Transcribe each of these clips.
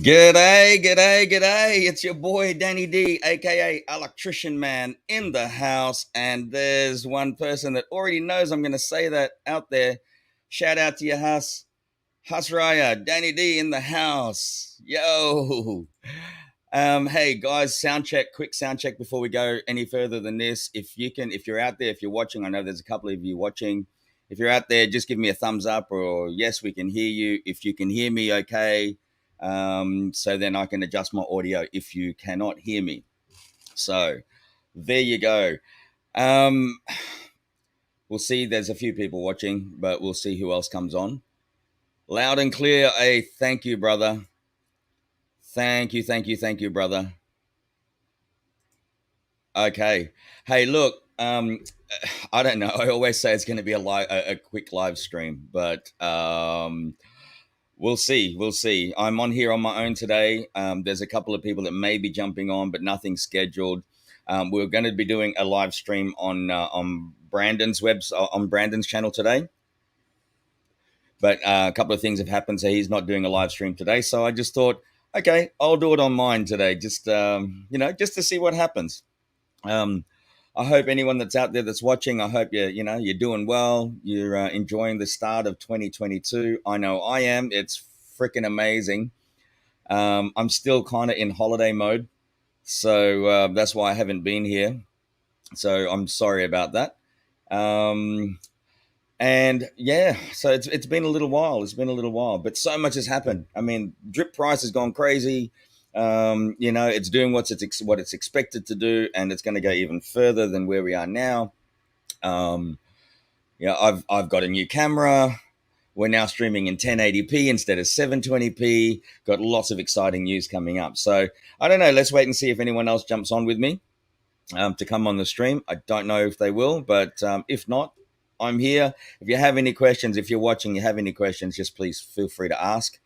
G'day, g'day, g'day. It's your boy Danny D, aka Alaktrician Man, in the house. And there's one person that already knows I'm going to say that out there. Shout out to your Hus. Raya, Danny D in the house. Yo. Hey guys, sound check, quick sound check before we go any further than this. If you're out there, if you're watching, I know there's a couple of you watching. If you're out there, just give me a thumbs up or yes, we can hear you. If you can hear me, okay. So then I can adjust my audio if you cannot hear me. So there you go. We'll see. There's a few people watching, but we'll see who else comes on. Loud and clear. Thank you, brother. Thank you, brother. Okay. Hey, look. I don't know. I always say it's going to be a quick live stream, but we'll see. We'll see. I'm on here on my own today. There's a couple of people that may be jumping on, but nothing scheduled. We're going to be doing a live stream on Brandon's on Brandon's channel today. But a couple of things have happened, so he's not doing a live stream today. So I just thought, okay, I'll do it on mine today, just just to see what happens. I hope anyone that's out there that's watching, I hope you're doing well. You're enjoying the start of 2022. I know I am. It's freaking amazing. I'm still kind of in holiday mode, so that's why I haven't been here. So I'm sorry about that. And yeah, so it's been a little while. It's been a little while, but so much has happened. I mean, drip price has gone crazy. It's doing what it's expected to do, and it's going to go even further than where we are now. I've got a new camera. We're now streaming in 1080p instead of 720p. Got lots of exciting news coming up. So I don't know. Let's wait and see if anyone else jumps on with me to come on the stream. I don't know if they will, but if not, I'm here. If you have any questions, if you're watching, you have any questions, just please feel free to ask.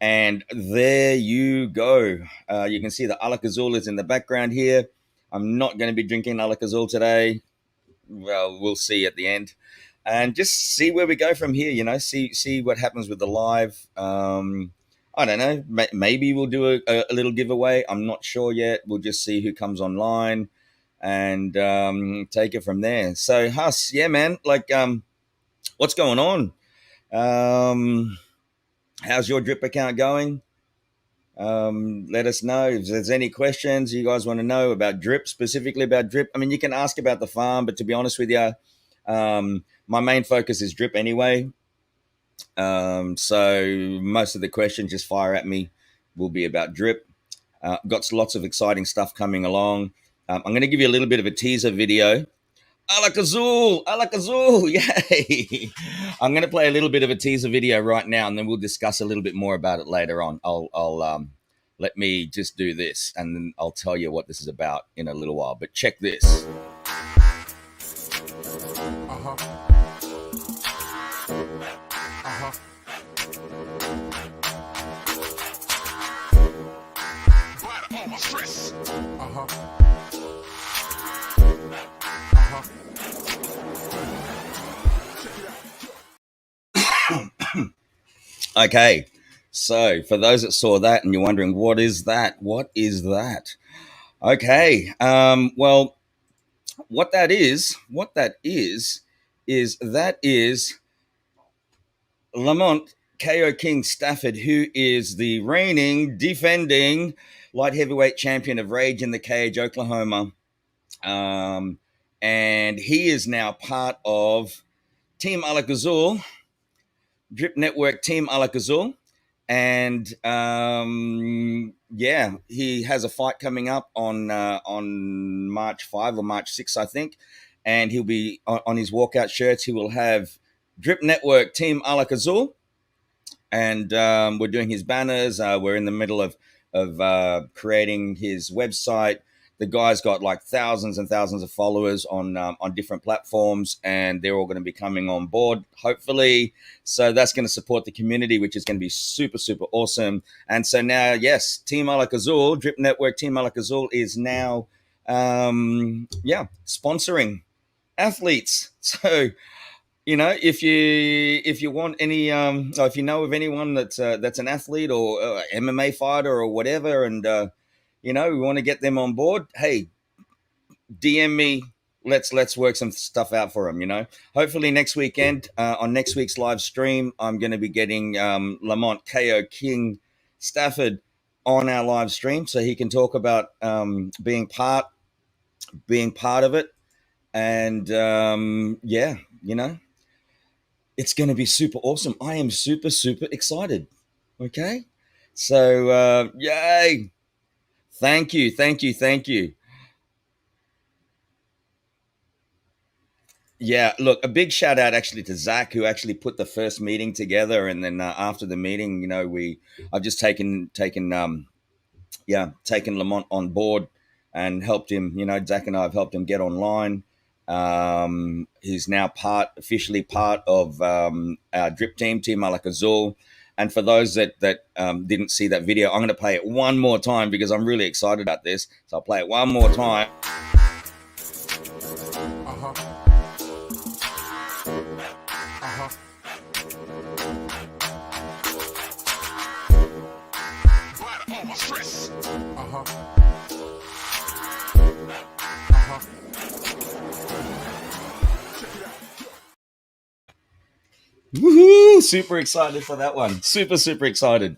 And there you go. You can see the Alak-Azul is in the background here. I'm not going to be drinking Alak-Azul today. Well, we'll see at the end. And just see where we go from here, see what happens with the live. I don't know. Maybe we'll do a little giveaway. I'm not sure yet. We'll just see who comes online and take it from there. So, Hus, yeah, man, what's going on? How's your drip account going? Let us know if there's any questions you guys want to know about drip, specifically about drip. I mean, you can ask about the farm, but to be honest with you, my main focus is drip anyway. So most of the questions just fire at me will be about drip. Got lots of exciting stuff coming along. I'm going to give you a little bit of a teaser video. Alak-Azul, yay! I'm going to play a little bit of a teaser video right now, and then we'll discuss a little bit more about it later on. I'll let me just do this, and then I'll tell you what this is about in a little while. But check this. Okay, so for those that saw that and you're wondering, what is that? What is that? Okay, well, what that is Lamont KO King Stafford, who is the reigning, defending light heavyweight champion of Rage in the Cage, Oklahoma. And he is now part of Team Alak-Azul, Drip Network Team Alak-Azul. And he has a fight coming up on March 5 or March 6, I think. And he'll be on his walkout shirts. He will have Drip Network Team Alak-Azul. And we're doing his banners. We're in the middle of creating his website. The guy's got like thousands and thousands of followers on different platforms, and they're all going to be coming on board, hopefully. So that's going to support the community, which is going to be super, super awesome. And so now, yes, Team Alak-Azul, Drip Network Team Alak-Azul is now, sponsoring athletes. So, if you want any, or if you know of anyone that's an athlete or MMA fighter or whatever, and we want to get them on board, hey, DM me. Let's work some stuff out for them. Hopefully next weekend, on next week's live stream, I'm going to be getting Lamont KO King Stafford on our live stream, so he can talk about being part of it, and it's going to be super awesome. I am super super excited. Okay, so yay! Thank you, thank you, thank you. Yeah, look, a big shout out actually to Zach, who actually put the first meeting together, and then after the meeting, I've just taken Lamont on board and helped him. Zach and I have helped him get online. He's now officially part of our drip team Alak-Azul. And for those that didn't see that video, I'm going to play it one more time because I'm really excited about this. So I'll play it one more time. Woohoo! Super excited for that one. Super, super excited.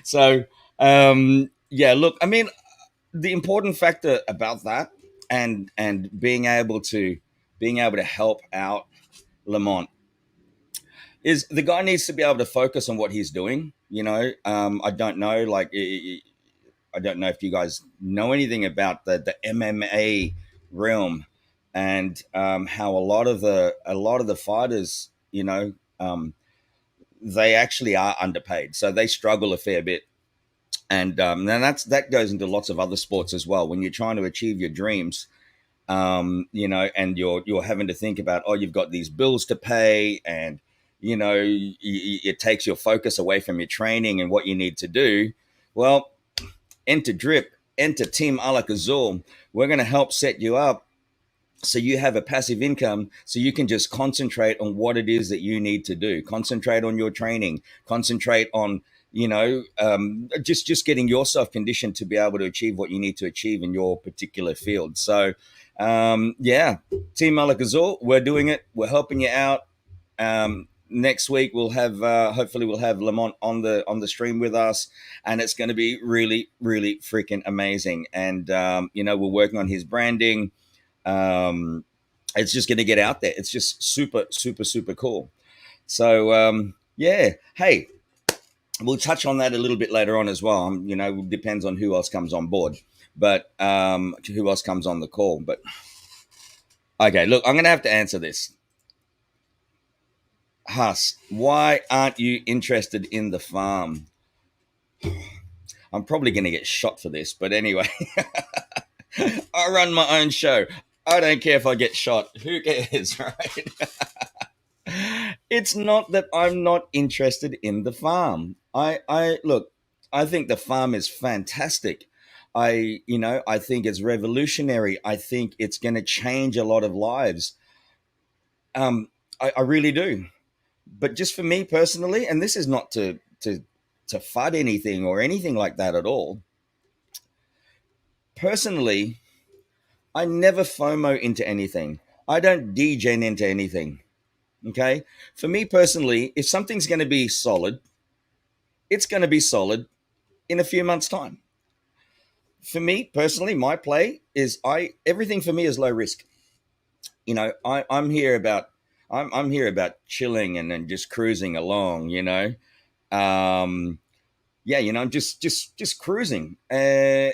So, look, I mean, the important factor about that and being able to help out Lamont is the guy needs to be able to focus on what he's doing. I don't know, like, I don't know if you guys know anything about the MMA realm and how a lot of the fighters, they actually are underpaid, so they struggle a fair bit. And then that goes into lots of other sports as well. When you're trying to achieve your dreams, and you're having to think about, oh, you've got these bills to pay, and it takes your focus away from your training and what you need to do. Well, enter drip, enter Team Alak-Azul. We're going to help set you up so you have a passive income, so you can just concentrate on what it is that you need to do. Concentrate on your training. Concentrate on just getting yourself conditioned to be able to achieve what you need to achieve in your particular field. So Team Alak-Azul, we're doing it. We're helping you out. Next week we'll have hopefully we'll have Lamont on the stream with us, and it's going to be really really freaking amazing. And we're working on his branding. It's just going to get out there. It's just super super super cool. So hey, we'll touch on that a little bit later on as well. Depends on who else comes on board, but who else comes on the call. But okay, look, I'm going to have to answer this. Huss, why aren't you interested in the farm? I'm probably going to get shot for this, but anyway, I run my own show. I don't care if I get shot. Who cares, right? It's not that I'm not interested in the farm. I look, I think the farm is fantastic. I think it's revolutionary. I think it's going to change a lot of lives. I really do. But just for me personally, and this is not to FUD anything or anything like that at all. Personally, I never FOMO into anything. I don't degen into anything. Okay? For me personally, if something's going to be solid, it's going to be solid in a few months' time. For me personally, my play is everything for me is low risk. I'm here about chilling and just cruising along, just cruising. I'm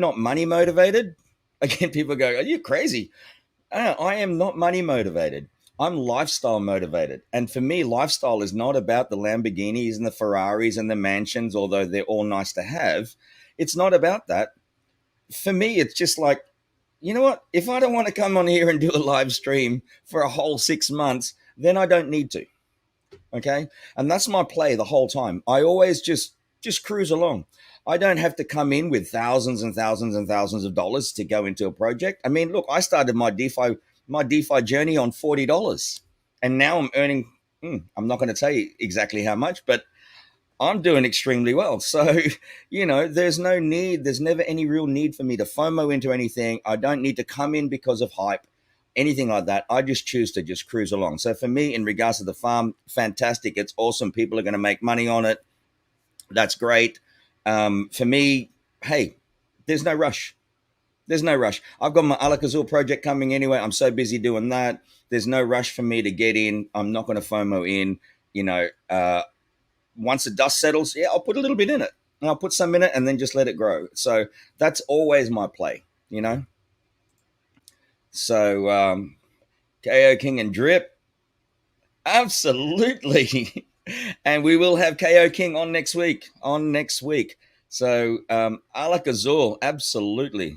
not money motivated. Again, people go, "Are you crazy?" I am not money motivated. I'm lifestyle motivated. And for me, lifestyle is not about the Lamborghinis and the Ferraris and the mansions, although they're all nice to have. It's not about that. For me, it's just like, you know what? If I don't want to come on here and do a live stream for a whole 6 months, then I don't need to. Okay? And that's my play the whole time. I always just cruise along. I don't have to come in with thousands and thousands and thousands of dollars to go into a project. I mean, look, I started my DeFi my DeFi journey on $40, and now I'm earning. I'm not going to tell you exactly how much, but I'm doing extremely well. So, there's no need, there's never any real need for me to FOMO into anything. I don't need to come in because of hype, anything like that. I just choose to just cruise along. So, for me, in regards to the farm, fantastic. It's awesome. People are going to make money on it. That's great. For me, hey, there's no rush. There's no rush. I've got my Alak-Azul project coming anyway. I'm so busy doing that. There's no rush for me to get in. I'm not going to FOMO in. Once the dust settles, yeah, I'll put a little bit in it. And I'll put some in it and then just let it grow. So that's always my play. So KO King and Drip, absolutely. And we will have KO King on next week. So Alak-Azul, absolutely.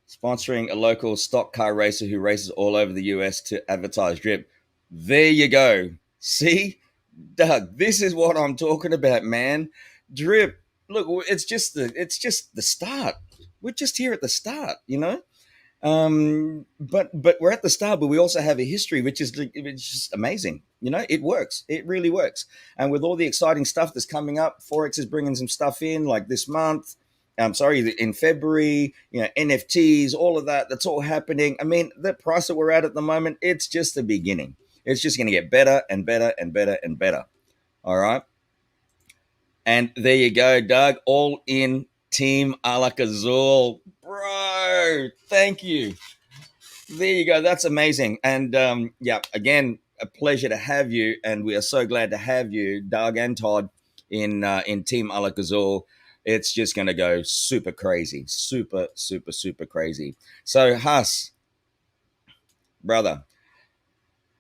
Sponsoring a local stock car racer who races all over the US to advertise Drip. There you go. See, Doug, this is what I'm talking about, man. Drip. Look, it's just the start. We're just here at the start. But we're at the start, but we also have a history, which is it's just amazing. It works. It really works. And with all the exciting stuff that's coming up, Forex is bringing some stuff in, like this month. I'm sorry, in February, NFTs, all of that. That's all happening. I mean, the price that we're at the moment, it's just the beginning. It's just going to get better and better and better and better. All right. And there you go, Doug. All in Team Alak-Azul. Bro, thank you. There you go. That's amazing. And again, a pleasure to have you. And we are so glad to have you, Doug and Todd, in Team Alak-Azul. It's just going to go super crazy. Super, super, super crazy. So, Huss, brother,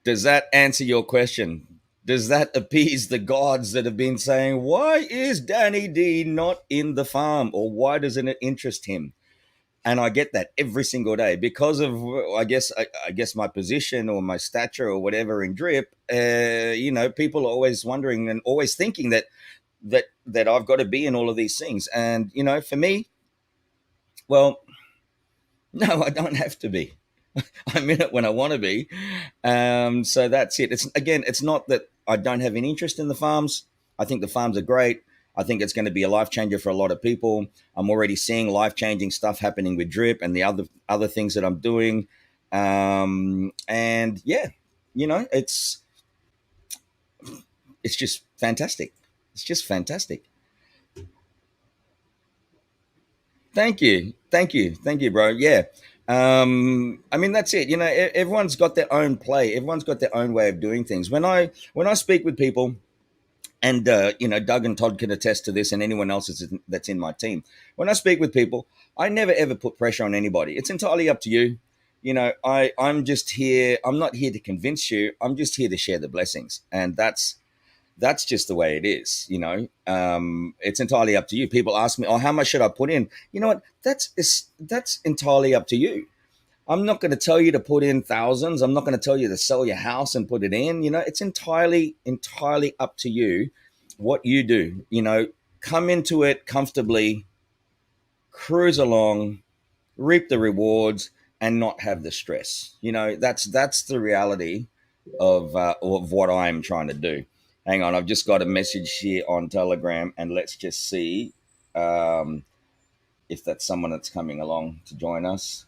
does that answer your question? Does that appease the gods that have been saying, why is Danny D not in the farm? Or why doesn't it interest him? And I get that every single day because of, I guess my position or my stature or whatever in Drip. People are always wondering and always thinking that I've got to be in all of these things. And, for me, well, no, I don't have to be. I'm in it when I want to be. So that's it. It's not that I don't have any interest in the farms. I think the farms are great. I think it's going to be a life changer for a lot of people. I'm already seeing life-changing stuff happening with Drip and the other things that I'm doing. And yeah, it's just fantastic. It's just fantastic. Thank you, bro. Yeah. That's it. Everyone's got their own play. Everyone's got their own way of doing things. When I speak with people, and Doug and Todd can attest to this, and anyone else that's in my team. When I speak with people, I never ever put pressure on anybody. It's entirely up to you. I'm just here. I'm not here to convince you. I'm just here to share the blessings, and that's just the way it is. It's entirely up to you. People ask me, "Oh, how much should I put in?" You know what? That's entirely up to you. I'm not going to tell you to put in thousands. I'm not going to tell you to sell your house and put it in. It's entirely up to you what you do. Come into it comfortably, cruise along, reap the rewards, and not have the stress. That's the reality of what I'm trying to do. Hang on, I've just got a message here on Telegram, and let's just see if that's someone that's coming along to join us.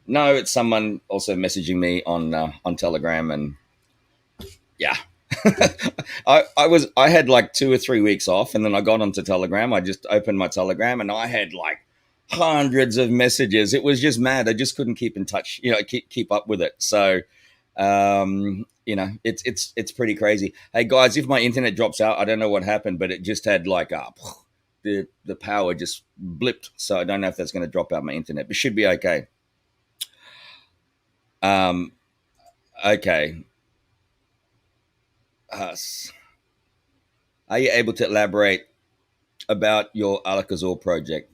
No, it's someone also messaging me on Telegram, and yeah, I had like 2 or 3 weeks off, and then I got onto Telegram. I just opened my Telegram, and I had like hundreds of messages. It was just mad. I just couldn't keep in touch, keep up with it. So, it's pretty crazy. Hey guys, if my internet drops out, I don't know what happened, but it just had like the power just blipped. So I don't know if that's going to drop out my internet, but should be okay. Okay. Are you able to elaborate about your Alakazul project?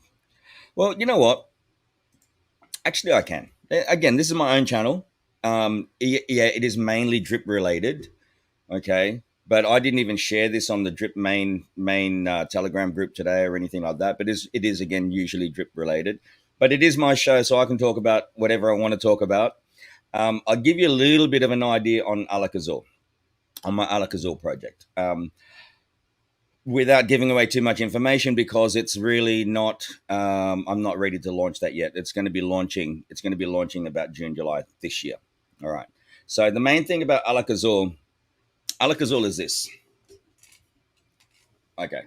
Well, you know what? Actually, I can. Again, this is my own channel. Yeah, it is mainly drip related. Okay. But I didn't even share this on the drip main Telegram group today or anything like that. But it is again, usually drip related. but it is my show, so I can talk about whatever I want to talk about. I'll give you a little bit of an idea on Alakazul, on my Alakazul project, without giving away too much information because it's really not. I'm not ready to launch that yet. It's going to be launching. It's going to be launching about June, July this year. All right. So the main thing about Alakazul is this. Okay,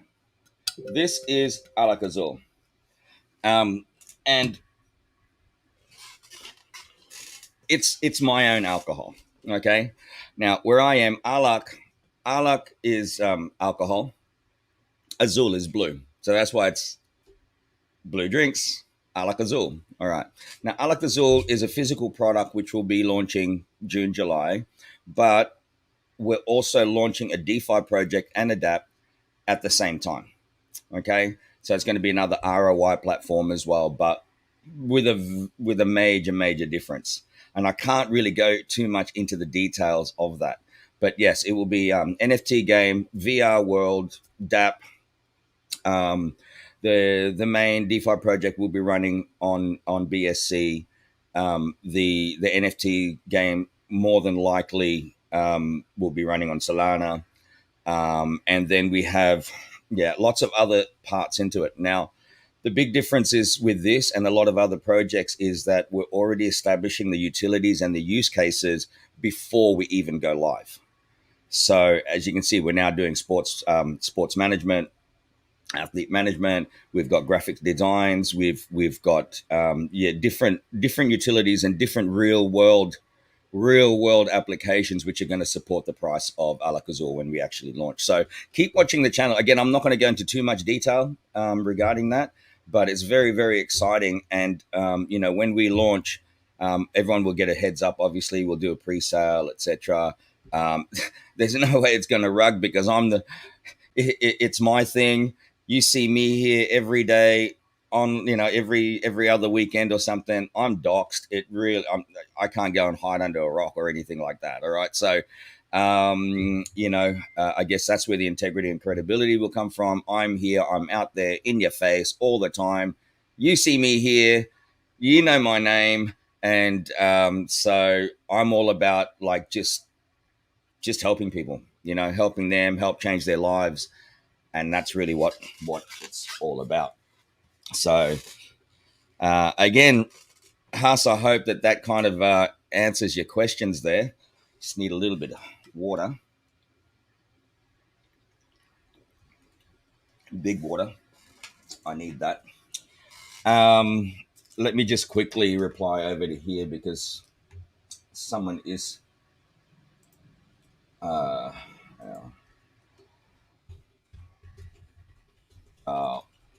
this is Alakazul, and it's my own alcohol. Okay, now where I am, Alak is alcohol, Azul is blue, so that's why it's blue drinks, Alak-Azul. All right, now Alak-Azul is a physical product which will be launching June, July, but we're also launching a DeFi project and a DApp at the same time. Okay, so it's going to be another ROI platform as well, but with a major difference. And I can't really go too much into the details of that, but yes, it will be NFT game, VR world, DApp. Um, the main DeFi project will be running on BSC. The NFT game more than likely will be running on Solana. And then we have, yeah, lots of other parts into it. Now, the big difference is with this and a lot of other projects is that we're already establishing the utilities and the use cases before we even go live. So as you can see, we're now doing sports management, athlete management. We've got graphic designs. We've got different utilities and different real world applications which are going to support the price of Alakazul when we actually launch. So keep watching the channel. Again, I'm not going to go into too much detail regarding that, but it's very exciting. And when we launch, everyone will get a heads up. Obviously, we'll do a pre-sale, etc. There's no way it's going to rug because it's my thing. You see me here every day on every other weekend or something. I'm doxxed. I can't go and hide under a rock or anything like that. All right, so I guess that's where the integrity and credibility will come from. I'm here. I'm out there in your face all the time. You see me here. You know my name, and so I'm all about like just helping people. Helping them, help change their lives. And that's really what it's all about. So, again, Haas, I hope that kind of answers your questions there. Just need a little bit of water. Big water. I need that. Let me just quickly reply over to here because someone is...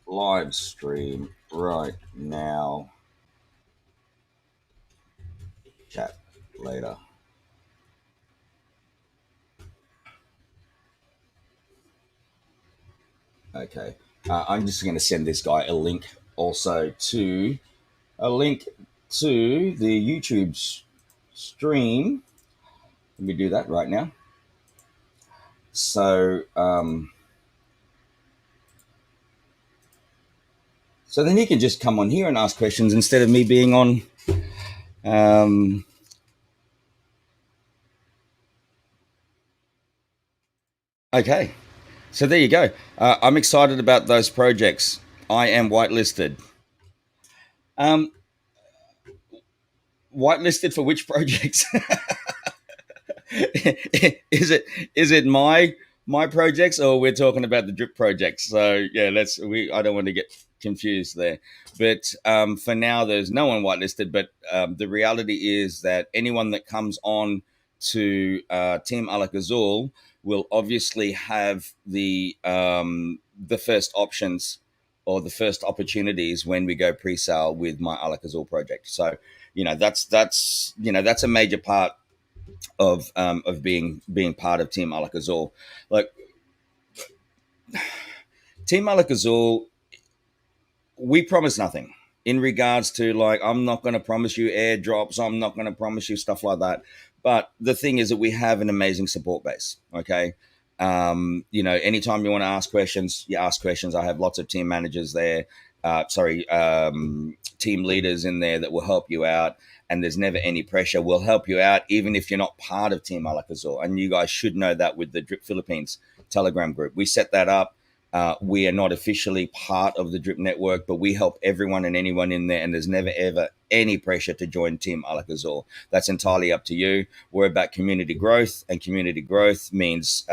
live stream right now. Chat later. Okay. I'm just going to send this guy a link also to the YouTube stream. Let me do that right now. So, so then he can just come on here and ask questions instead of me being on. Okay. So there you go. I'm excited about those projects. I am whitelisted. Whitelisted for which projects? Is it my projects or we're talking about the drip projects? So yeah, I don't want to get confused there. But for now, there's no one whitelisted. But the reality is that anyone that comes on to Team Alak-Azul will obviously have the first options or the first opportunities when we go pre-sale with my Alak-Azul project. So that's a major part of being part of Team Alak-Azul. Like Team Alak-Azul, we promise nothing in regards to like I'm not going to promise you airdrops. I'm not going to promise you stuff like that. But the thing is that we have an amazing support base. Okay. Anytime you want to ask questions, you ask questions. I have lots of team managers there team leaders in there that will help you out. And there's never any pressure. We'll help you out even if you're not part of Team Alak-Azul. And you guys should know that with the Drip Philippines Telegram group. We set that up. We are not officially part of the Drip Network, but we help everyone and anyone in there. And there's never, ever any pressure to join Team Alak-Azul. That's entirely up to you. We're about community growth, and community growth means,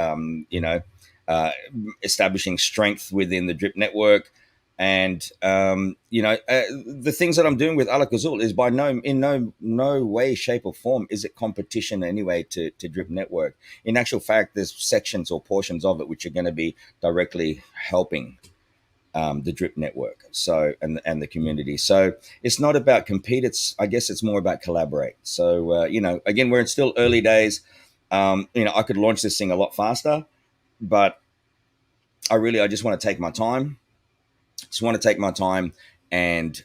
establishing strength within the Drip Network. And the things that I'm doing with Alak-Azul is by no way, shape, or form is it competition anyway to Drip Network. In actual fact, there's sections or portions of it which are going to be directly helping the Drip Network, so and the community. So it's not about compete. I guess it's more about collaborate. So again, we're in still early days. I could launch this thing a lot faster, but I just want to take my time. Just want to take my time and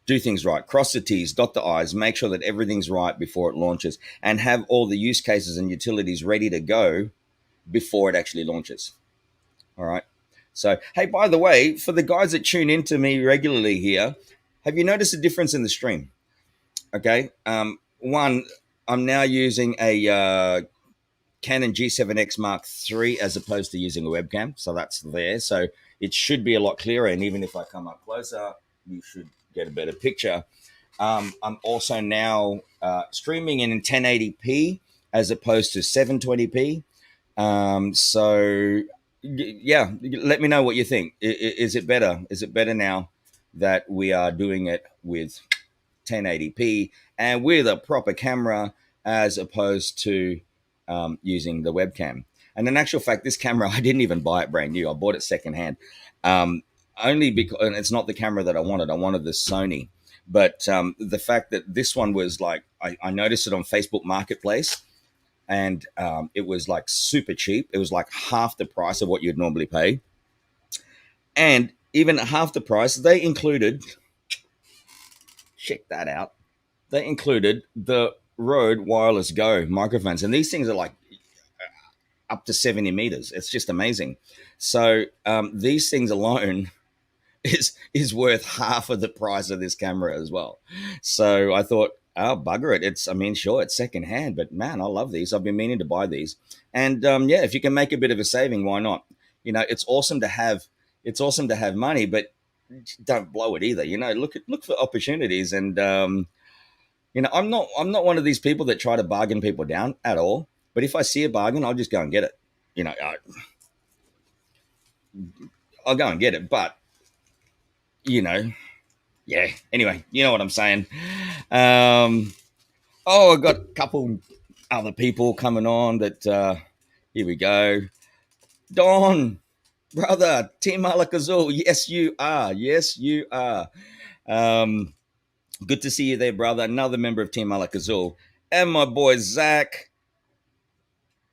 do things right. Cross the T's, dot the I's, make sure that everything's right before it launches, and have all the use cases and utilities ready to go before it actually launches. All right. So, hey, by the way, for the guys that tune into me regularly here, have you noticed a difference in the stream? Okay. One, I'm now using a Canon G7X Mark III as opposed to using a webcam. So that's there. So it should be a lot clearer. And even if I come up closer, you should get a better picture. I'm also now streaming in 1080p as opposed to 720p. Yeah, let me know what you think. Is it better? Is it better now that we are doing it with 1080p and with a proper camera as opposed to using the webcam? And in actual fact, this camera, I didn't even buy it brand new. I bought it secondhand. Only because it's not the camera that I wanted. I wanted the Sony. But the fact that this one was like, I noticed it on Facebook Marketplace, and it was like super cheap. It was like half the price of what you'd normally pay. And even at half the price, they included, check that out, they included the Rode Wireless Go microphones. And these things are like up to 70 meters. It's just amazing. So these things alone is worth half of the price of this camera as well. So I thought, oh, bugger it. Sure, it's secondhand, but man, I love these. I've been meaning to buy these. And if you can make a bit of a saving, why not? It's awesome to have money, but don't blow it either. Look for opportunities. And I'm not one of these people that try to bargain people down at all. But if I see a bargain, I'll just go and get it. I'll go and get it. But yeah. Anyway, you know what I'm saying. I got a couple other people coming on that. Here we go. Don, brother, Team Alakazul. Yes, you are. Yes, you are. Good to see you there, brother. Another member of Team Alakazul. And my boy, Zach.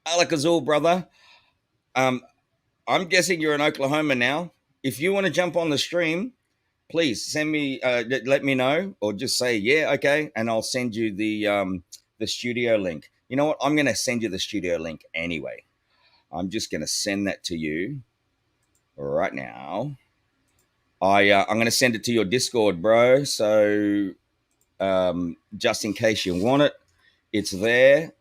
Alakazul, brother. I'm guessing you're in Oklahoma now. If you want to jump on the stream, please send me, let me know, or just say, yeah, okay, and I'll send you the studio link. You know what? I'm going to send you the studio link anyway. I'm just going to send that to you right now. I'm going to send it to your Discord, bro. So just in case you want it, it's there.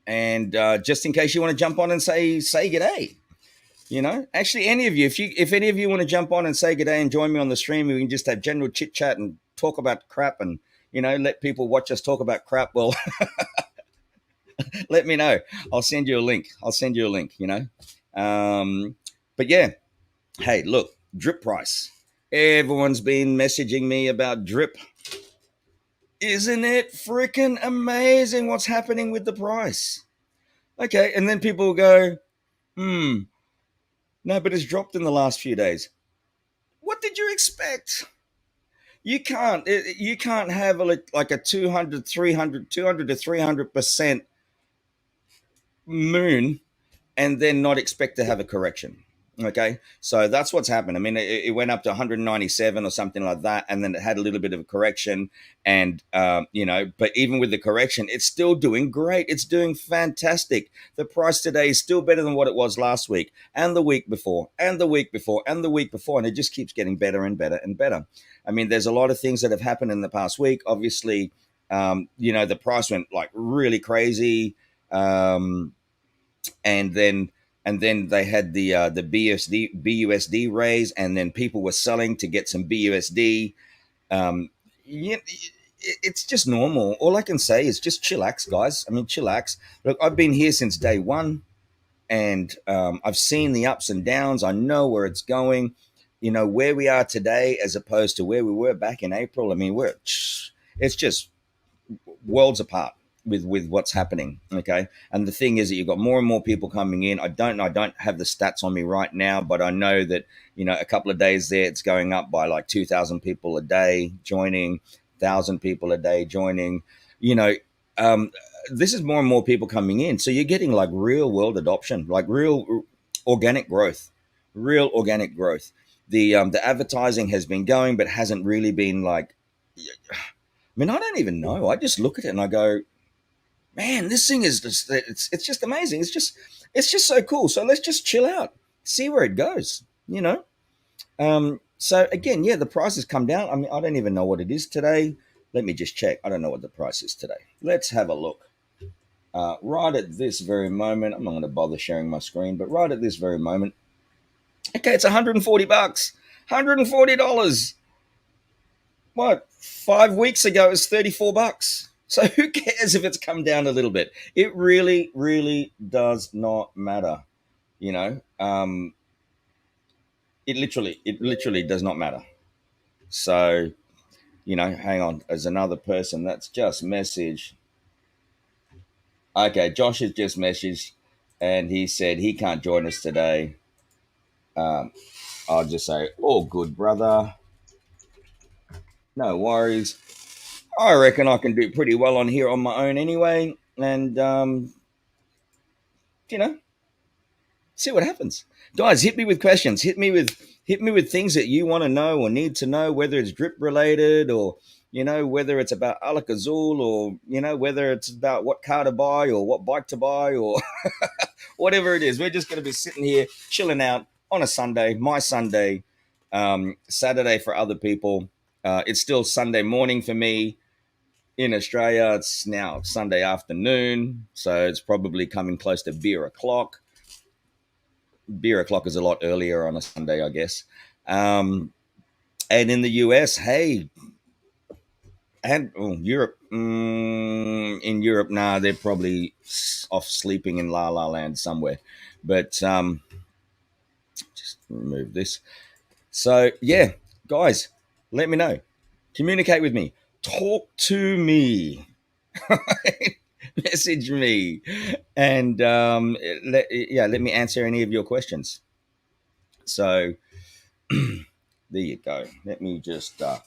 And just in case you want to jump on and say g'day. Actually, any of you, if any of you want to jump on and say g'day and join me on the stream, we can just have general chit chat and talk about crap and, let people watch us talk about crap. Well, let me know. I'll send you a link. But yeah, hey, look, drip price. Everyone's been messaging me about drip. Isn't it freaking amazing what's happening with the price? Okay, and then people go, no, but it's dropped in the last few days. What did you expect? You can't have like a 200 to 300% moon and then not expect to have a correction. Okay, so that's what's happened. I mean, it went up to 197 or something like that, and then it had a little bit of a correction. And but even with the correction, it's still doing great. It's doing fantastic. The price today is still better than what it was last week, and the week before, and the week before, and the week before, and it just keeps getting better and better and better. I mean, there's a lot of things that have happened in the past week. Obviously, the price went like really crazy. And then they had the BUSD raise, and then people were selling to get some BUSD. Yeah, it's just normal. All I can say is just chillax, guys. I mean, chillax. Look, I've been here since day one, and I've seen the ups and downs. I know where it's going. You know where we are today as opposed to where we were back in April. I mean, it's just worlds apart with what's happening. Okay, and the thing is that you've got more and more people coming in. I don't have the stats on me right now, but I know that a couple of days there it's going up by like 2,000 people a day joining, 1,000 people a day joining. you know um, this is more and more people coming in, so you're getting like real world adoption, like real organic growth, real organic growth. The advertising has been going but hasn't really been like, I mean, I don't even know. I just look at it and I go, man, this thing is just, it's just amazing. It's just so cool. So let's just chill out, see where it goes. So again, yeah, the price has come down. I mean, I don't even know what it is today. Let me just check. I don't know what the price is today. Let's have a look. Right at this very moment, I'm not going to bother sharing my screen, but right at this very moment, okay, it's 140 bucks, $140. What, 5 weeks ago it was 34 bucks. So who cares if it's come down a little bit? It really, really does not matter. You know, it literally does not matter. So, hang on. There's another person that's just messaged. Okay, Josh has just messaged, and he said he can't join us today. Um, I'll just say, all good, brother. No worries. I reckon I can do pretty well on here on my own anyway, and you know, see what happens. Guys, hit me with questions. Hit me with things that you want to know or need to know, whether it's drip related or whether it's about Alak-Azul, or whether it's about what car to buy or what bike to buy or whatever it is. We're just going to be sitting here chilling out on a Sunday, my Sunday, Saturday for other people. It's still Sunday morning for me. In Australia, it's now Sunday afternoon, so it's probably coming close to beer o'clock. Beer o'clock is a lot earlier on a Sunday, I guess. And in the US, hey, and Europe, in Europe, nah, they're probably off sleeping in La La Land somewhere. But just remove this. So yeah, guys, let me know. Communicate with me. Talk to me. Message me, and let me answer any of your questions. So there you go. Let me just that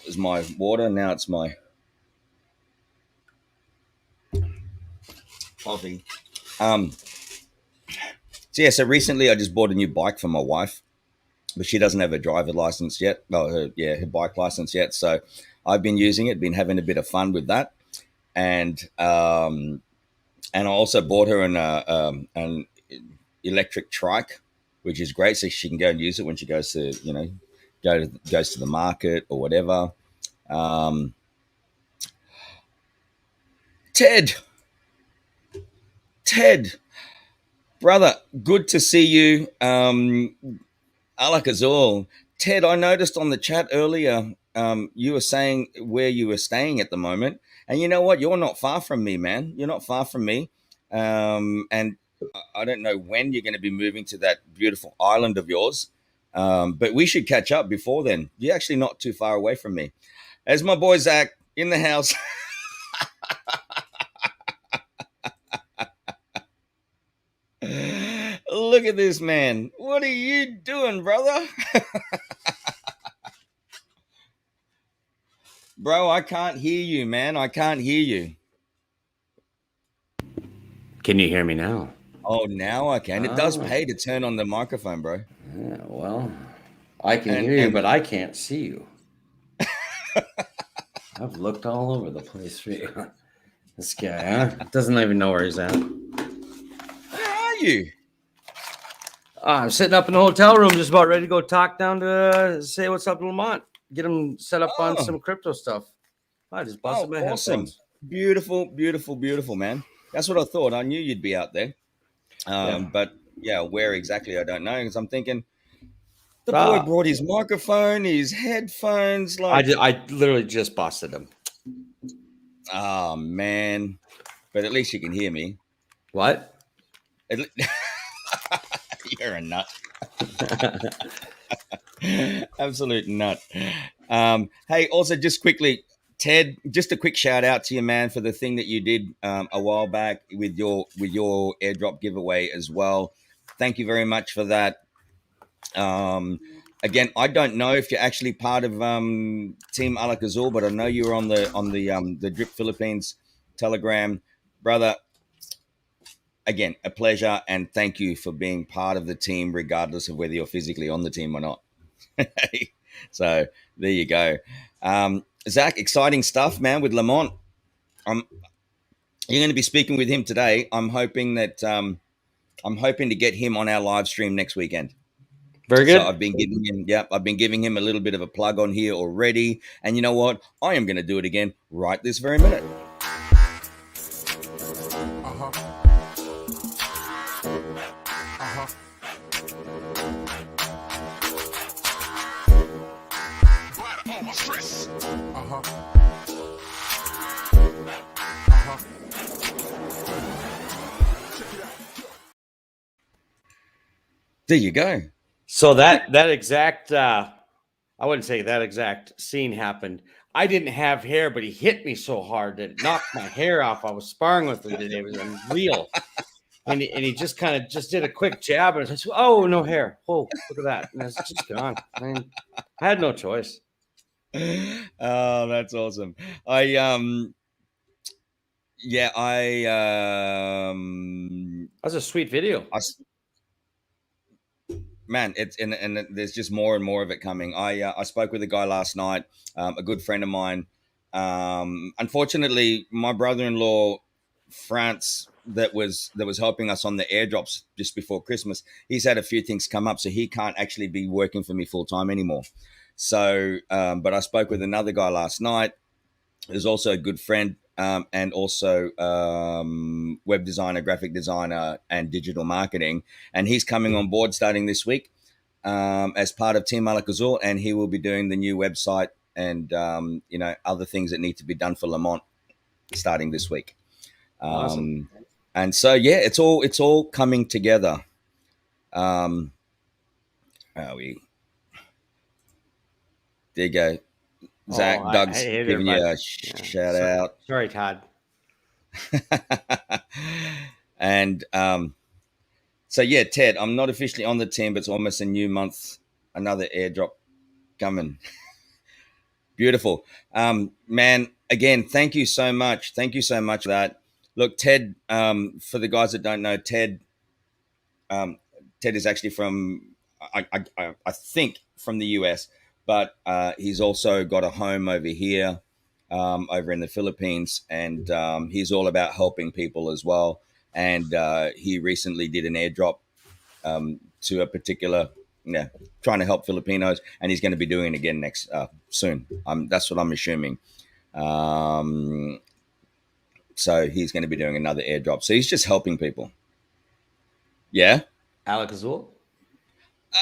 was my water. Now it's my coffee. So recently I just bought a new bike for my wife, but she doesn't have a driver license yet. No, her bike license yet. So I've been using it, been having a bit of fun with that, and I also bought her an electric trike, which is great, so she can go and use it when she goes to goes to the market or whatever. Um, Ted, Ted, brother, good to see you. Alakazul. Ted, I noticed on the chat earlier, you were saying where you were staying at the moment. And you know what? You're not far from me, man. You're not far from me. And I don't know when you're going to be moving to that beautiful island of yours. But we should catch up before then. You're actually not too far away from me. As my boy Zach in the house. Look at this man. What are you doing, brother? Bro, I can't hear you, man. I can't hear you. Can you hear me now? Oh, now I can. It does Ah, pay to turn on the microphone, bro. yeah, well, I can And hear you, and but I can't see you. I've looked all over the place for you. This guy, huh? Doesn't even know where he's at. where are you? I'm sitting up in the hotel room, just about ready to go talk down to say what's up to Lamont. Get him set up on Oh, some crypto stuff. I just busted oh, my awesome. headphones. Beautiful, beautiful, beautiful, man. That's what I thought. I knew you'd be out there. Yeah. But yeah, where exactly I don't know. Because I'm thinking the boy Ah, brought his microphone, his headphones. Like, I literally just busted him. oh man. But at least you can hear me. What? At le- You're a nut. Absolute nut. Hey, also just quickly, Ted, just a quick shout out to you, man, for the thing that you did a while back with your airdrop giveaway as well. Thank you very much for that. Um, Again, I don't know if you're actually part of Team Alak-Azul, but I know you were on the Drip Philippines Telegram, brother. Again, a pleasure, and thank you for being part of the team, regardless of whether you're physically on the team or not. So there you go. Zach, exciting stuff, man, with Lamont. Um, you're going to be speaking with him today. I'm hoping to get him on our live stream next weekend. Very So good. I've been giving him a little bit of a plug on here already. And you know what? I am going to do it again right this very minute. There you go. So that exact I wouldn't say that exact scene happened. I didn't have hair, but he hit me so hard that it knocked my hair off. I was sparring with him today. It was unreal. And he just kind of just did a quick jab and I said, oh, no hair. Oh, look at that. And it's just gone. I mean, I had no choice. Oh, that's awesome. I yeah, That was a sweet video. I man, it's and there's just more and more of it coming. I spoke with a guy last night, a good friend of mine. Unfortunately, my brother-in-law, France, that was helping us on the airdrops just before Christmas. He's had a few things come up, so he can't actually be working for me full time anymore. So, but I spoke with another guy last night. There's also a good friend, and also web designer, graphic designer, and digital marketing. And he's coming on board starting this week as part of Team Alakazul, and he will be doing the new website and other things that need to be done for Lamont starting this week. Awesome. And so yeah, it's all coming together. Um, we There you go. Oh, Zach, Doug's hey there, giving you bud. a Yeah. shout out. Sorry, Todd. And so yeah, Ted, I'm not officially on the team, but it's almost a new month. Another airdrop coming. Beautiful, man. Again, thank you so much. Thank you so much for that. Look, Ted. For the guys that don't know, um, Ted is actually from I think from the US, but he's also got a home over here, over in the Philippines, and he's all about helping people as well. And he recently did an airdrop to a particular, yeah, trying to help Filipinos, and he's going to be doing it again next soon. That's what I'm assuming. Um, so he's going to be doing another airdrop. So he's just helping people. Yeah, Alakazul?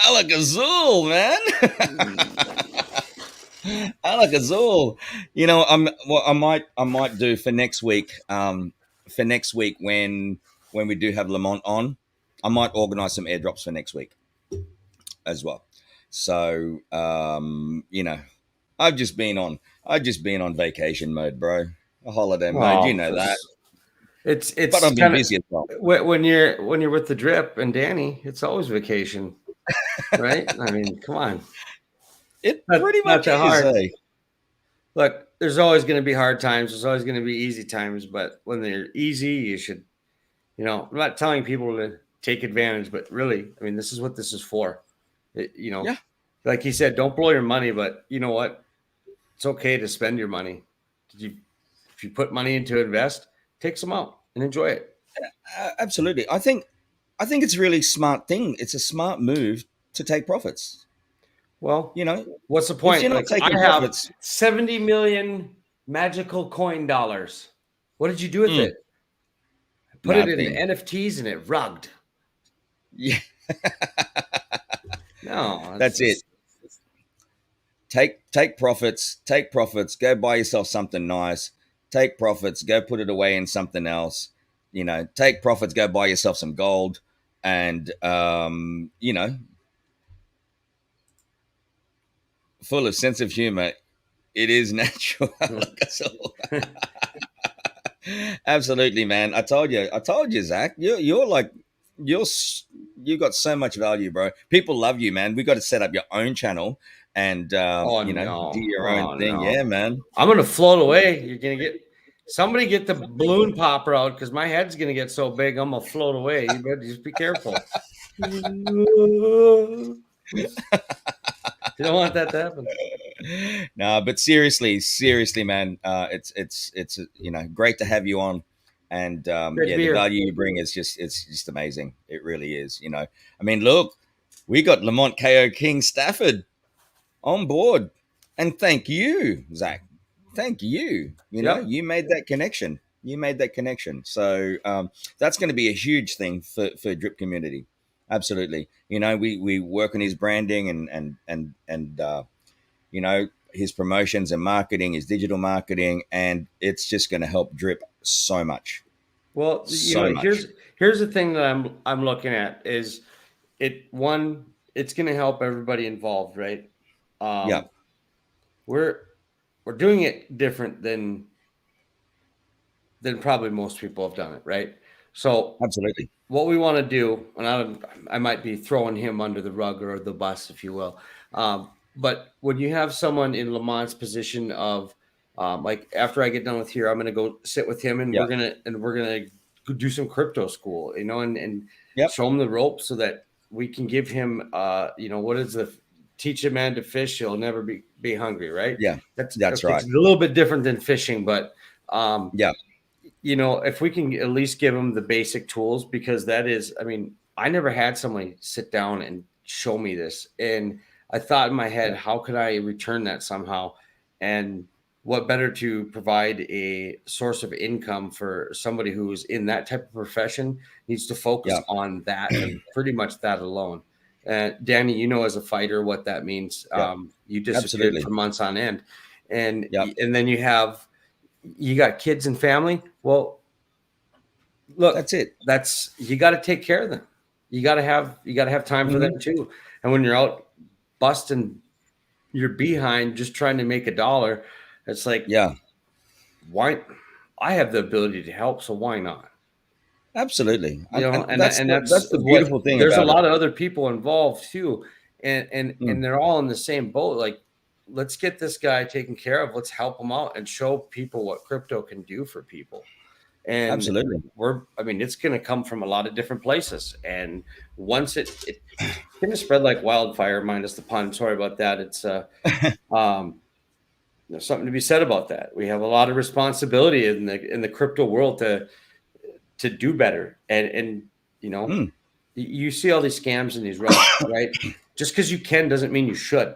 Alak-Azul, man. Alak-Azul. What I might do for next week. For next week when we do have Lamont on, I might organize some airdrops for next week as well. So I've just been on vacation mode, bro. A holiday mode, you Well, know that. But it's I've been kind of busy as well. when you're with the drip and Danny, it's always vacation, right? I mean, come on. It Not pretty not much that is, hard. eh? Look, there's always going to be hard times. There's always going to be easy times, but when they're easy, I'm not telling people to take advantage, but really, I mean, this is what this is for. Yeah. Like he said, don't blow your money, but you know what? It's okay to spend your money. If you put money into invest, take some out and enjoy it. Absolutely. I think it's a really smart thing. It's a smart move to take profits. Well, You know, what's the if point? you're not Like I taking have profits, 70 million magical coin dollars. What did you do with it? Put it in nothing. NFTs and it rugged. Yeah, No, it's that's it. just, Take profits. Take profits. Go buy yourself something nice. Take profits. Go put it away in something else. Take profits. Go buy yourself some gold, and full of sense of humor. It is natural. Absolutely, man. I told you, Zach. You're like you're you got so much value, bro. People love you, man. We got to set up your own channel and oh do no. your own Oh thing. no. Yeah, man. I'm gonna float away. You're gonna get somebody get the balloon popper out because my head's gonna get so big, I'm gonna float away. You better just be careful. You don't want that to happen. No, but seriously, man. It's great to have you on, and Great to be the here. value you bring is just amazing. It really is. I mean, look, we got Lamont KO King Stafford on board, and thank you, Zach. Thank you. Yep. You made that connection. So that's going to be a huge thing for drip community. Absolutely. We work on his branding and his promotions and marketing, his digital marketing, and it's just going to help drip so much. Well, here's the thing that I'm looking at is it's going to help everybody involved, right? Yeah, We're doing it different than probably most people have done it, right? So absolutely. what we want to do, and I might be throwing him under the rug or the bus, if you will. But when you have someone in Lamont's position of, like after I get done with here, I'm going to go sit with him and Yeah. we're gonna do some crypto school, and Yep. show him the ropes so that we can give him, what is the teach a man to fish, he'll never be hungry, right? Yeah, That's right. It's a little bit different than fishing, but Yeah, if we can at least give them the basic tools, because that is, I mean, I never had somebody sit down and show me this. And I thought in my head, how could I return that somehow? And what better to provide a source of income for somebody who's in that type of profession needs to focus yeah, on that and pretty much that alone. Danny, as a fighter, what that means. yeah. You disappeared Absolutely. for months on end. And Yep. then you got kids and family. Well, look, That's it. You got to take care of them. You got to have time for them too. And when you're out busting your behind just trying to make $1, it's like, Yeah, why? I have the ability to help, so why not? absolutely. And that's that's the beautiful thing. There's a about lot of other people involved too, and Mm. they're all in the same boat. Like, let's get this guy taken care of. Let's help him out and show people what crypto can do for people. And Absolutely. it's going to come from a lot of different places. And once it's going to spread like wildfire, minus the pun. Sorry about that. It's there's something to be said about that. We have a lot of responsibility in the crypto world to do better. And you see all these scams and these runs, right? Just because you can doesn't mean you should.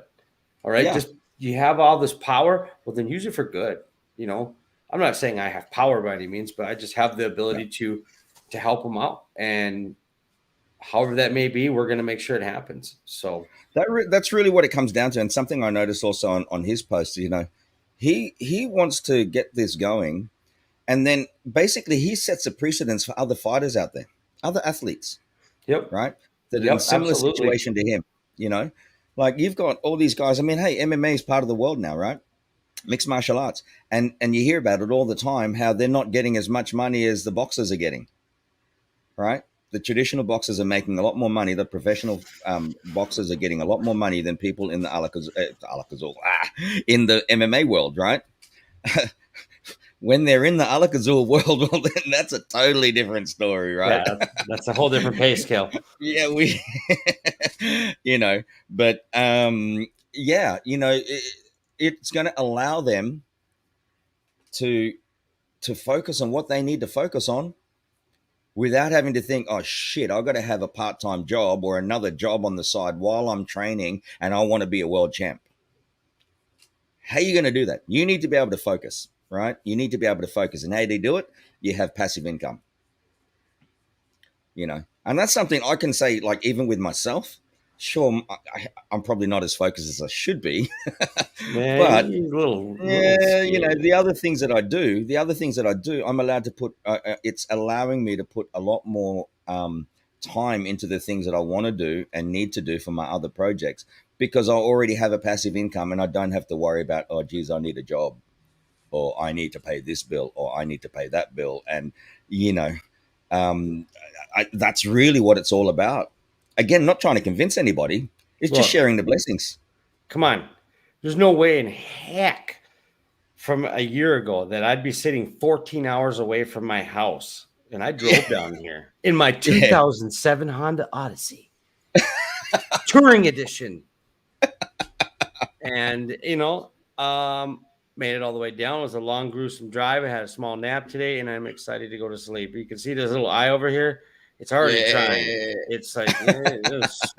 All right. Yeah. Just you have all this power, well, then use it for good. I'm not saying I have power by any means, but I just have the ability to help them out. And however that may be, we're going to make sure it happens. So that's really what it comes down to. And something I noticed also on his post, he wants to get this going. And then basically he sets a precedence for other fighters out there, other athletes. Yep. Right. That are in a similar absolutely. situation to him, like you've got all these guys. I mean, hey, MMA is part of the world now, right? Mixed martial arts. And you hear about it all the time, how they're not getting as much money as the boxers are getting, right? The traditional boxers are making a lot more money. The professional boxers are getting a lot more money than people in the Alakazul, in the MMA world, right? when they're in the Alak-Azul world, well, then that's a totally different story, right? Yeah, that's a whole different pay scale. Yeah, we, but yeah, it's going to allow them to focus on what they need to focus on without having to think, oh shit, I've got to have a part-time job or another job on the side while I'm training and I want to be a world champ. How are you going to do that? You need to be able to focus, right? You need to be able to focus. And how do you do it? You have passive income, and that's something I can say, like, even with myself. Sure, I'm probably not as focused as I should be, but the other things that I do, I'm allowed to put. It's allowing me to put a lot more time into the things that I want to do and need to do for my other projects because I already have a passive income and I don't have to worry about, oh, geez, I need a job, or I need to pay this bill, or I need to pay that bill, and that's really what it's all about. Again, not trying to convince anybody. It's just sharing the blessings. Come on. There's no way in heck from a year ago that I'd be sitting 14 hours away from my house. And I drove down here in my 2007 Honda Odyssey. Touring edition. And, made it all the way down. It was a long, gruesome drive. I had a small nap today, and I'm excited to go to sleep. You can see this little eye over here. It's already trying. It's like, it's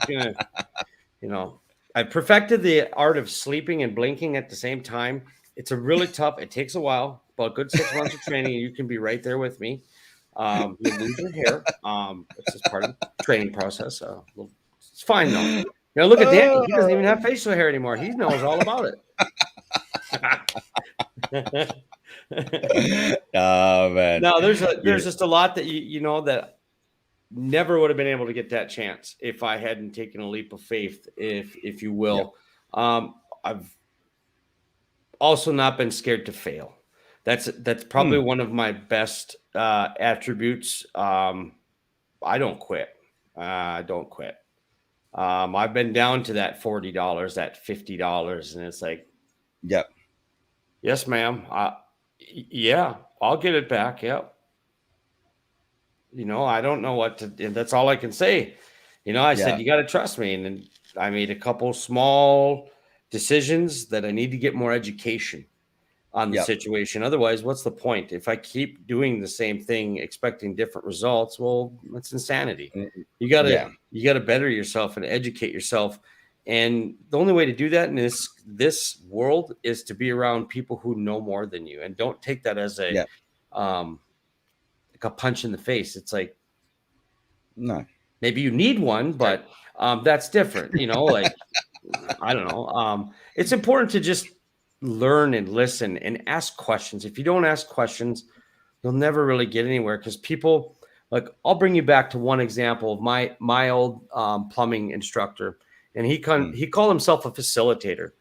gonna, I perfected the art of sleeping and blinking at the same time. It's a really tough. It takes a while, but a good 6 months of training, and you can be right there with me. You lose your hair. It's just part of the training process. It's fine though. Look at Dan. He doesn't even have facial hair anymore. He knows all about it. Oh man. No, there's just a lot that that never would have been able to get that chance if I hadn't taken a leap of faith, if you will. Yep. I've also not been scared to fail. That's probably one of my best attributes. I don't quit. I've been down to that $40, that $50, and it's like, yep. Yes, ma'am. Yeah, I'll get it back. Yep. I don't know what to, and that's all I can say. I said, you got to trust me. And then I made a couple small decisions that I need to get more education on the situation. Otherwise, what's the point? If I keep doing the same thing, expecting different results, well, that's insanity. You got to better yourself and educate yourself. And the only way to do that in this world is to be around people who know more than you, and don't take that as a like a punch in the face. It's like, no, maybe you need one, but that's different. Like, I don't know. It's important to just learn and listen and ask questions. If you don't ask questions, you'll never really get anywhere, because people, like, I'll bring you back to one example of my old plumbing instructor. And he called himself a facilitator,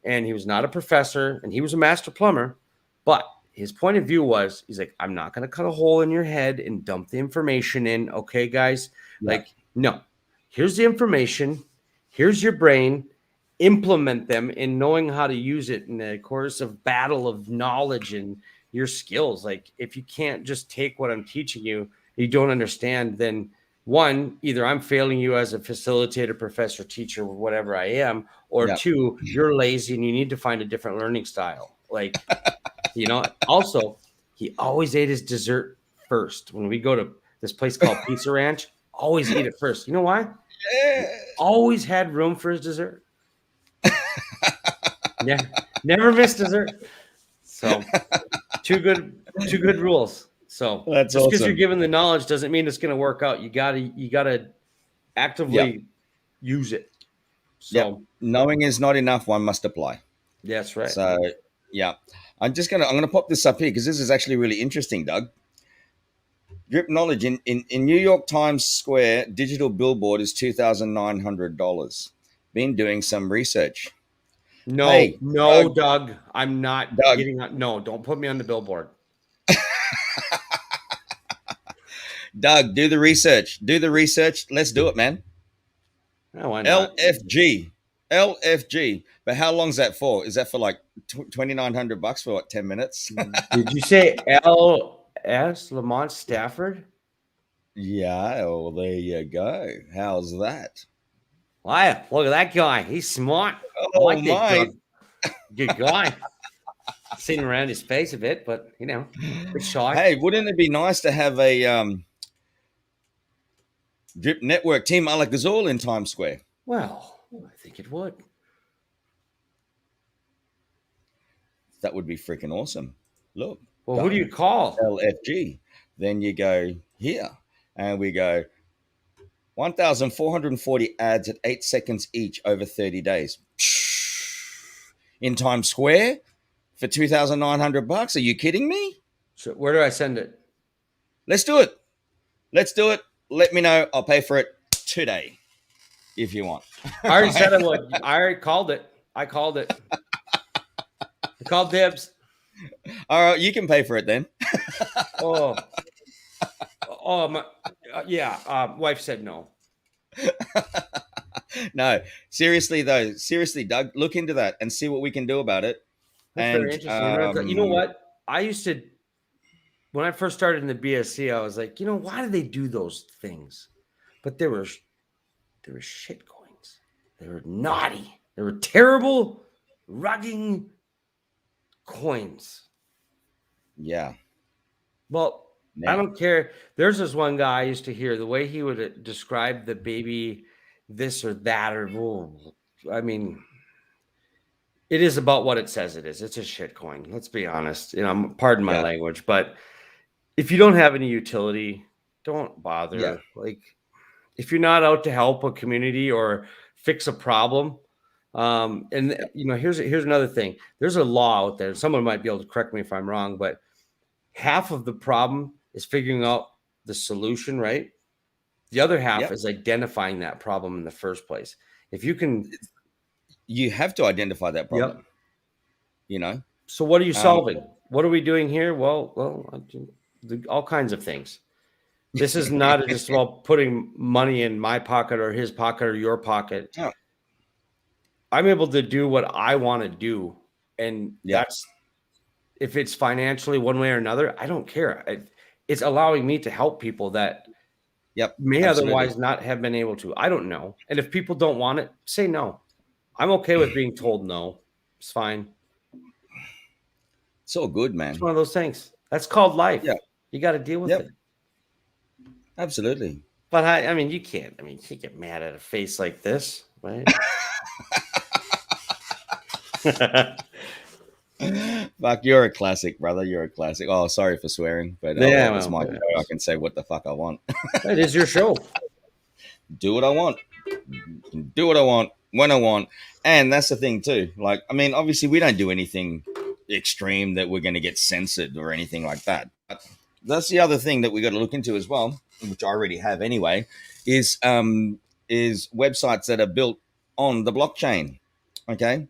and he was not a professor, and he was a master plumber. But his point of view was, he's like, I'm not going to cut a hole in your head and dump the information in. Okay, guys, like, no, here's the information. Here's your brain. Implement them in knowing how to use it in the course of battle of knowledge and your skills. Like, if you can't just take what I'm teaching you, you don't understand, then one, either I'm failing you as a facilitator, professor, teacher, whatever I am, or two, you're lazy and you need to find a different learning style. Like, also, he always ate his dessert first. When we go to this place called Pizza Ranch, always eat it first. You know why? Always had room for his dessert. Yeah, never missed dessert. So, two good rules. So that's just because awesome. you're given the knowledge doesn't mean it's going to work out. You gotta actively use it. So knowing is not enough. One must apply. That's right. So I'm gonna pop this up here because this is actually really interesting, Doug. Drip knowledge in New York Times Square digital billboard is $2,900. Been doing some research. No, Doug, I'm not getting on. No, don't put me on the billboard. Doug, do the research. Let's do it, man. No, why not? LFG. LFG. But how long's that for? Is that for like $2,900 for what, 10 minutes? Did you say LS Lamont Stafford? Yeah, well, there you go. How's that? Wow, look at that guy. He's smart. I Oh like that my. guy. Good guy. Seen around his face a bit, but it's shy. Hey, wouldn't it be nice to have a Drip Network Team Alak-Azul in Times Square? Well, I think it would. That would be freaking awesome. Look. Well, who do you call? LFG. Then you go here and we go 1,440 ads at 8 seconds each over 30 days. In Times Square for $2,900. Are you kidding me? So where do I send it? Let's do it. Let's do it. Let me know. I'll pay for it today if you want. I already said I would. I already called it. I called it. I called dibs. All right, you can pay for it then. Oh, my, yeah. Wife said no. No, seriously though, Doug, look into that and see what we can do about it. That's very interesting. You know what? I used to, when I first started in the BSC, I was like, why do they do those things? But there were shit coins. They were naughty. They were terrible, rugging coins. Yeah. Well, I don't care. There's this one guy I used to hear the way he would describe the baby this or that, I mean, it is about what it says it is. It's a shit coin. Let's be honest. Pardon my language, but if you don't have any utility, don't bother. Yeah. Like, if you're not out to help a community or fix a problem, here's another thing. There's a law out there. Someone might be able to correct me if I'm wrong, but half of the problem is figuring out the solution, right? The other half is identifying that problem in the first place. If you can, you have to identify that problem. So what are you solving? What are we doing here? Well, all kinds of things. This is not just about putting money in my pocket or his pocket or your pocket. No. I'm able to do what I want to do. And that's, if it's financially one way or another, I don't care. It's allowing me to help people that may otherwise not have been able to. I don't know. And if people don't want it, say no. I'm okay with being told no. It's fine. It's all good, man. It's one of those things. That's called life. Yeah. You got to deal with it. Absolutely. But I mean, you can't get mad at a face like this, right? Fuck, you're a classic, brother. You're a classic. Oh, sorry for swearing, but it's my show. I can say what the fuck I want. It is your show. Do what I want. Do what I want when I want. And that's the thing too. Like, I mean, obviously we don't do anything extreme that we're going to get censored or anything like that. But that's the other thing that we got to look into as well, which I already have anyway, is websites that are built on the blockchain. Okay.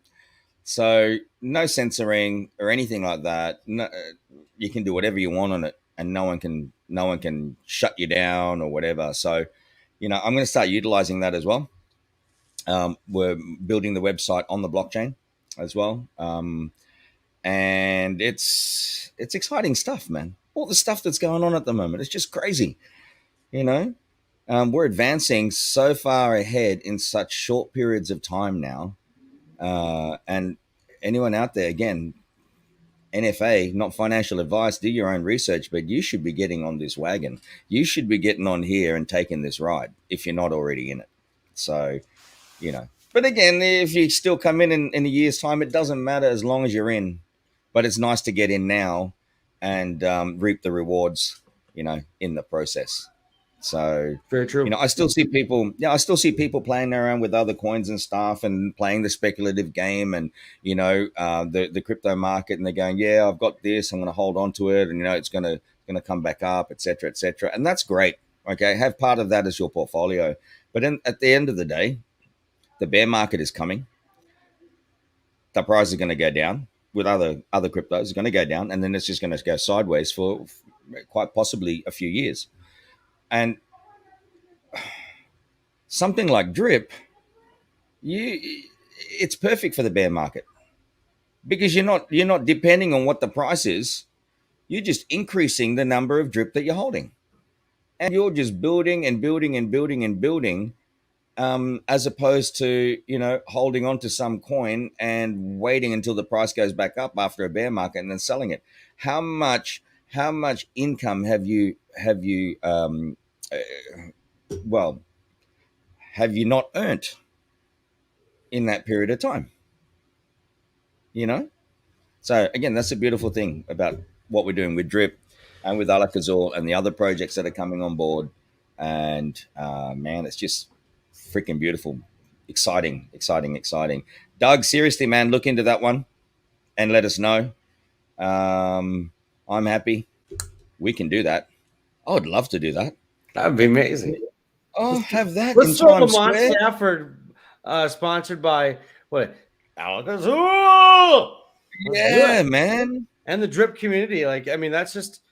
So no censoring or anything like that. No, you can do whatever you want on it, and no one can shut you down or whatever. So, I'm going to start utilizing that as well. We're building the website on the blockchain as well, and it's exciting stuff, man. All the stuff that's going on at the moment, it's just crazy. We're advancing so far ahead in such short periods of time now. And anyone out there, again, NFA, not financial advice, do your own research, but you should be getting on this wagon. You should be getting on here and taking this ride if you're not already in it. So, but again, if you still come in a year's time, it doesn't matter as long as you're in. But it's nice to get in now and reap the rewards, in the process. So very true. I still see people. I still see people playing around with other coins and stuff, and playing the speculative game, and the crypto market, and they're going, "Yeah, I've got this. I'm going to hold on to it, and it's going to come back up, etc., etc." And that's great. Okay, have part of that as your portfolio, but then at the end of the day, the bear market is coming. The price is going to go down with other cryptos. It's going to go down, and then it's just going to go sideways for quite possibly a few years. And something like Drip, it's perfect for the bear market because you're not depending on what the price is. You're just increasing the number of drip that you're holding, and you're just building and building and building and building, as opposed to holding on to some coin and waiting until the price goes back up after a bear market and then selling it. How much income well have you not earned in that period of time? You know. So again, that's a beautiful thing about what we're doing with drip and with Alakazul and the other projects that are coming on board. And man, it's just freaking beautiful, exciting, exciting, exciting. Doug, seriously, man, look into that one and let us know. I'm happy. We can do that. I would love to do that. That would be amazing. Oh, have that Let's in throw Times Lamont Square. Stafford, sponsored by what? Alak-Azul. Yeah, man. And the drip community. Like, I mean, that's just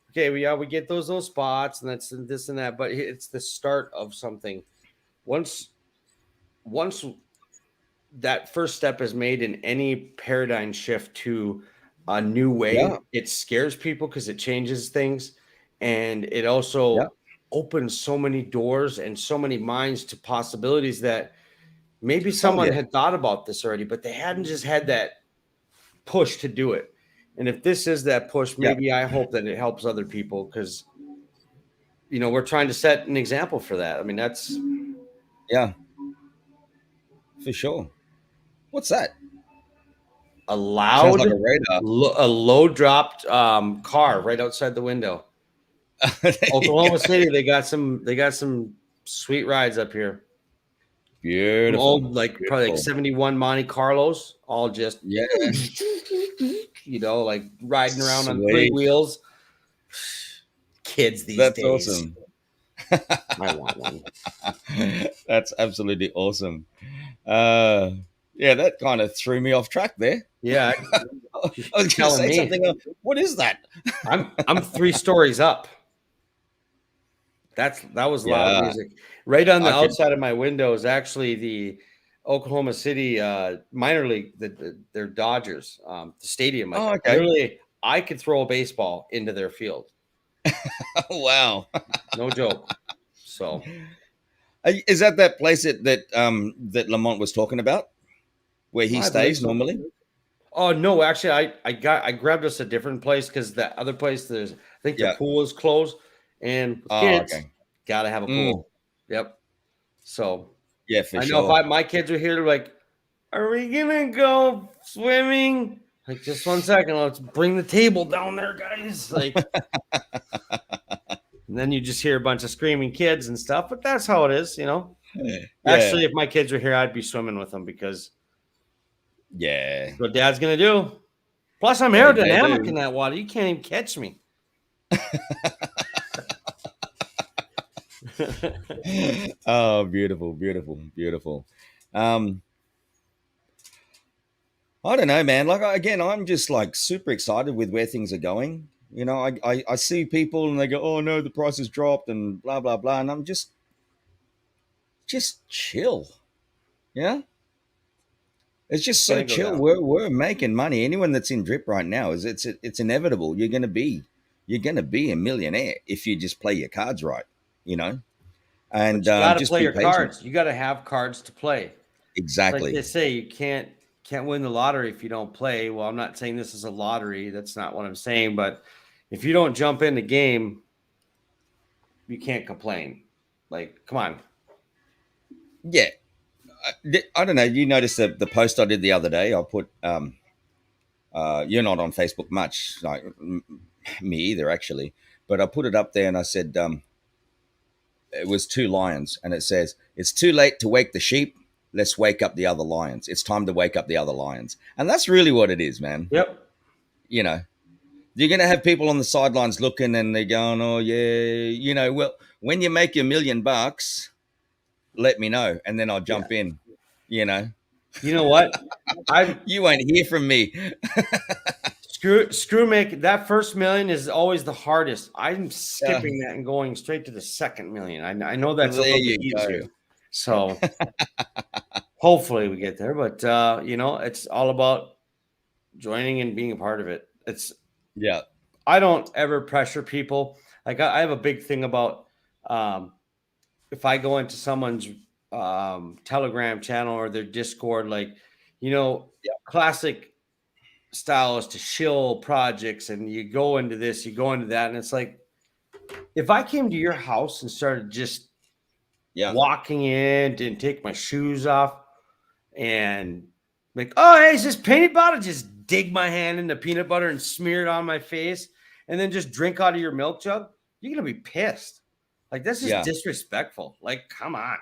okay. We get those spots, and that's this and that, but it's the start of something. Once that first step is made in any paradigm shift to a new way, Yeah. it scares people because it changes things, and it also Yeah. opens so many doors and so many minds to possibilities that maybe someone yeah. had thought about this already, but they hadn't just had that push to do it. And if this is that push, maybe I hope that it helps other people because, we're trying to set an example for that. I mean, that's Yeah, for sure. What's that? a Sounds loud, like a radar. a low dropped car right outside the window. Oklahoma City, they got some sweet rides up here. Beautiful. Old, probably like Beautiful. 71 Monte Carlos, all just Yeah. like riding around on Sweet. 3 wheels. Kids these That's days. awesome. I want one. That's absolutely awesome. Yeah, that kind of threw me off track there. Yeah, I was going to telling say me. something. What is that? I'm 3 stories up. That was loud Yeah. music. Right on the I could- outside of my window is actually the Oklahoma City minor league, their Dodgers, the stadium. Like, Oh, okay. literally, I could throw a baseball into their field. Wow. No joke. So, Is that place that Lamont was talking about, where he I stays believe so. normally? Oh no, actually, I grabbed us a different place because the other place I think the Yeah. pool is closed, and with Oh, kids okay. gotta have a pool. Yep. So Yeah, for I sure. know if my kids are here, they're like, "Are we gonna go swimming?" Like, just 1 second, let's bring the table down there, guys. Like, and then you just hear a bunch of screaming kids and stuff. But that's how it is, Yeah. Actually, if my kids were here, I'd be swimming with them because Yeah. that's what Dad's gonna do. Plus, I'm They aerodynamic do. in that water. You can't even catch me. Oh, beautiful, beautiful, beautiful. I don't know, man. Like, again, I'm just like super excited with where things are going. I see people and they go, "Oh no, the price has dropped," and blah blah blah, and I'm just chill. Yeah, it's just so Gonna go chill. down. We're making money. Anyone that's in drip right now it's inevitable. You're gonna be a millionaire if you just play your cards right. And But you got to just play be your patient. cards. You got to have cards to play. Like Exactly. they say, you can't win the lottery if you don't play. Well, I'm not saying this is a lottery. That's not what I'm saying. But if you don't jump in the game, you can't complain. Like, come on. Yeah. I don't know. You noticed the post I did the other day? I put, you're not on Facebook much, like me either, actually. But I put it up there and I said, it was 2 lions. And it says, "It's too late to wake the sheep. Let's wake up the other lions. It's time to wake up the other lions." And that's really what it is, man. Yep. You're going to have people on the sidelines looking and they're going, "Oh, yeah. Well, when you make your $1 million, let me know. And then I'll jump in, You know what? You won't hear from me. Screw make that first million is always the hardest. I'm skipping that and going straight to the second million. I know that's a There little you bit go. easier. So Hopefully we get there, but it's all about joining and being a part of it. Yeah. I don't ever pressure people. Like I have a big thing about um, if I go into someone's Telegram channel or their Discord, like classic style is to shill projects, and you go into this, you go into that, and it's like if I came to your house and started just Yeah. walking in, didn't take my shoes off, and like, oh, hey, is this peanut butter? Just dig my hand in the peanut butter and smear it on my face, and then just drink out of your milk jug. You're gonna be pissed. Like that's just Yeah. disrespectful. Like, come on.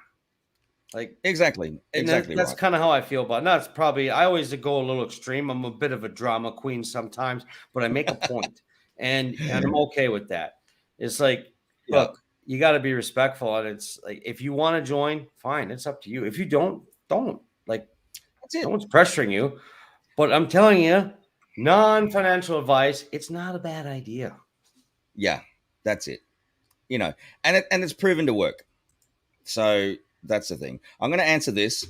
Like, Exactly. and Exactly that's right. kind of how I feel about it. Now, it's probably I always go a little extreme. I'm a bit of a drama queen sometimes, but I make a point, and I'm okay with that. It's like, Yeah. look, you got to be respectful, and it's like if you want to join, fine, it's up to you. If you don't. Like, That's it. no one's pressuring you, but I'm telling you, non-financial advice, it's not a bad idea. Yeah. That's it. And it's proven to work. So that's the thing. I'm going to answer this.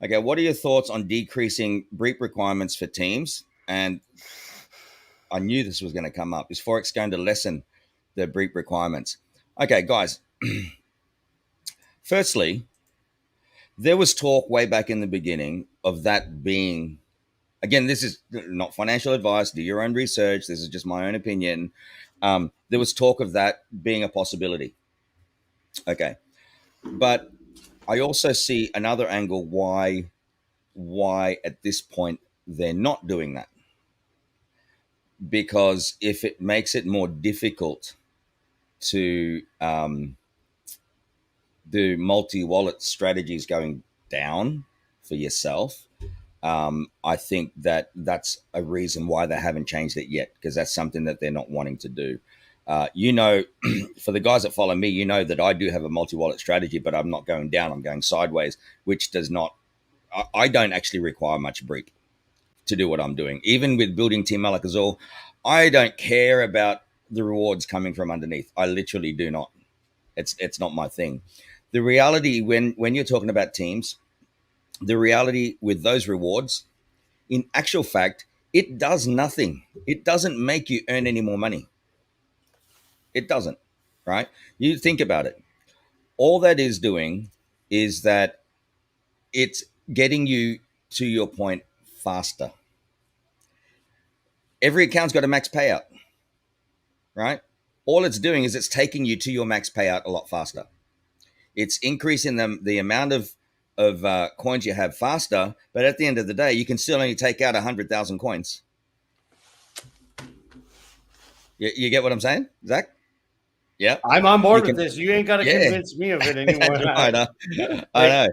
Okay, what are your thoughts on decreasing brief requirements for teams? And I knew this was going to come up. Is Forex going to lessen the brief requirements? Okay, guys. Firstly, there was talk way back in the beginning of that being, again, this is not financial advice. Do your own research. This is just my own opinion. There was talk of that being a possibility. Okay, but I also see another angle why at this point they're not doing that, because if it makes it more difficult to do multi-wallet strategies going down for yourself, I think that's a reason why they haven't changed it yet, because that's something that they're not wanting to do. For the guys that follow me, you know that I do have a multi-wallet strategy, but I'm not going down, I'm going sideways, which does not, I don't actually require much break to do what I'm doing. Even with building Team Alak-Azul, I don't care about the rewards coming from underneath. I literally do not. It's not my thing. The reality when you're talking about teams, the reality with those rewards, in actual fact, it does nothing. It doesn't make you earn any more money. It doesn't, right? You think about it. All that is doing is that it's getting you to your point faster. Every account's got a max payout, right? All it's doing is it's taking you to your max payout a lot faster. It's increasing the amount of coins you have faster, but at the end of the day, you can still only take out 100,000 coins. You get what I'm saying, Zach? Yeah, I'm on board with this. You ain't got to convince me of it anymore. I know. I know,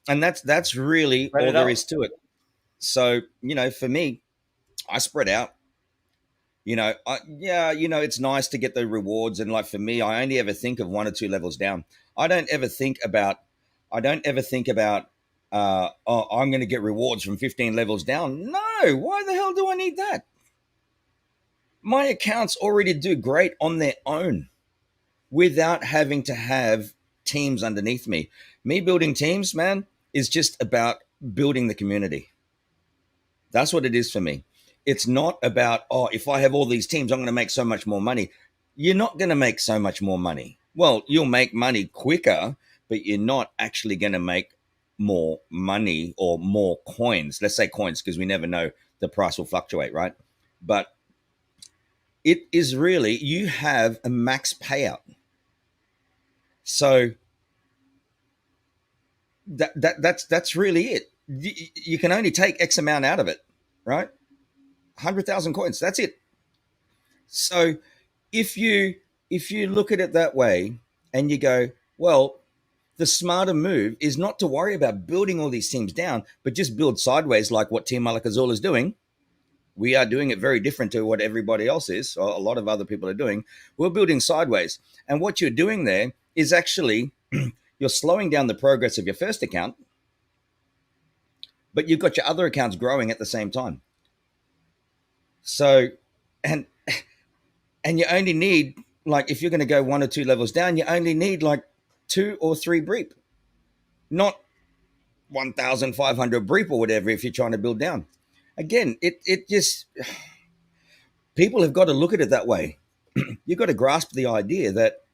and that's really all there is to it. So for me, I spread out. It's nice to get the rewards, and like for me, I only ever think of 1 or 2 levels down. I don't ever think about. Oh, I'm going to get rewards from 15 levels down. No, why the hell do I need that? My accounts already do great on their own without having to have teams underneath me. Me building teams, man, is just about building the community. That's what it is for me. It's not about, oh, if I have all these teams, I'm going to make so much more money. You're not going to make so much more money. Well, you'll make money quicker, but you're not actually going to make more money or more coins. Let's say coins, because we never know, the price will fluctuate, right? But it is really, you have a max payout. So that's really it. You can only take X amount out of it, right? 100,000 coins. That's it. So if you look at it that way and you go, well, the smarter move is not to worry about building all these teams down, but just build sideways like what Team Alak-Azul is doing. We are doing it very different to what everybody else is, or a lot of other people are doing. We're building sideways. And what you're doing there is actually you're slowing down the progress of your first account, but you've got your other accounts growing at the same time. So, and you only need, like, if you're going to go 1 or 2 levels down, you only need like 2 or 3 breep, not 1,500 brief or whatever if you're trying to build down. Again, it just, people have got to look at it that way. You've got to grasp the idea that,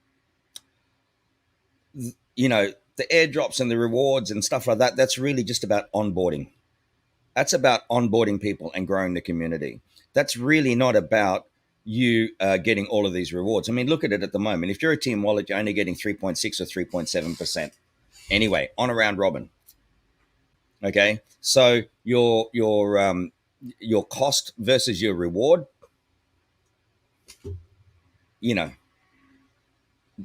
you know, the airdrops and the rewards and stuff like that, that's really just about onboarding. That's about onboarding people and growing the community. That's really not about you getting all of these rewards. I mean, look at it at the moment. If you're a team wallet, you're only getting 3.6 or 3.7%. Anyway, on a round robin. Okay, so your cost versus your reward, you know.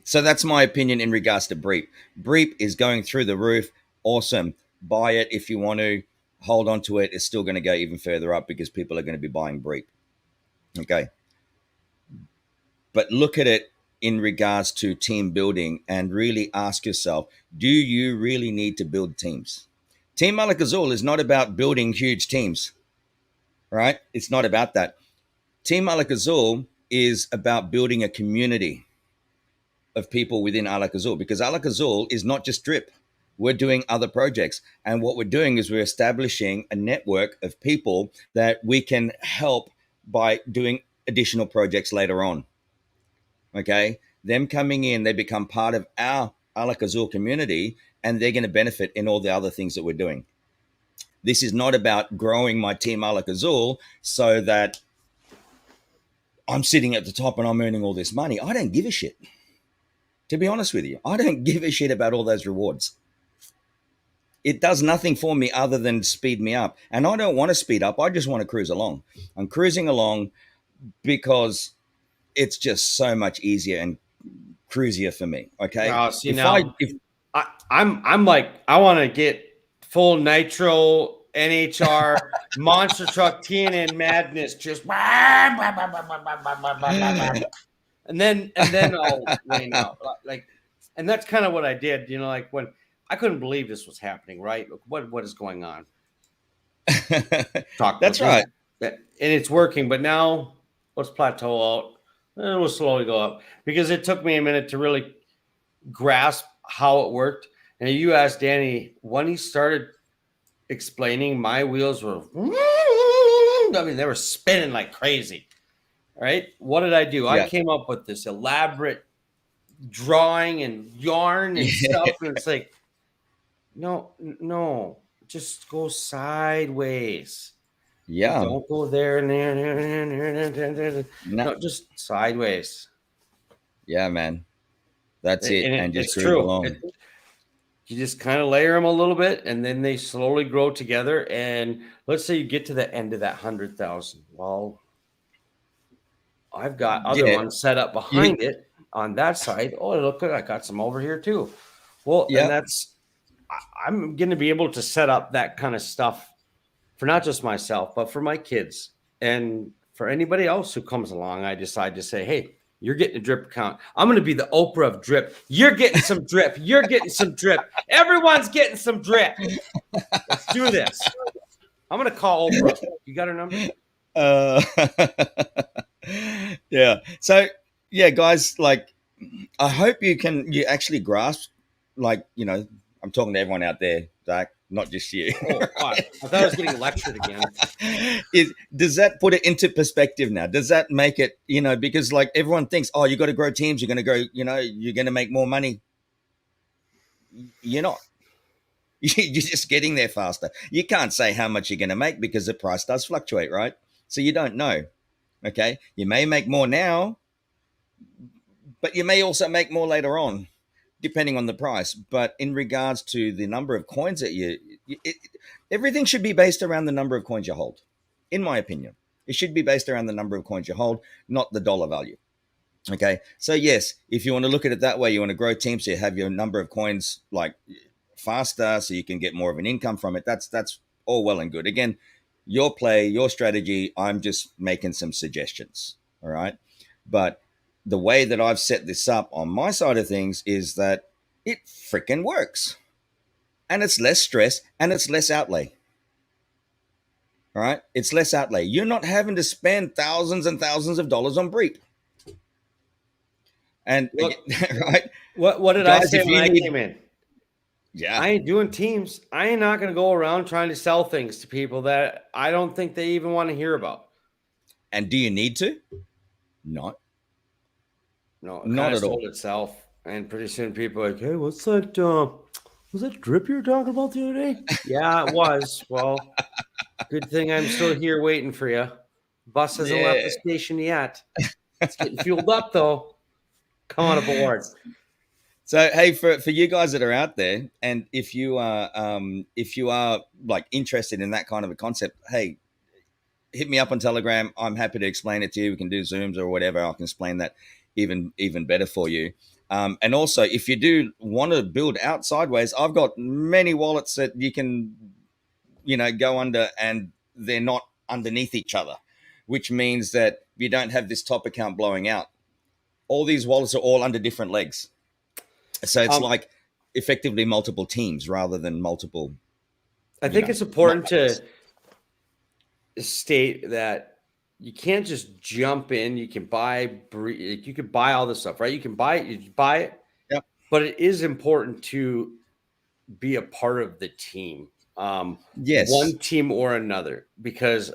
So that's my opinion in regards to Breep. Breep is going through the roof. Awesome. Buy it if you want to. Hold on to it. It's still going to go even further up because people are going to be buying Breep. Okay. But look at it in regards to team building and really ask yourself, do you really need to build teams? Team Alak-Azul is not about building huge teams, right? It's not about that. Team Alak-Azul is about building a community of people within Alak-Azul, because Alak-Azul is not just drip. We're doing other projects. And what we're doing is we're establishing a network of people that we can help by doing additional projects later on. Okay. Them coming in, they become part of our Alak-Azul community, and they're going to benefit in all the other things that we're doing. This is not about growing my team Alak-Azul so that I'm sitting at the top and I'm earning all this money. I don't give a shit. To be honest with you, I don't give a shit about all those rewards. It does nothing for me other than speed me up. And I don't want to speed up. I just want to cruise along. I'm cruising along because it's just so much easier and cruisier for me. Okay. See, I'm like, I want to get full nitro NHR monster truck TNN madness, just and then I'll rain out. Like, and that's kind of what I did, you know, like when I couldn't believe this was happening, right? What is going on? That's right. And it's working, but now let's plateau out and we'll slowly go up, because it took me a minute to really grasp how it worked. And you asked Danny when he started explaining, my wheels were, I mean, they were spinning like crazy. Right? What did I do? I came up with this elaborate drawing and yarn and stuff. And it's like, no, just go sideways. Yeah. Don't go there and there. No, just sideways. Yeah, man. That's it. And just cruise along. You just kind of layer them a little bit, and then they slowly grow together. And let's say you get to the end of that 100,000. Well, I've got other ones set up behind it on that side. Oh, look, I got some over here too. Well, and I'm going to be able to set up that kind of stuff for not just myself, but for my kids and for anybody else who comes along. I decide to say, hey, you're getting a drip account. I'm going to be the Oprah of drip. You're getting some drip. You're getting some drip. Everyone's getting some drip. Let's do this. I'm going to call Oprah. You got her number? Yeah. So, yeah, guys, like, I hope you actually grasp, like, you know, I'm talking to everyone out there, Zach, not just you. I thought I was getting lectured again. Does that put it into perspective now? Does that make it, you know, because like everyone thinks, oh, you got to grow teams. You're going to go, you know, you're going to make more money. You're not. You're just getting there faster. You can't say how much you're going to make because the price does fluctuate, right? So you don't know. Okay. You may make more now, but you may also make more later on, depending on the price. But in regards to the number of coins that everything should be based around the number of coins you hold. In my opinion, it should be based around the number of coins you hold, not the dollar value. Okay. So yes, if you want to look at it that way, you want to grow teams, so you have your number of coins like faster, so you can get more of an income from it. That's all well and good. Again, your play, your strategy. I'm just making some suggestions. All right. But the way that I've set this up on my side of things is that it freaking works, and it's less stress and it's less outlay. All right. It's less outlay. You're not having to spend thousands and thousands of dollars on Breep. And right. What did I say when I came in? Yeah. I ain't doing teams. I ain't not going to go around trying to sell things to people that I don't think they even want to hear about. And do you need to? Not. No, it kind Not of at all. sold itself. And pretty soon people are like, hey, what's that? Was that drip you were talking about the other day? Yeah, it was. Well, good thing I'm still here waiting for you. Bus hasn't left Yeah. the station yet. It's getting fueled up though. Come on aboard. So hey, for you guys that are out there, and if you are like interested in that kind of a concept, hey, hit me up on Telegram. I'm happy to explain it to you. We can do Zooms or whatever. I can explain that even better for you. And also, if you do want to build out sideways, I've got many wallets that you can, go under, and they're not underneath each other, which means that you don't have this top account blowing out. All these wallets are all under different legs. So it's Um, like effectively multiple teams rather than multiple, I think it's important months. to state that you can't just jump in. You can buy all this stuff, right? You can buy it, Yep. but it is important to be a part of the team, Yes. one team or another, because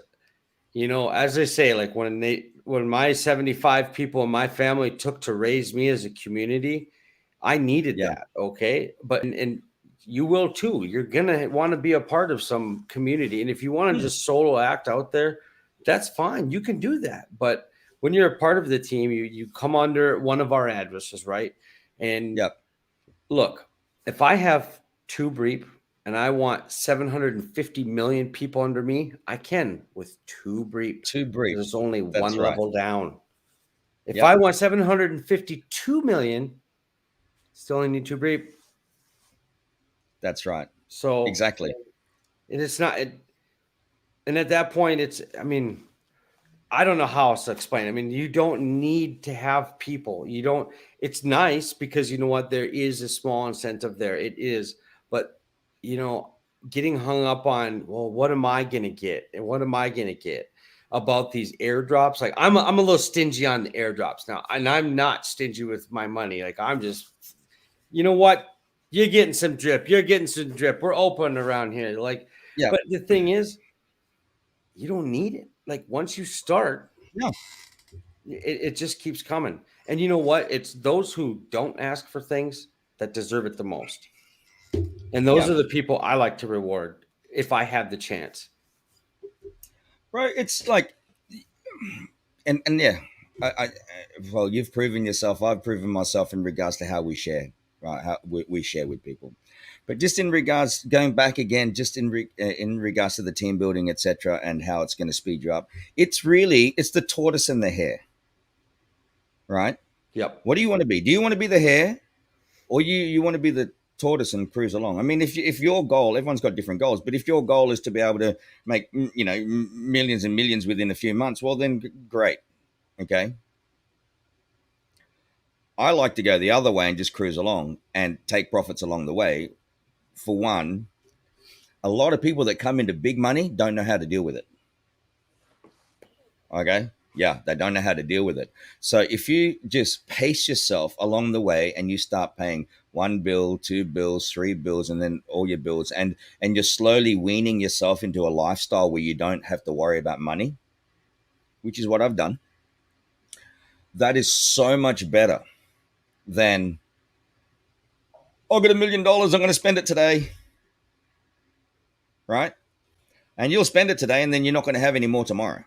as I say, like when my 75 people in my family took to raise me as a community, I needed Yeah. that. Okay. But, and you will too. You're going to want to be a part of some community. And if you want to just solo act out there, that's fine. You can do that. But when you're a part of the team, you come under one of our addresses, right? And Yep. look, if I have two Breep and I want 750 million people under me, I can with two Breep. Too brief. There's only That's one right. level down. If Yep. I want 752 million, still only need two Breep. That's right. So Exactly. it's not. And at that point, I don't know how else to explain. I mean, you don't need to have people. You don't. It's nice because you know what? There is a small incentive there. It is, but getting hung up on, well, what am I gonna get, and what am I gonna get about these airdrops? Like I'm a little stingy on the airdrops now, and I'm not stingy with my money. Like I'm just, you know what? You're getting some drip. You're getting some drip. We're open around here. Like, Yeah. but the thing is, you don't need it. Like once you start, No. it just keeps coming. And you know what? It's those who don't ask for things that deserve it the most. And those Yeah. are the people I like to reward if I have the chance. Bro, it's like, and yeah, I well, you've proven yourself. I've proven myself in regards to how we share, right? How we share with people. But just in regards, going back again, just in regards to the team building, etc., and how it's going to speed you up, it's the tortoise and the hare, right? Yep. What do you want to be? Do you want to be the hare, or you want to be the tortoise and cruise along? I mean, if your goal, everyone's got different goals, but if your goal is to be able to make millions and millions within a few months, well then great, okay. I like to go the other way and just cruise along and take profits along the way. For one, a lot of people that come into big money don't know how to deal with it. Okay. Yeah, they don't know how to deal with it. So if you just pace yourself along the way and you start paying one bill, two bills, three bills, and then all your bills, and you're slowly weaning yourself into a lifestyle where you don't have to worry about money, which is what I've done. That is so much better than, I've got $1 million, I'm going to spend it today. Right? And you'll spend it today and then you're not going to have any more tomorrow.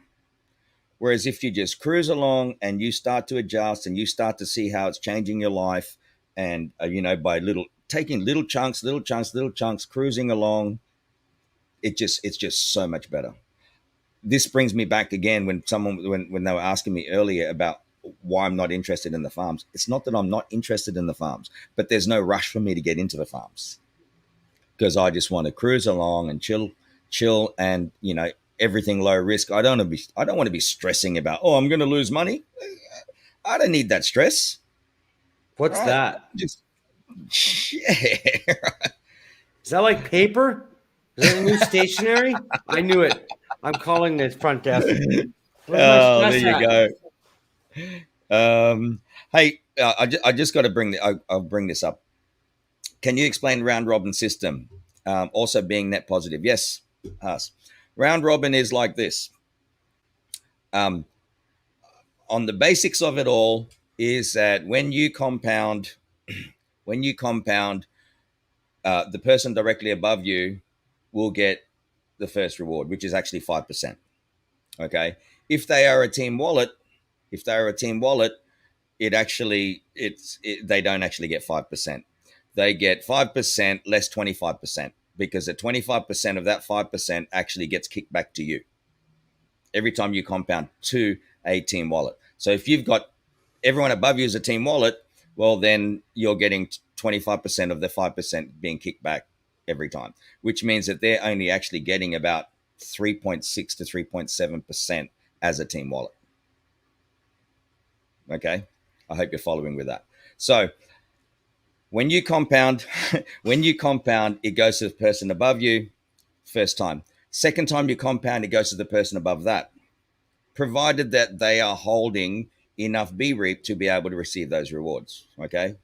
Whereas if you just cruise along and you start to adjust and you start to see how it's changing your life, and by taking little chunks, cruising along, it's just so much better. This brings me back again when they were asking me earlier about why I'm not interested in the farms. It's not that I'm not interested in the farms, but there's no rush for me to get into the farms because I just want to cruise along and chill, and everything low risk. I don't want to be stressing about, oh, I'm going to lose money. I don't need that stress. What's Right? that? Just yeah. Is that like paper? Is that a new stationery? I knew it. I'm calling the front desk. Where's my Oh, there stress you at? go. Hey, I just got to I'll bring this up. Can you explain round robin system? Also being net positive. Yes, us. Round robin is like this. On the basics of it all is that when you compound, the person directly above you will get the first reward, which is actually 5%. Okay. If they are a team wallet, they don't actually get 5%. They get 5% less 25%, because at 25% of that 5% actually gets kicked back to you every time you compound to a team wallet. So if you've got everyone above you as a team wallet, well, then you're getting 25% of the 5% being kicked back every time, which means that they're only actually getting about 3.6 to 3.7% as a team wallet. Okay. I hope you're following with that. So when you compound, it goes to the person above you first time. Second time you compound, it goes to the person above that, provided that they are holding enough BREAP to be able to receive those rewards. Okay.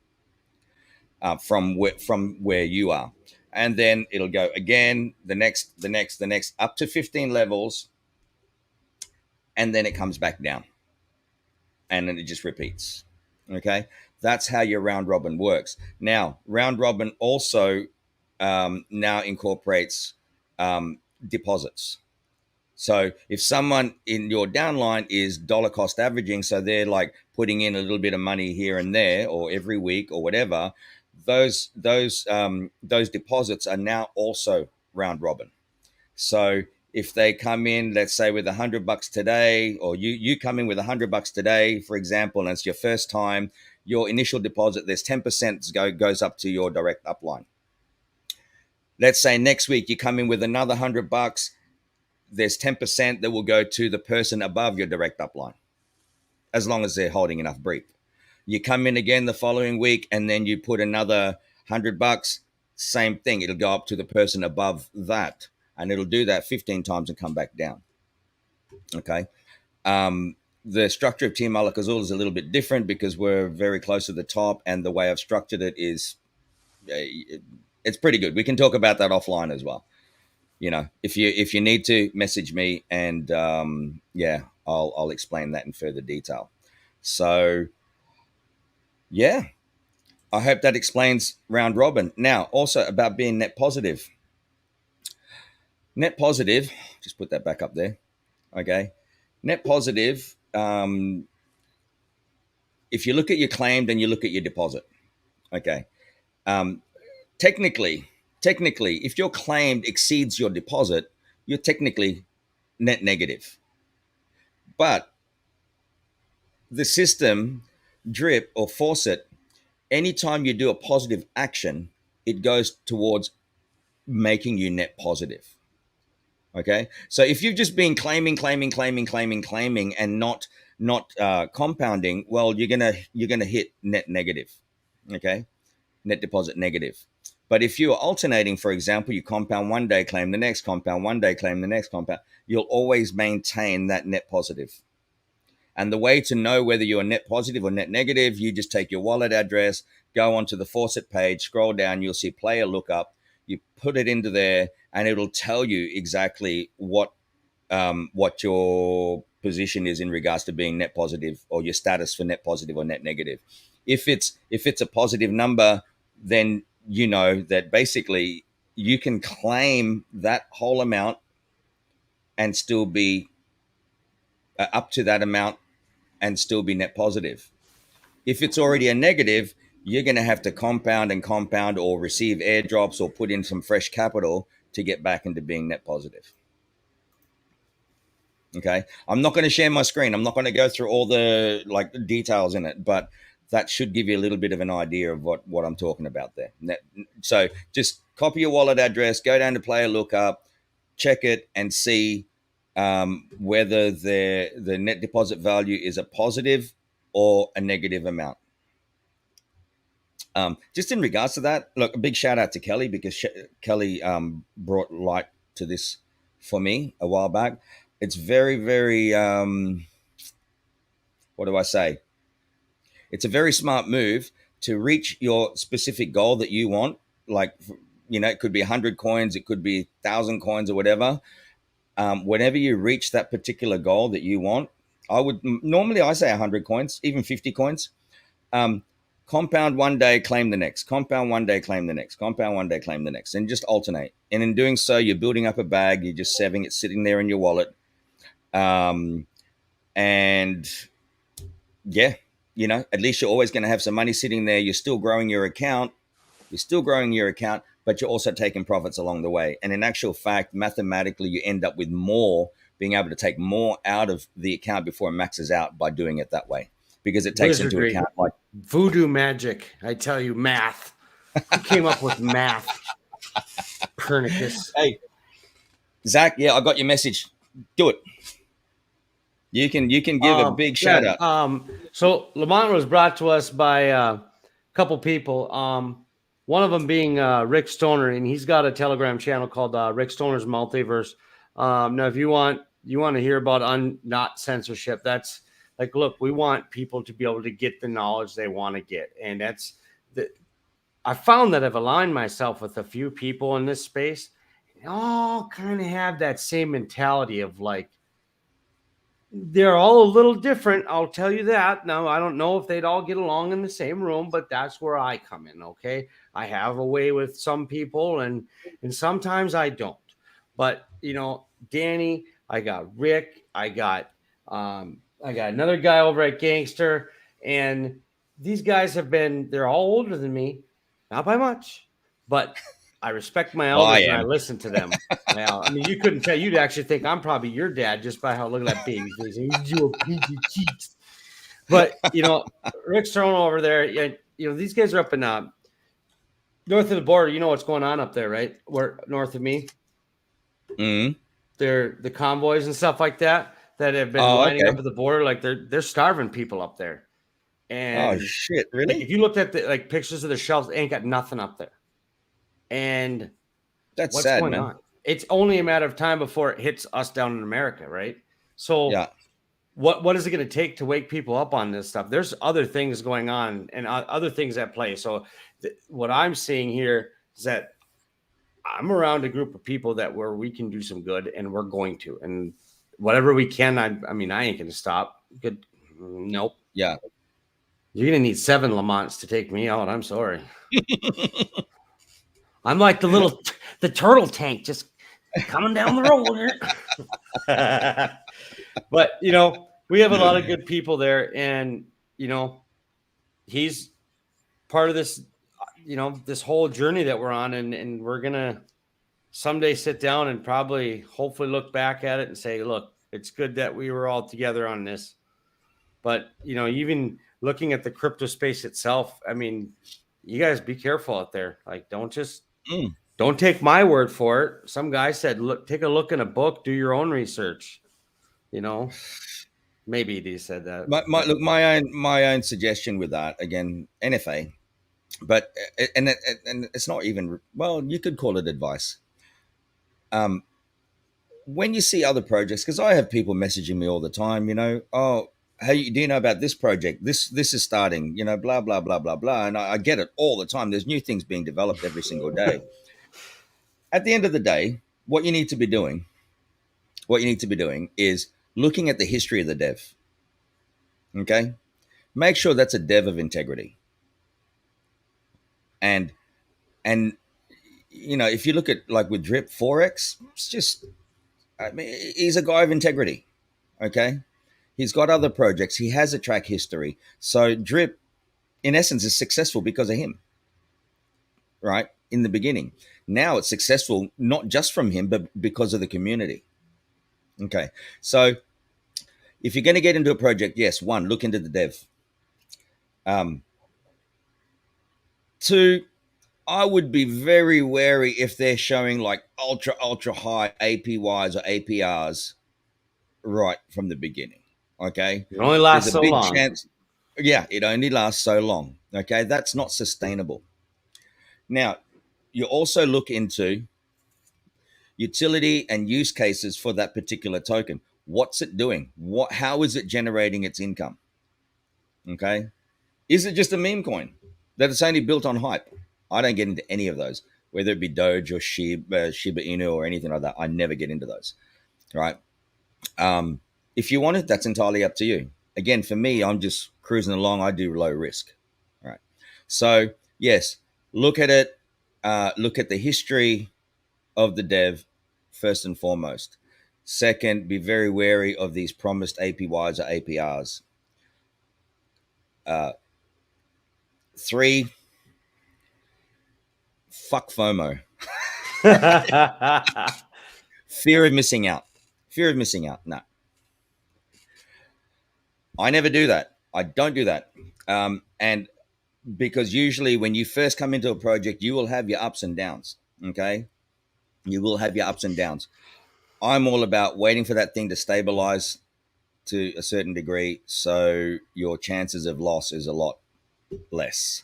From where you are. And then it'll go again, the next, up to 15 levels. And then it comes back down. And then it just repeats. Okay. That's how your round robin works. Now, round robin also now incorporates deposits. So if someone in your downline is dollar cost averaging, so they're like putting in a little bit of money here and there, or every week or whatever, those deposits are now also round robin. So if they come in, let's say with $100 today, or you come in with $100 today, for example, and it's your first time, your initial deposit, there's 10% goes up to your direct upline. Let's say next week you come in with another $100, there's 10% that will go to the person above your direct upline, as long as they're holding enough BREAP. You come in again the following week, and then you put another $100, same thing. It'll go up to the person above that, and it'll do that 15 times and come back down. Okay. The structure of Team Alak-Azul is a little bit different because we're very close to the top, and the way I've structured it is, it's pretty good. We can talk about that offline as well. You know, if you need to, message me, and I'll explain that in further detail. So yeah, I hope that explains round robin. Now, also about being net positive. Net positive, just put that back up there. Okay. Net positive, if you look at your claimed and you look at your deposit, okay. Technically, if your claimed exceeds your deposit, you're technically net negative. But the system, drip or faucet, anytime you do a positive action, it goes towards making you net positive. Okay. So if you've just been claiming and not compounding, well, you're gonna hit net negative. Okay. Net deposit negative. But if you're alternating, for example, you compound one day, claim the next, compound one day, claim the next, compound, you'll always maintain that net positive. And the way to know whether you're net positive or net negative, you just take your wallet address, go onto the faucet page, scroll down, you'll see player lookup. You put it into there, and it'll tell you exactly what your position is in regards to being net positive, or your status for net positive or net negative. If it's a positive number, then you know that basically you can claim that whole amount and still be up to that amount and still be net positive. If it's already a negative, you're going to have to compound or receive airdrops or put in some fresh capital to get back into being net positive. Okay. I'm not going to share my screen. I'm not going to go through all the details in it, but that should give you a little bit of an idea of what I'm talking about there. So just copy your wallet address, go down to player lookup, check it, and see whether the net deposit value is a positive or a negative amount. Just in regards to that, look, a big shout out to Kelly, because Kelly brought light to this for me a while back. It's very, very, what do I say? It's a very smart move to reach your specific goal that you want like, it could be 100 coins, it could be 1,000 coins or whatever. Whenever you reach that particular goal that you want, normally I say 100 coins, even 50 coins. Compound one day, claim the next. Compound one day, claim the next. Compound one day, claim the next, and just alternate. And in doing so, you're building up a bag. You're just saving it, sitting there in your wallet. And yeah, at least you're always going to have some money sitting there. You're still growing your account. But you're also taking profits along the way. And in actual fact, mathematically, you end up with more, being able to take more out of the account before it maxes out by doing it that way. Because it takes into account like voodoo magic. I tell you, math. Who came up with math? Copernicus. Hey, Zach, yeah, I got your message. Do it. You can give a big shout out. So Lamont was brought to us by a couple people. One of them being Rick Stoner, and he's got a Telegram channel called Rick Stoner's Multiverse. Now, if you want to hear about not censorship, that's like, look, we want people to be able to get the knowledge they want to get. And I found that I've aligned myself with a few people in this space. They all kind of have that same mentality of like, they're all a little different. I'll tell you that. Now, I don't know if they'd all get along in the same room, but that's where I come in. Okay. I have a way with some people and sometimes I don't, but Danny, I got Rick, I got another guy over at Gangster, and these guys they're all older than me, not by much, but I respect my elders and I listen to them. Now, I mean, you couldn't tell. You'd actually think I'm probably your dad just by how look at that baby face. You pinky cheeks. But Rick's thrown over there. These guys are up in north of the border. You know what's going on up there, right? Where north of me. Mm-hmm. They're the convoys and stuff like that have been lining up at the border. Like they're starving people up there. And shit, really? Like, if you looked at the pictures of the shelves, they ain't got nothing up there. And that's what's sad, going man. on? It's only a matter of time before it hits us down in America, right? So what is it going to take to wake people up on this stuff? There's other things going on and other things at play. So what I'm seeing here is that I'm around a group of people where we can do some good, and we're going to, and whatever we can. I mean, I ain't going to stop. Good. Nope. Yeah. You're going to need 7 Lamonts to take me out. I'm sorry. I'm like the turtle tank just coming down the road here. But, we have a lot of good people there, and, he's part of this, this whole journey that we're on, and we're going to someday sit down and probably hopefully look back at it and say, look, it's good that we were all together on this. But, even looking at the crypto space itself, I mean, you guys be careful out there. Like, don't take my word for it. Some guy said, look, take a look in a book, do your own research. Maybe he said that. My own suggestion with that, again, NFA, but and it's not even, well, you could call it advice. When you see other projects, because I have people messaging me all the time, hey, do you know about this project? This is starting, blah, blah, blah, blah, blah. And I get it all the time. There's new things being developed every single day. At the end of the day, what you need to be doing is looking at the history of the dev. Okay? Make sure that's a dev of integrity. And if you look at, like, with Drip Forex, it's just, I mean, he's a guy of integrity. Okay? He's got other projects. He has a track history. So Drip, in essence, is successful because of him, right? In the beginning. Now it's successful not just from him, but because of the community. Okay. So if you're going to get into a project, yes, 1, look into the dev. 2, I would be very wary if they're showing like ultra high APYs or APRs right from the beginning. Okay. It only lasts so long. It only lasts so long. Okay. That's not sustainable. Now, you also look into utility and use cases for that particular token. What's it doing? How is it generating its income? Okay. Is it just a meme coin that it's only built on hype? I don't get into any of those, whether it be Doge or Shiba Inu or anything like that. I never get into those, right? If you want it, that's entirely up to you. Again, for me, I'm just cruising along. I do low risk, right? So yes, look at it. Look at the history of the dev first and foremost. Second, be very wary of these promised APYs or APRs. 3, fuck FOMO. Fear of missing out. Fear of missing out. No. I never do that. I don't do that. And because usually when you first come into a project, you will have your ups and downs. Okay. You will have your ups and downs. I'm all about waiting for that thing to stabilize to a certain degree, so your chances of loss is a lot less.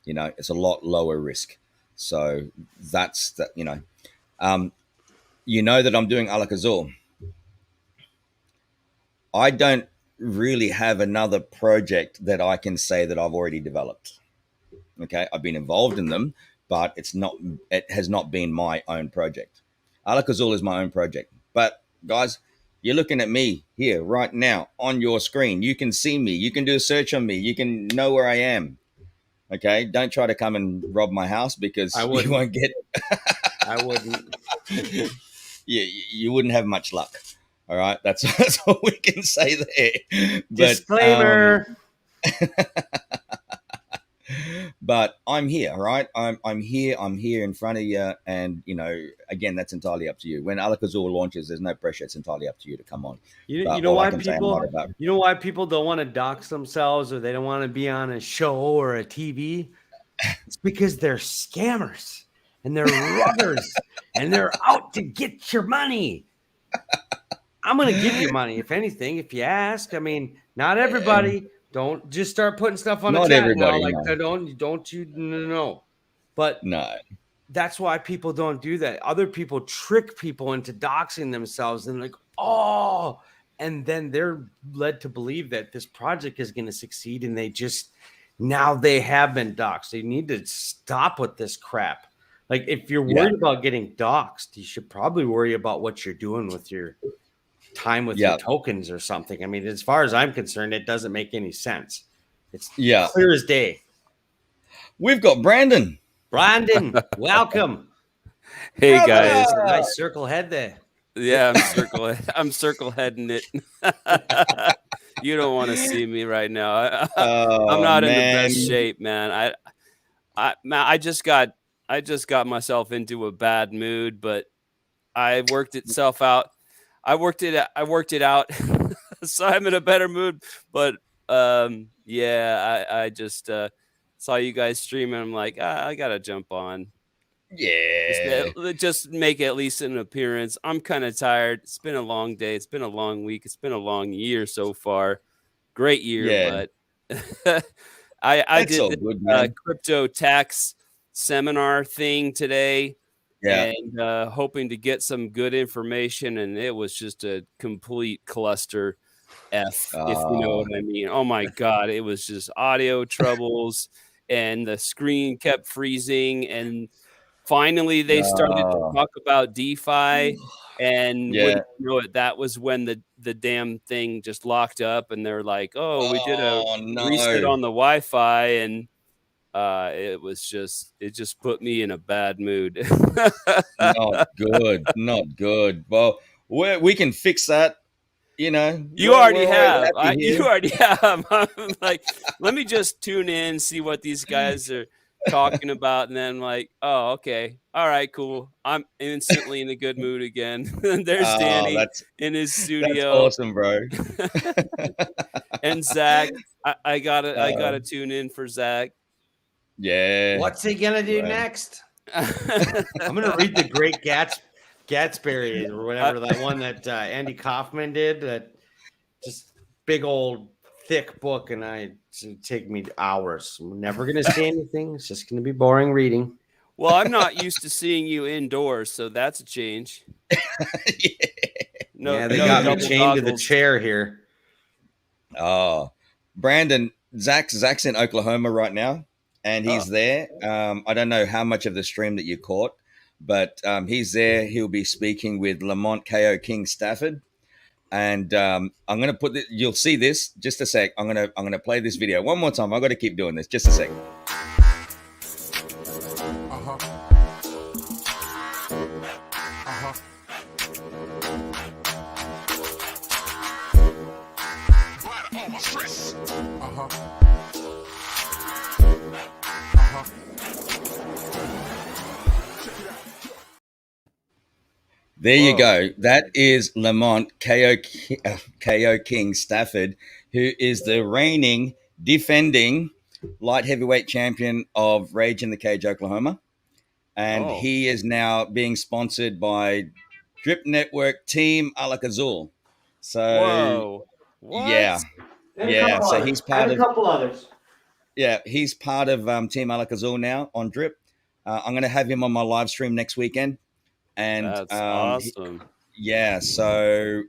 It's a lot lower risk. So that's that. That I'm doing Alak-Azul. I don't really have another project that I can say that I've already developed. Okay, I've been involved in them, but it has not been my own project. Alakazul is my own project. But guys, you're looking at me here right now on your screen. You can see me. You can do a search on me. You can know where I am. Okay, don't try to come and rob my house because you won't get it. I wouldn't. You wouldn't have much luck. All right, that's all we can say there. Disclaimer. But I'm here, right? I'm here in front of you, and again, that's entirely up to you. When Alakazul launches, there's no pressure. It's entirely up to you to come on. You know why people don't want to dox themselves, or they don't want to be on a show or a TV? It's because they're scammers and they're rubbers and they're out to get your money. I'm going to give you money, if anything, if you ask. I mean, not everybody. Don't just start putting stuff on the chat now. Like, no. But no, that's why people don't do that. Other people trick people into doxing themselves and and then they're led to believe that this project is going to succeed, and now they have been doxed. They need to stop with this crap. Like, if you're worried about getting doxed, you should probably worry about what you're doing with your time with your tokens or something. I mean, as far as I'm concerned, it doesn't make any sense. It's clear as day. We've got Brandon. Welcome. Hey guys, nice circle head there. Yeah, I'm circle heading it. You don't want to see me right now. I'm not in the best shape, man. I just got myself into a bad mood, but I worked itself out. I worked it out. So I'm in a better mood. But I just saw you guys streaming. I'm like, I gotta jump on. Yeah. Just make at least an appearance. I'm kind of tired. It's been a long day. It's been a long week. It's been a long year so far. Great year, but I did the crypto tax seminar thing today. And hoping to get some good information, and it was just a complete cluster F, if you know what I mean. Oh my God, it was just audio troubles, and the screen kept freezing, and finally they started to talk about DeFi, and that was when the damn thing just locked up, and they're like, we did a reset on the Wi-Fi, and it just put me in a bad mood. Not good. Well, we can fix that. You already have. You already have. I'm like, let me just tune in, see what these guys are talking about, and then like, oh, okay, all right, cool. I'm instantly in a good mood again. There's Danny in his studio. That's awesome, bro. And Zach, I gotta tune in for Zach. Yeah. What's he gonna do next? I'm gonna read the Great Gatsby or whatever, that one that Andy Kaufman did. That just big old thick book, and it's gonna take me hours. I'm never gonna see anything. It's just gonna be boring reading. Well, I'm not used to seeing you indoors, so that's a change. They got me chained to the chair here. Oh, Brandon, Zach's in Oklahoma right now. and he's there. I don't know how much of the stream that you caught, but he's there. He'll be speaking with Lamont KO King Stafford. And I'm gonna put this, you'll see this just a sec. I'm gonna play this video one more time. I got to keep doing this just a sec. There you go. That is Lamont KO King Stafford, who is the reigning, defending light heavyweight champion of Rage in the Cage, Oklahoma. And he is now being sponsored by Drip Network Team Alak-Azul. So, yeah. So he's part of a couple others. Yeah, he's part of Team Alak-Azul now on Drip. I'm going to have him on my live stream next weekend. And that's awesome. So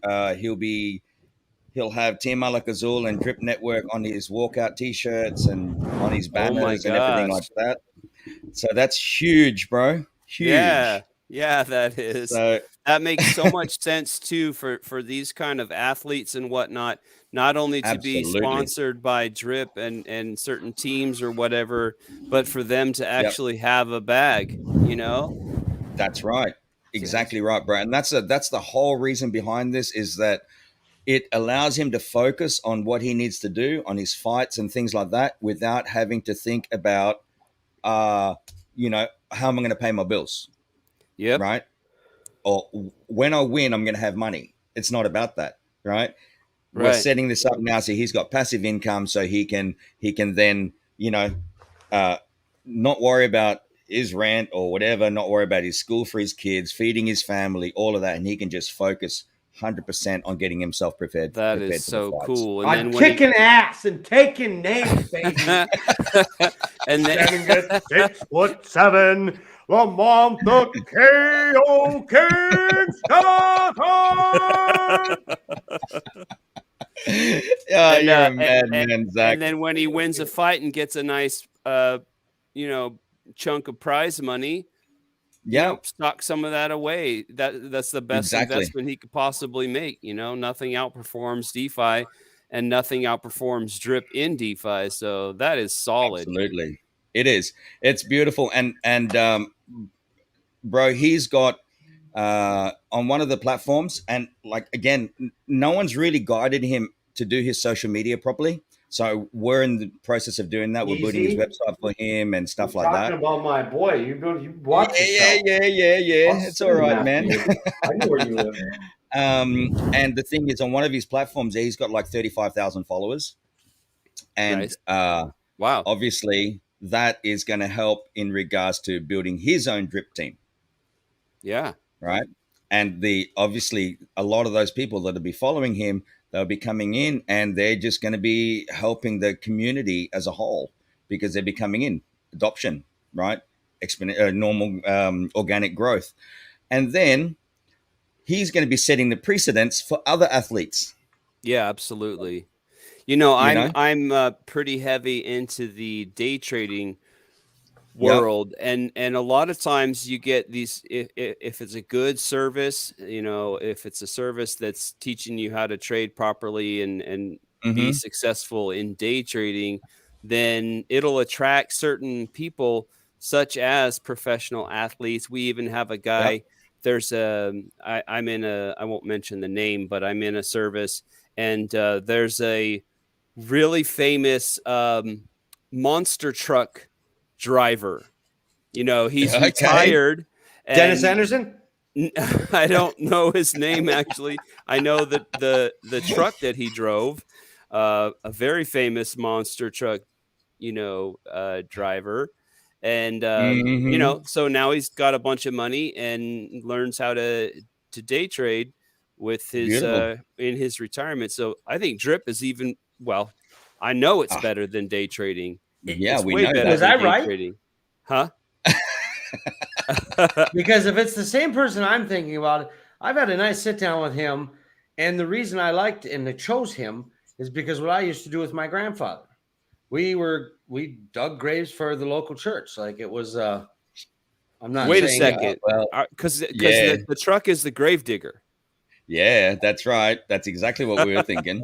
he'll have Team Alak-Azul and Drip Network on his walkout t-shirts and on his banners and everything like that. So that's huge, bro. Huge. Yeah, that is. So, that makes so much sense too for these kind of athletes and whatnot. Not only to be sponsored by Drip and certain teams or whatever, but for them to actually have a bag. That's right. Exactly right, bro. And that's the whole reason behind this, is that it allows him to focus on what he needs to do on his fights and things like that without having to think about, how am I going to pay my bills? Yep. Right. Or when I win, I'm going to have money. It's not about that. Right. We're setting this up now so he's got passive income, so he can then, not worry about his rent or whatever, not worry about his school for his kids, feeding his family, all of that, and he can just focus 100% on getting himself prepared. That is so cool. And I'm kicking ass and taking names, baby. And then 6'7", Lamont the KO King Stafford. You're a madman, Zach. And then when he wins a fight and gets a nice, chunk of prize money, stock some of that away. That's the best investment he could possibly make. Nothing outperforms DeFi, and nothing outperforms Drip in DeFi. So that is solid. Absolutely, it is. It's beautiful, and bro, he's got on one of the platforms, and again, no one's really guided him to do his social media properly. So we're in the process of doing that. We're building his website for him and stuff like that. Talking about my boy, you watch yeah. It's all right, man. I know where you live. And the thing is, on one of his platforms, he's got like 35,000 followers, and wow, obviously that is going to help in regards to building his own Drip team. Yeah, right. And obviously a lot of those people that'll be following him, they'll be coming in and they're just going to be helping the community as a whole, because they'll be coming in adoption, right? Normal organic growth. And then he's going to be setting the precedents for other athletes. Yeah, absolutely. I'm pretty heavy into the day trading world, and a lot of times you get these, if it's a good service, if it's a service that's teaching you how to trade properly and be successful in day trading, then it'll attract certain people, such as professional athletes. We even have a guy, there's I won't mention the name, but I'm in a service, and there's a really famous monster truck driver. He's retired. Dennis Anderson? I don't know his name, actually. I know that the truck that he drove, a very famous monster truck, driver. And, so now he's got a bunch of money and learns how to day trade with his in his retirement. So I think Drip is even, I know it's better than day trading. Yeah, it's we way know better that. Is that than right? Trading. Huh? Because if it's the same person I'm thinking about, I've had a nice sit down with him, and the reason I liked and I chose him is because what I used to do with my grandfather. we dug graves for the local church. Like it was. I'm not. Wait saying, a second, because the truck is the grave digger. Yeah, that's right. That's exactly what we were thinking.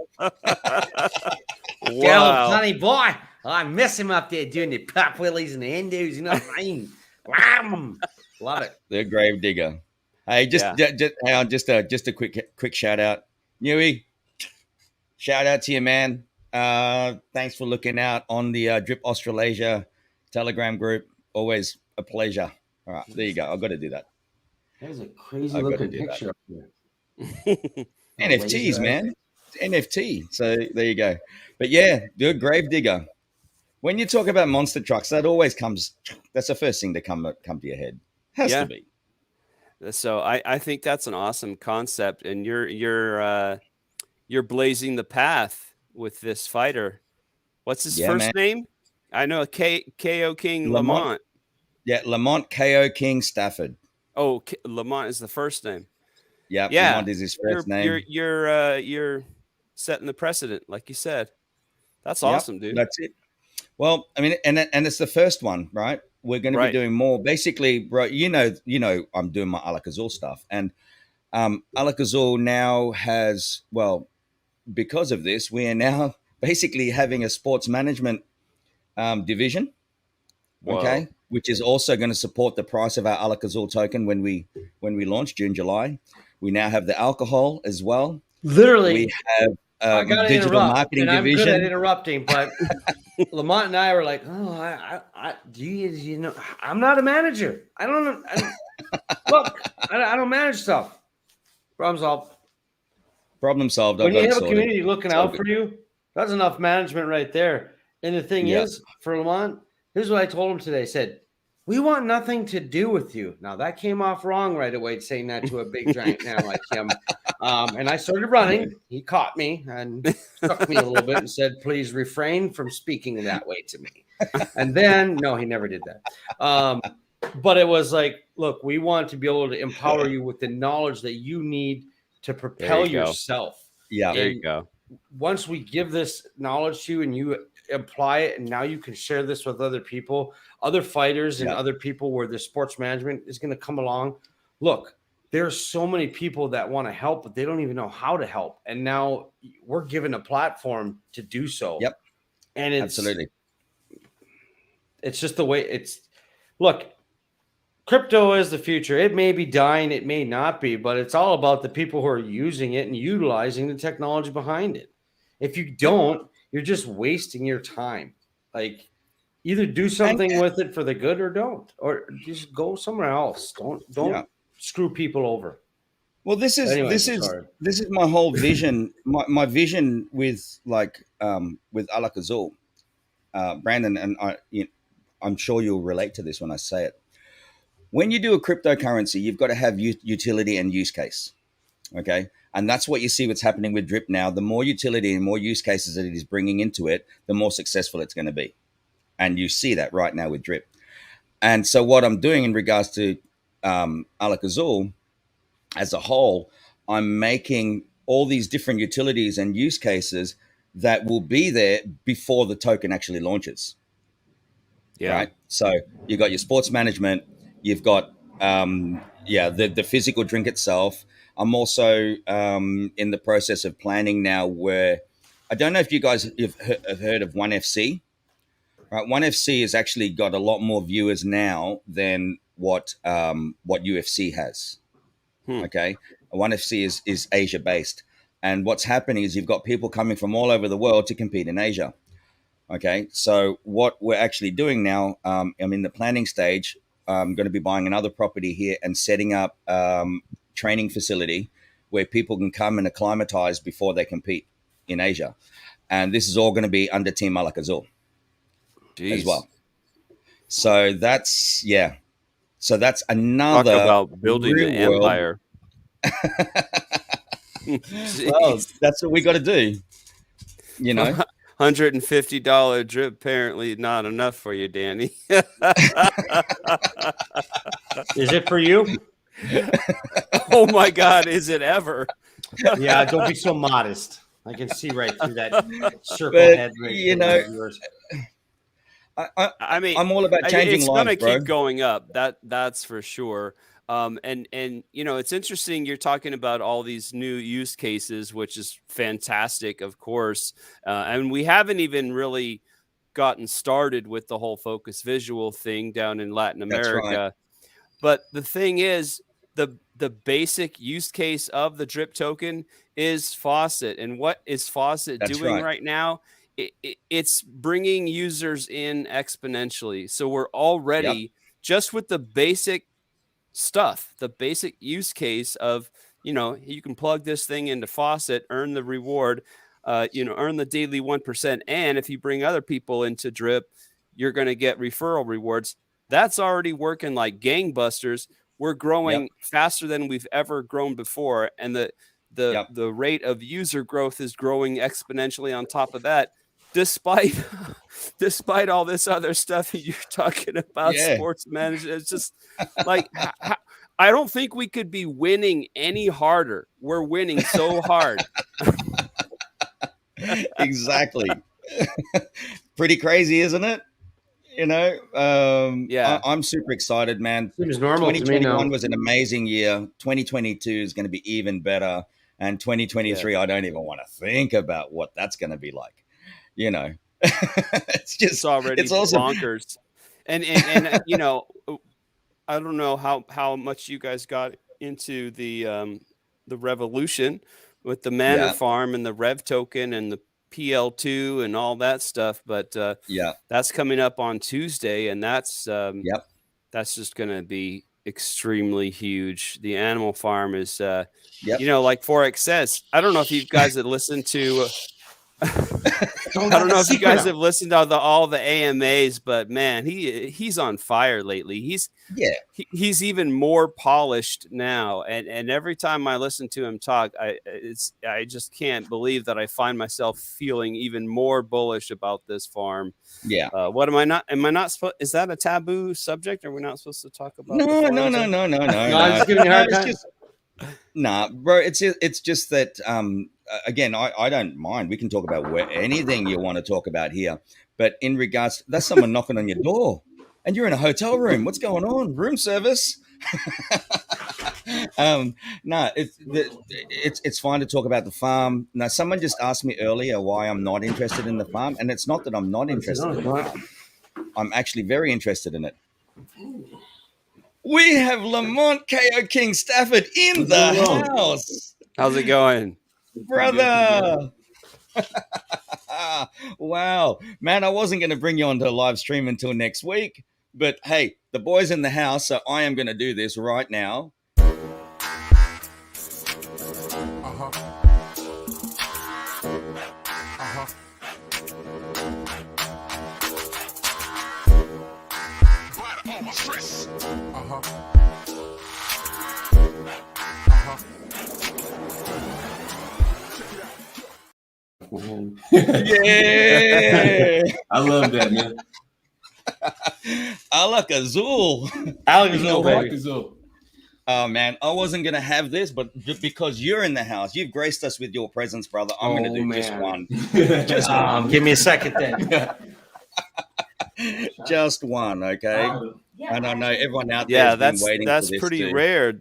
Wow, funny boy. I miss him up there doing the pop willies and the Hindus. You know what I mean? Wow, love it. The grave digger. Hey, just a quick shout out, Newey. Shout out to you, man. Thanks for looking out on the Drip Australasia Telegram group. Always a pleasure. All right, there you go. I've got to do that. That is a crazy looking picture up here. NFTs, man. It's NFT. So there you go. But yeah, good grave digger. When you talk about monster trucks, that always comes. That's the first thing to come to your head. Has to be. So I think that's an awesome concept, and you're blazing the path with this fighter. What's his first name? I know KO King Lamont. Yeah, Lamont KO King Stafford. Oh, Lamont is the first name. Yeah, Lamont is his first name. You're setting the precedent, like you said. That's awesome, dude. That's it. Well, I mean, and it's the first one, right? We're going to be doing more. Basically, bro, you know, I'm doing my Alak-Azul stuff, and Alak-Azul now has, well, because of this, we are now basically having a sports management division. Whoa. Okay, which is also going to support the price of our Alak-Azul token when we launch June, July. We now have the alcohol as well. Literally, we have digital marketing division. I'm good at interrupting, but Lamont and I were like, "Oh, you know, I'm not a manager. I don't manage stuff." Problem solved. Problem solved. When you have a community looking out for you, that's enough management right there. And the thing is, for Lamont, here's what I told him today. I said, "We want nothing to do with you." Now that came off wrong right away, saying that to a big giant man like him. And I started running. He caught me and struck me a little bit and said, "Please refrain from speaking that way to me." And then, no, he never did that. But it was like, look, we want to be able to empower you with the knowledge that you need to propel yourself. Yeah, there you go. Once we give this knowledge to you and you apply it, and now you can share this with other people, other fighters and other people where the sports management is going to come along. Look, there's so many people that want to help, but they don't even know how to help. And now we're given a platform to do so. Yep. And it's absolutely. It's just the way it's. Look, crypto is the future. It may be dying, it may not be, but it's all about the people who are using it and utilizing the technology behind it. If you don't, you're just wasting your time. Like, either do something with it for the good or don't, or just go somewhere else. Don't screw people over. Well, this is my whole vision. my vision with with Alak-Azul, Brandon, and I'm sure you'll relate to this when I say it. When you do a cryptocurrency, you've got to have utility and use case. Okay. And that's what you see what's happening with Drip now. The more utility and more use cases that it is bringing into it, the more successful it's going to be. And you see that right now with Drip. And so what I'm doing in regards to Alak-Azul as a whole, I'm making all these different utilities and use cases that will be there before the token actually launches. Yeah. Right. So you've got your sports management, you've got the physical drink itself. I'm also in the process of planning now where I don't know if you guys have heard of 1FC. Right, 1FC has actually got a lot more viewers now than what UFC has. Okay, 1FC is Asia based, and what's happening is you've got people coming from all over the world to compete in Asia. Okay, so what we're actually doing now, I'm in the planning stage. I'm going to be buying another property here and setting up training facility where people can come and acclimatize before they compete in Asia, and this is all going to be under Team Alak-Azul as well. So that's another talk about building an empire. Well, that's what we got to do, you know. $150 drip apparently not enough for you, Danny. Is it for you? Oh my God, is it ever? Yeah, don't be so modest. I can see right through that circle head. You know, I mean, I'm all about changing it's lives, gonna bro. keep going up. That's for sure. And you know, it's interesting. You're talking about all these new use cases, which is fantastic, of course. And we haven't even really gotten started with the whole focus visual thing down in Latin That's right. America. But the thing is, the basic use case of the drip token is faucet. And what is faucet That's doing right. right now? It's bringing users in exponentially. So we're already just with the basic stuff, the basic use case of, you know, you can plug this thing into faucet, earn the reward, you know, earn the daily 1%. And if you bring other people into drip, you're going to get referral rewards. That's already working like gangbusters. We're growing faster than we've ever grown before. And the rate of user growth is growing exponentially on top of that, despite all this other stuff that you're talking about, sports management. It's just like, I don't think we could be winning any harder. We're winning so hard. Exactly. Pretty crazy, isn't it? You know, I'm super excited, man. Seems normal. 2021 was an amazing year. 2022 is going to be even better. And 2023, I don't even want to think about what that's going to be like. You know, it's already awesome. bonkers. And you know, I don't know how much you guys got into the revolution with the Manor Farm and the Rev token and the PL2 and all that stuff, but that's coming up on Tuesday, and that's just going to be extremely huge. The Animal Farm is you know, like Forex says, I don't know if you guys have listened to I don't know if you guys have listened to all the AMAs, but man, he's on fire lately. He's even more polished now, and every time I listen to him talk, I just can't believe that I find myself feeling even more bullish about this farm. What am I not? Am I not supposed? Is that a taboo subject? Are we not supposed to talk about? No. I'm just giving you a hard time. Nah, bro. It's just that. Again, I don't mind. We can talk about anything you want to talk about here. But in regards, that's someone knocking on your door, and you're in a hotel room. What's going on? Room service? No, it's fine to talk about the farm. Now, someone just asked me earlier why I'm not interested in the farm, and it's not that I'm not interested in it. I'm actually very interested in it. We have Lamont KO King Stafford in the house. How's it going, brother? Wow, man, I wasn't going to bring you onto a live stream until next week, but hey, the boy's in the house, so I am going to do this right now. Yeah, I love that, man. Alak-Azul. Alak-Azul. Oh man, I wasn't gonna have this, but because you're in the house, you've graced us with your presence, brother. I'm gonna do just one. Just give me a second then. Just one, okay? And I know everyone out there has been waiting for this. That's pretty rare.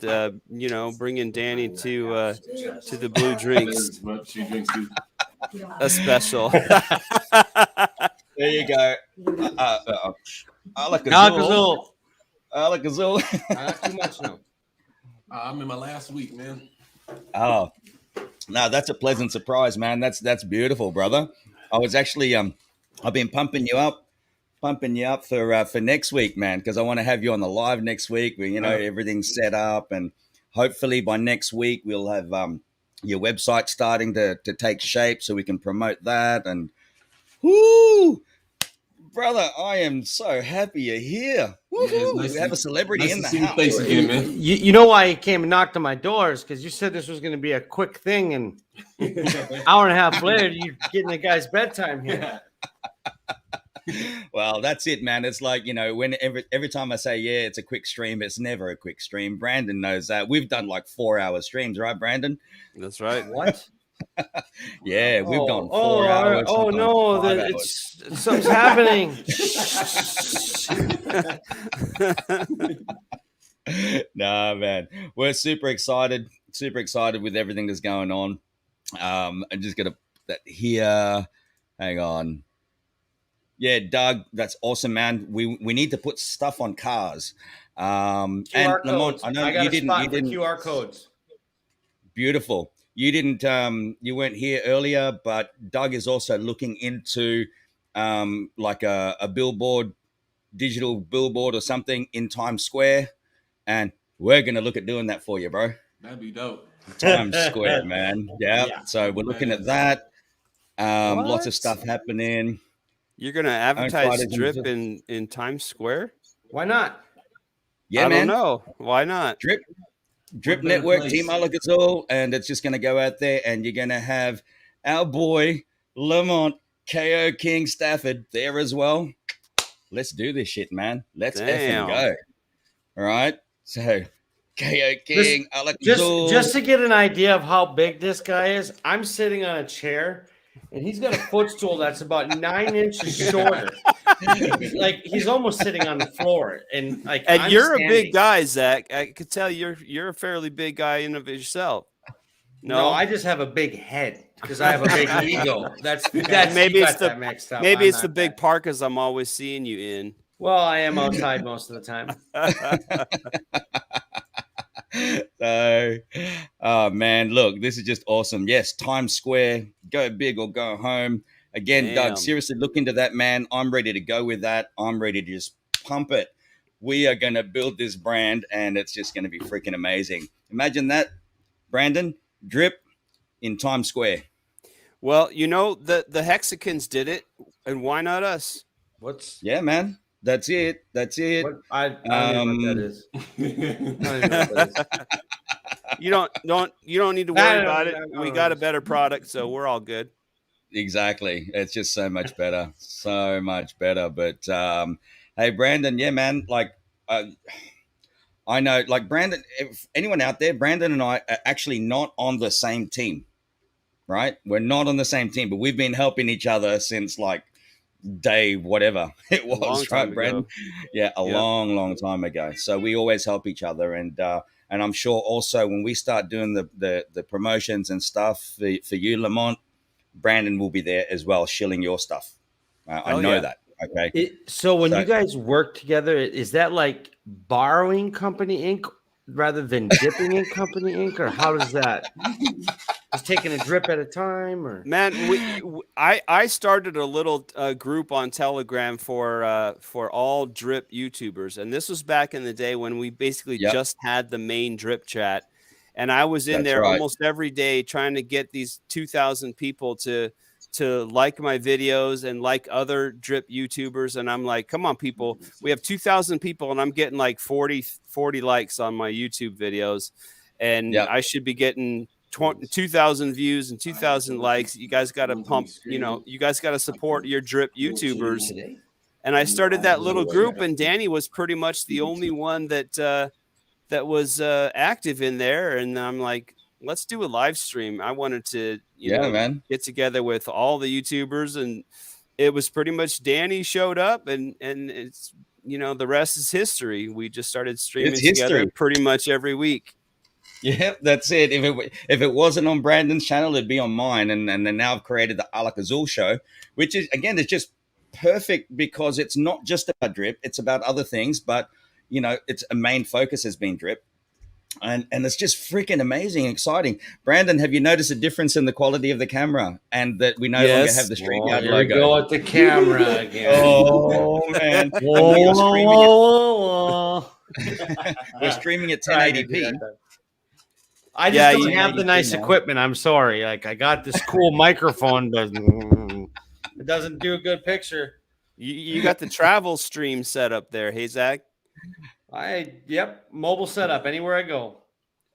You know, bringing Danny to the blue drinks. She drinks too. A special. There you go. Alakazul. Alakazul. Not too much now. I'm in my last week, man. Oh, no, that's a pleasant surprise, man. That's beautiful, brother. I was actually I've been pumping you up for next week, man, because I want to have you on the live next week. Where, you know, everything's set up, and hopefully by next week we'll have your website starting to take shape so we can promote that. And whoo, brother, I am so happy you're here. We have a celebrity in the house. Face again, man. You know why he came and knocked on my doors? Because you said this was going to be a quick thing, and hour and a half later, you're getting the guy's bedtime here. Well, that's it, man. It's like, you know, when every time I say, yeah, it's a quick stream, it's never a quick stream. Brandon knows that. We've done like 4-hour streams, right, Brandon? That's right. What? Yeah, we've gone 4 hours. Oh no, 5 hours. it's something's happening. Nah, man, we're super excited with everything that's going on. I'm just gonna put that here. Hang on. Yeah, Doug, that's awesome, man. We need to put stuff on cars. And QR Lamont, codes. I know I got you a didn't. spot You for didn't. QR codes. Beautiful. You didn't. You weren't here earlier, but Doug is also looking into like a billboard, digital billboard or something in Times Square, and we're gonna look at doing that for you, bro. That'd be dope. Times Square, man. Yeah. Yeah. So we're looking at that. Lots of What? stuff happening. You're gonna advertise Drip in Times Square? Why not? Yeah, I man. don't know. Why not? Drip Network, Team Alak-Azul, and it's just going to go out there, and you're going to have our boy Lamont, KO King Stafford there as well. Let's do this shit, man. Let's effing go. All right. So KO King, Alak-Azul. Just to get an idea of how big this guy is, I'm sitting on a chair, and he's got a footstool that's about 9 inches shorter. Like he's almost sitting on the floor, and like. And you're a big guy, Zach. I could tell you're a fairly big guy in of yourself. No, I just have a big head because I have a big ego. That's maybe it's the mixed up. Maybe it's the big parkas I'm always seeing you in. Well, I am outside most of the time. So, oh man, look, this is just awesome. Yes, Times Square, go big or go home. Again, Doug, seriously look into that, man. I'm ready to go with that. I'm ready to just pump it. We are going to build this brand, and it's just going to be freaking amazing. Imagine that, Brandon, Drip in Times Square. Well, you know, the Hexicans did it, and why not us? Yeah, man. That's it. I don't know what that is. I don't even know what that is. You don't need to worry about it. We got a better product, so we're all good. Exactly. It's just so much better. So much better. But hey, Brandon, yeah, man, like I know, like Brandon, if anyone out there, Brandon and I are actually not on the same team, right? We're not on the same team, but we've been helping each other since like day whatever it was, right, Brandon? Yeah, a long time ago. So we always help each other, and I'm sure also when we start doing the promotions and stuff for you, Lamont, Brandon will be there as well, shilling your stuff. I know that. Okay. So when you guys work together, is that like borrowing company ink rather than dipping in company ink, or how does that? Just taking a drip at a time, or man, I started a little group on Telegram for all drip YouTubers, and this was back in the day when we basically just had the main drip chat, and I was in there almost every day trying to get these 2,000 people to like my videos and like other drip YouTubers, and I'm like, come on, people, we have 2,000 people, and I'm getting like 40 likes on my YouTube videos, and I should be getting 2,000 views and 2,000 likes. You guys got to pump, you guys got to support your drip YouTubers. And I started that little group, and Danny was pretty much the only one that was active in there. And I'm like, let's do a live stream. I wanted to, get together with all the YouTubers, and it was pretty much Danny showed up, and it's, the rest is history. We just started streaming together pretty much every week. Yeah, that's it. If it wasn't on Brandon's channel, it'd be on mine. And then now I've created the Alak-Azul show, which is, again, it's just perfect because it's not just about drip. It's about other things, but, its a main focus has been drip. And it's just freaking amazing and exciting. Brandon, have you noticed a difference in the quality of the camera, and that we no longer have the StreamYard logo? Here we go with the camera again. Oh, man. We're streaming at 1080p. I just don't have the nice equipment. I'm sorry. Like, I got this cool microphone, but it doesn't do a good picture. You got the travel stream set up there. Hey, Zach. Mobile setup anywhere I go.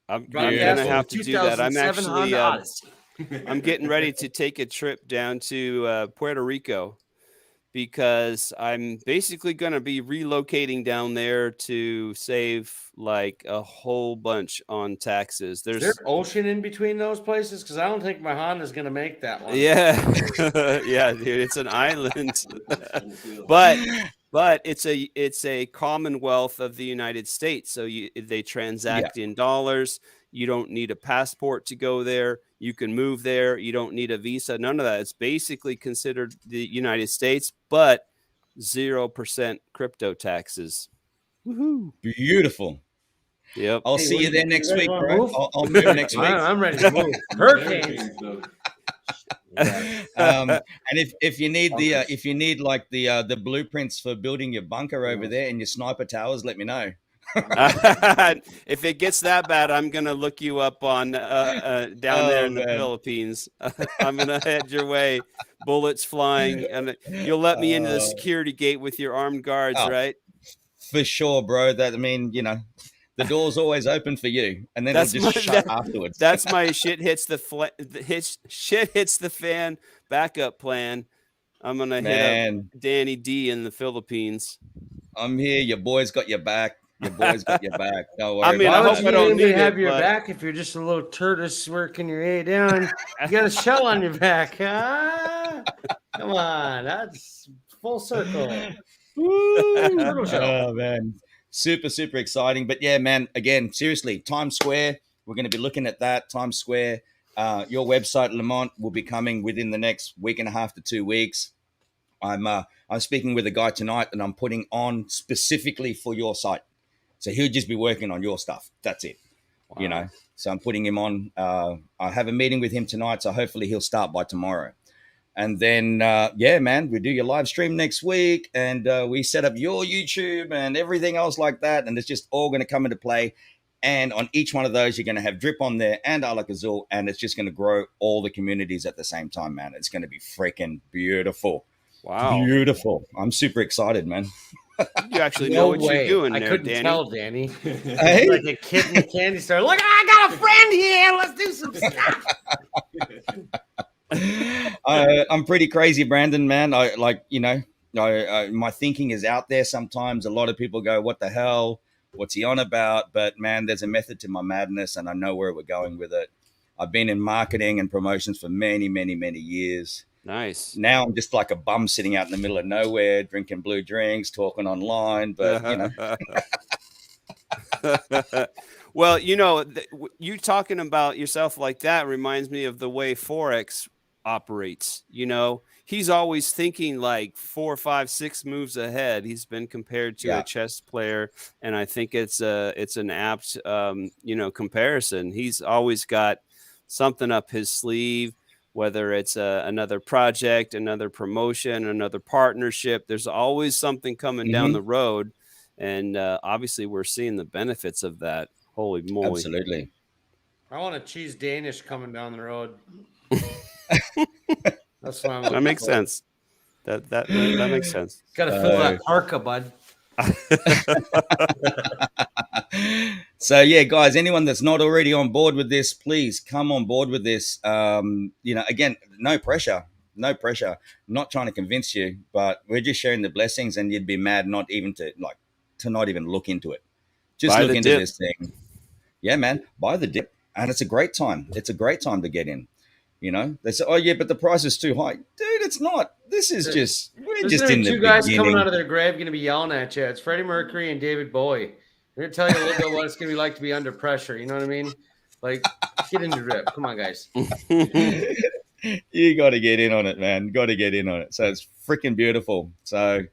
I'm gonna have to do that. I'm actually I'm getting ready to take a trip down to Puerto Rico because I'm basically going to be relocating down there to save like a whole bunch on taxes. Is there ocean in between those places? Because I don't think my Honda's going to make that one. Yeah. Yeah, dude, it's an island. But it's a commonwealth of the United States. So they transact in dollars. You don't need a passport to go there. You can move there. You don't need a visa. None of that. It's basically considered the United States, but 0% crypto taxes. Woohoo! Beautiful. Yep. I'll see you there next week, bro. I'll move next week. I'm ready to move. Hurricanes. And if you need the blueprints for building your bunker over there and your sniper towers, let me know. If it gets that bad, I'm gonna look you up on down there in the Philippines. I'm gonna head your way, bullets flying, and you'll let me into the security gate with your armed guards, right? For sure, bro. The door's always open for you, and then it'll just shut afterwards. That's my shit hits the fan backup plan. I'm gonna hit up Danny D in the Philipines. I'm here. Your boy's got your back. Your boys got your back. Don't worry. I mean, I hope I don't need have your back if you're just a little tortoise working your way down. You got a shell on your back, huh? Come on, that's full circle. Oh man, super exciting. But yeah, man. Again, seriously, Times Square. We're going to be looking at that Times Square. Your website, Lamont, will be coming within the next week and a half to 2 weeks. I'm speaking with a guy tonight that I'm putting on specifically for your site. So he'll just be working on your stuff. That's it. Wow. So I'm putting him on. I have a meeting with him tonight, so hopefully he'll start by tomorrow. And then, man, we do your live stream next week, and we set up your YouTube and everything else like that. And it's just all going to come into play. And on each one of those, you're going to have Drip on there and Alak-Azul, and it's just going to grow all the communities at the same time, man. It's going to be freaking beautiful. Wow. Beautiful. I'm super excited, man. You actually know what you're doing there, I couldn't Danny. Tell, Danny. Hey? Like a kid in the candy store. Look, I got a friend here. Let's do some stuff. I'm pretty crazy, Brandon, man. My thinking is out there sometimes. A lot of people go, what the hell? What's he on about? But, man, there's a method to my madness, and I know where we're going with it. I've been in marketing and promotions for many, many, many years. Nice. Now I'm just like a bum sitting out in the middle of nowhere, drinking blue drinks, talking online. But, Well, you talking about yourself like that reminds me of the way Forex operates. He's always thinking like 4, 5, 6 moves ahead. He's been compared to a chess player, and I think it's an apt comparison. He's always got something up his sleeve, whether it's another project, another promotion, another partnership. There's always something coming down the road, and obviously we're seeing the benefits of that. Holy moly! Absolutely. I want a cheese Danish coming down the road. That's what I'm that makes for. Sense. That makes sense. Got to fill that parka, bud. So yeah, guys, anyone that's not already on board with this, please come on board with this. Again, no pressure. I'm not trying to convince you, but we're just sharing the blessings, and you'd be mad not even to not even look into it. Just look into this thing. Yeah, man, buy the dip, and it's a great time. It's a great time to get in. They say, "Oh yeah, but the price is too high, dude." It's not. This is we're just in the two guys coming out of their grave going to be yelling at you. It's Freddie Mercury and David Bowie. They're going to tell you a little bit what it's going to be like to be under pressure. You know what I mean? Like, get into Drip. Come on, guys. You got to get in on it, man. Got to get in on it. So it's freaking beautiful. So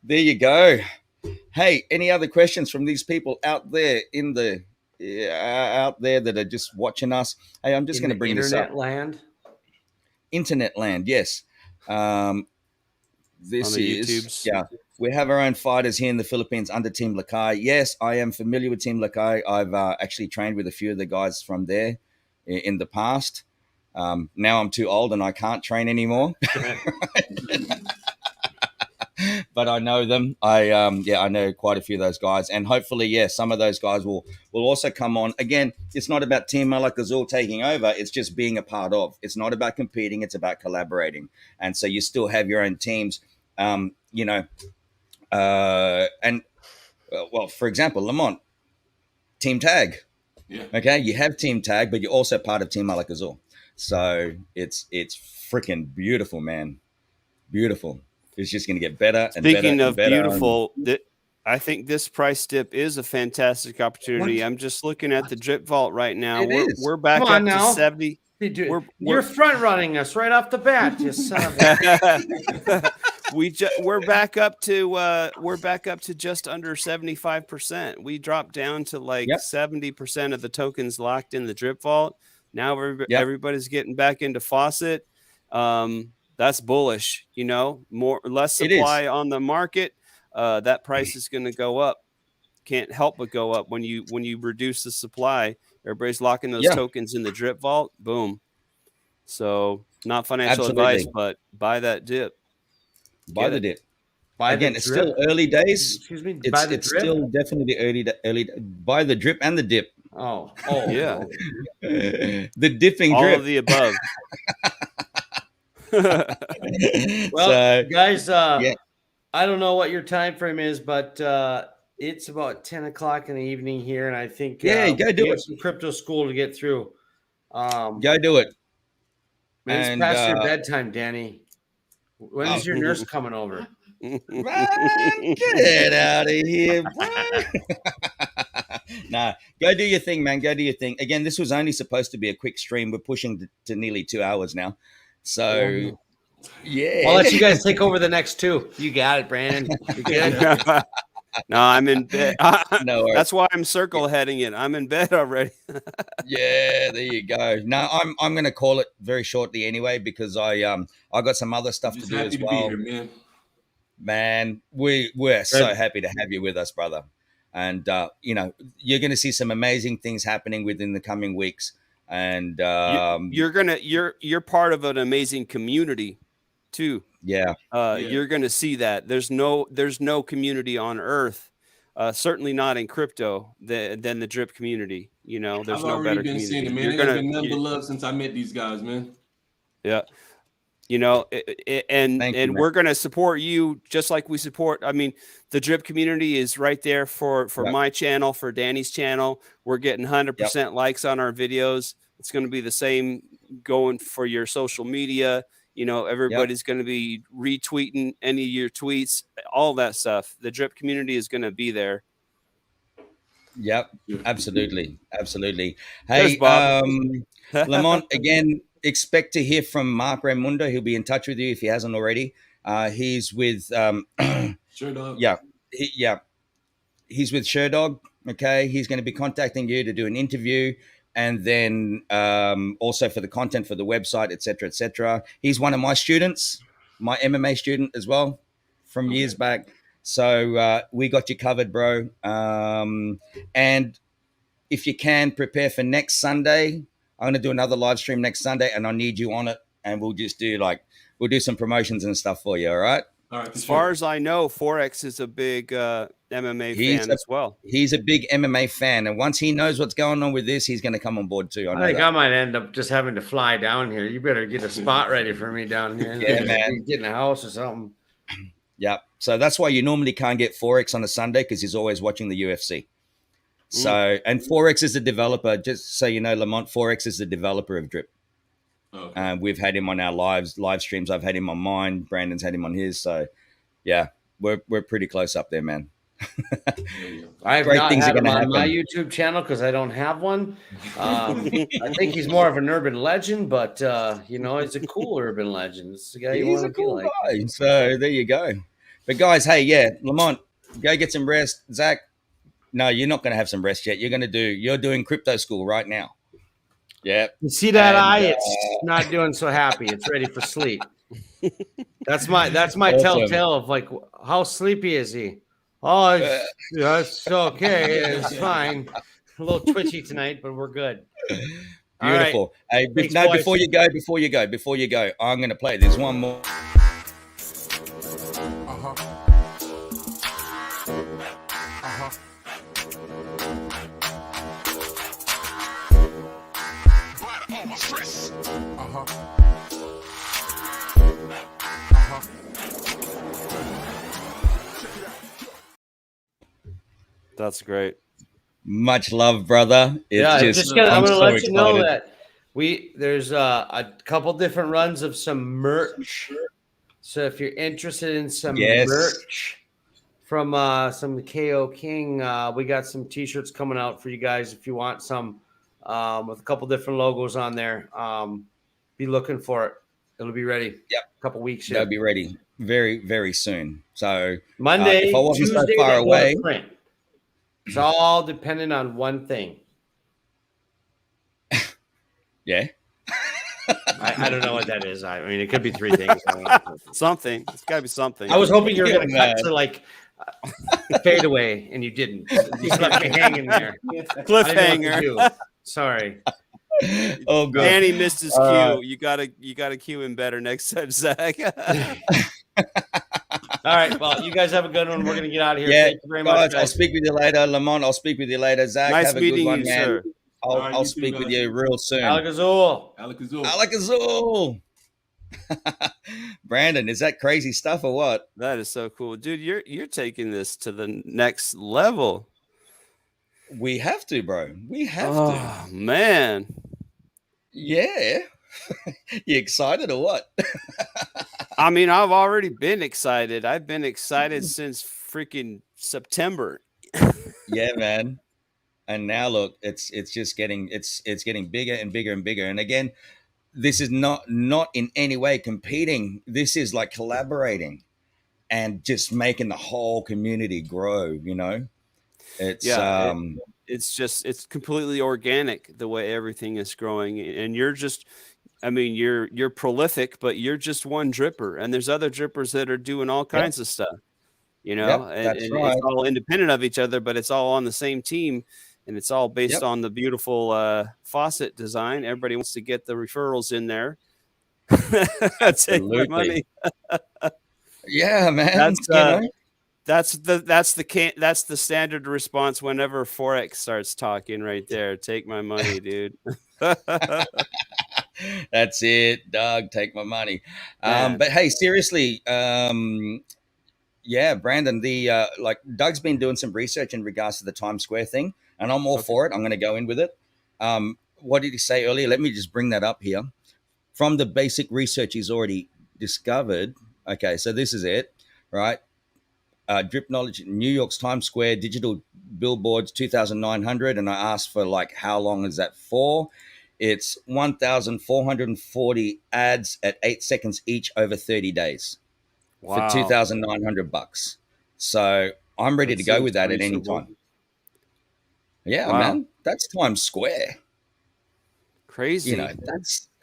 there you go. Hey, any other questions from these people out there out there that are just watching us? Hey, I'm just going to bring this up. Internet land, yes. This is YouTubes. We have our own fighters here in the Philippines under Team Lakay. Yes, I am familiar with Team Lakay. I've actually trained with a few of the guys from there in the past. Now I'm too old and I can't train anymore. But I know them. I know quite a few of those guys, and hopefully, some of those guys will also come on. Again, it's not about Team Alak-Azul taking over. It's just being a part of. It's not about competing. It's about collaborating. And so you still have your own teams You know, and well, for example, Lamont, Team Tag. Yeah. Okay, you have Team Tag, but you're also part of Team Alak-Azul. So it's freaking beautiful, man. Beautiful. It's just going to get better and Speaking better of and better. beautiful, I think this price dip is a fantastic opportunity. What? I'm just looking at the drip vault right now. It is. We're back Come up on to now. 70. You're front running us right off the bat, you son of a. We're back up to just under 75%. We dropped down to like 70% of the tokens locked in the drip vault. Now everybody's getting back into faucet. That's bullish, you know, less supply on the market. That price is going to go up. Can't help but go up when you reduce the supply. Everybody's locking those tokens in the drip vault. Boom. So not financial advice, but buy that dip. Buy the dip. Buy Again, the it's drip. still early days. Excuse me. It's still definitely early. Buy the drip and the dip. Oh yeah. The dipping all drip. All of the above. Well, so, guys, I don't know what your time frame is, but it's about 10 o'clock in the evening here, and I think go do it. Some crypto school to get through. Go do it. It's past your bedtime, Danny. When is your nurse coming over? Man, get out of here, bro. Nah, go do your thing, man. Go do your thing. Again, this was only supposed to be a quick stream. We're pushing to nearly 2 hours now. So, yeah. I'll let you guys take over the next 2. You got it, Brandon. You're good. No, I'm in bed. No, that's why I'm circle heading it. I'm in bed already. Yeah, there you go. No, I'm going to call it very shortly anyway because I got some other stuff to do as well. Be here, man, we're so happy to have you with us, brother. And you know, you're going to see some amazing things happening within the coming weeks. And you're part of an amazing community too. Yeah. You're going to see that there's no community on earth, certainly not in crypto, than the drip community. You know, there's no better community. Seeing it, man. You're been nothing but love since I met these guys, man. Yeah. You know, and we're going to support you just like we support. I mean, the drip community is right there for my channel, for Danny's channel. We're getting 100% likes on our videos. It's going to be the same going for your social media. You know, everybody's going to be retweeting any of your tweets, all that stuff. The drip community is going to be there. Yep, absolutely. Absolutely. Hey, Lamont, again, expect to hear from Mark Raimundo. He'll be in touch with you if he hasn't already. He's with Sherdog. Yeah. He's with Sherdog. Okay. He's going to be contacting you to do an interview. And then also for the content for the website, et cetera, et cetera. He's one of my students, my MMA student as well from years back. So we got you covered, bro. And if you can, prepare for next Sunday. I'm going to do another live stream next Sunday, and I need you on it. And we'll just do we'll do some promotions and stuff for you. All right. All right. As far as I know, Forex is a big MMA fan as well. He's a big MMA fan. And once he knows what's going on with this, he's going to come on board too. I think I might end up just having to fly down here. You better get a spot ready for me down here. Yeah, man. Get in a house or something. Yeah. So that's why you normally can't get Forex on a Sunday, because he's always watching the UFC. So, and Forex is the developer, just so you know, Lamont, Forex is the developer of Drip. Okay. We've had him on our live streams. I've had him on mine. Brandon's had him on his. So, yeah, we're pretty close up there, man. I have not had him on my YouTube channel because I don't have one. I think he's more of an urban legend, but, you know, he's a cool urban legend. It's the guy you want to be like. Guy. So, there you go. But, guys, hey, yeah, Lamont, go get some rest. Zach, no, you're not going to have some rest yet. You're doing crypto school right now. Yeah. You see that eye? It's not doing so happy. It's ready for sleep. That's my awesome. Telltale of like, how sleepy is he? Oh, it's okay. It's fine. A little twitchy tonight, but we're good. Beautiful. Right. Hey, thanks, before you go, I'm going to play this one more. That's great. Much love, brother. I'm going to let you know that there's a couple different runs of some merch. So if you're interested in some merch from some KO King, we got some t-shirts coming out for you guys if you want some with a couple different logos on there. Be looking for it. It'll be ready. Yep. A couple weeks here. They'll be ready very, very soon. So Monday, if I wasn't Tuesday, so far away. print. It's all dependent on one thing. Yeah. I don't know what that is. I mean, it could be three things. Something. It's got to be something. I was hoping you were going to cut to like fade away, and you didn't. You left me hanging there. Cliffhanger. Sorry. Oh, good. Danny missed his cue. You gotta cue him better next time, Zach. All right. Well, you guys have a good one. We're gonna get out of here. Yeah, Thank you very much, guys. I'll speak with you later, Lamont. I'll speak with you later, Zach. Nice have a meeting good one, you, man. sir. I'll speak with you real soon. Alak-Azul. Alak-Azul. Brandon, is that crazy stuff or what? That is so cool, dude. You're taking this to the next level. We have to, bro. We have to. Man. Yeah. You excited or what? I mean, I've already been excited. I've been excited since freaking September. Yeah, man. And now look, it's just getting getting bigger and bigger and bigger. And again, this is not in any way competing. This is like collaborating and just making the whole community grow, you know? It's completely organic the way everything is growing. And you're just, I mean, you're prolific, but you're just one dripper, and there's other drippers that are doing all kinds of stuff, you know, and it's all independent of each other, but it's all on the same team, and it's all based on the beautiful faucet design. Everybody wants to get the referrals in there. Take my money. Yeah, man. That's the standard response whenever Forex starts talking right there. Take my money, dude. That's it, Doug. Take my money. But hey, seriously, yeah, Brandon, like Doug's been doing some research in regards to the Times Square thing, and I'm all for it. I'm going to go in with it. What did he say earlier? Let me just bring that up here. From the basic research he's already discovered. Okay, so this is it, right? Drip Knowledge, New York's Times Square digital billboards, 2,900. And I asked for like, how long is that for? It's 1,440 ads at 8 seconds each over 30 days for $2,900. So I'm ready to go with that at any time. Yeah, man, that's Times Square. Crazy. You know,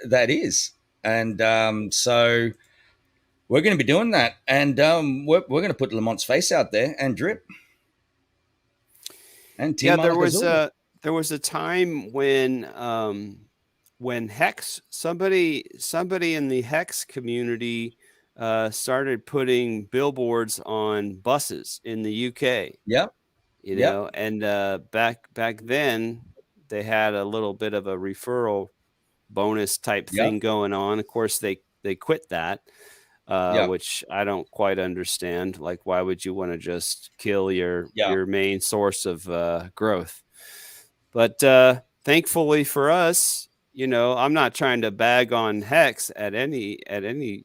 that is. And so we're going to be doing that, and we're going to put Lamont's face out there and drip. And Team there was a time when Hex somebody in the Hex community started putting billboards on buses in the UK. Yeah, you know, and back then they had a little bit of a referral bonus type thing going on. Of course, they quit that. Which I don't quite understand. Like, why would you want to just kill your main source of growth? But thankfully for us, you know, I'm not trying to bag on Hex at any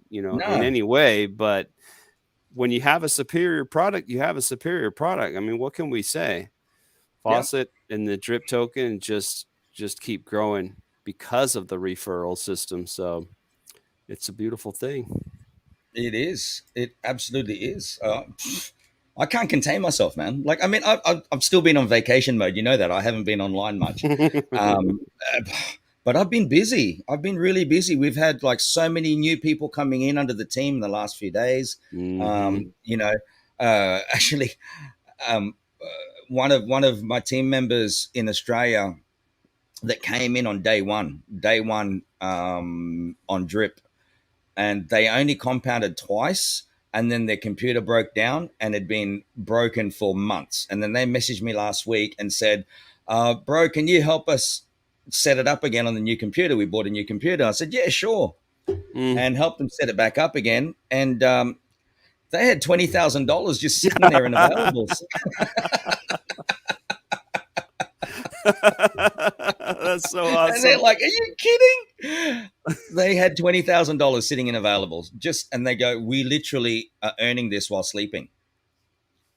you know, in any way. But when you have a superior product, you have a superior product. I mean, what can we say? Faucet and the drip token just keep growing because of the referral system. So it's a beautiful thing. It is. It absolutely is. I can't contain myself, man. Like, I mean, I've still been on vacation mode. You know that. I haven't been online much. But I've been busy. I've been really busy. We've had like so many new people coming in under the team in the last few days. You know, actually, one of my team members in Australia that came in on day one on drip, and they only compounded twice, and then their computer broke down and had been broken for months. And then they messaged me last week and said, bro, can you help us set it up again on the new computer? We bought a new computer. I said, yeah, sure. and helped them set it back up again. And they had $20,000 just sitting there in availables. That's so awesome. And they're like, "Are you kidding?" They had $20,000 sitting in availables. And they go, "We literally are earning this while sleeping,"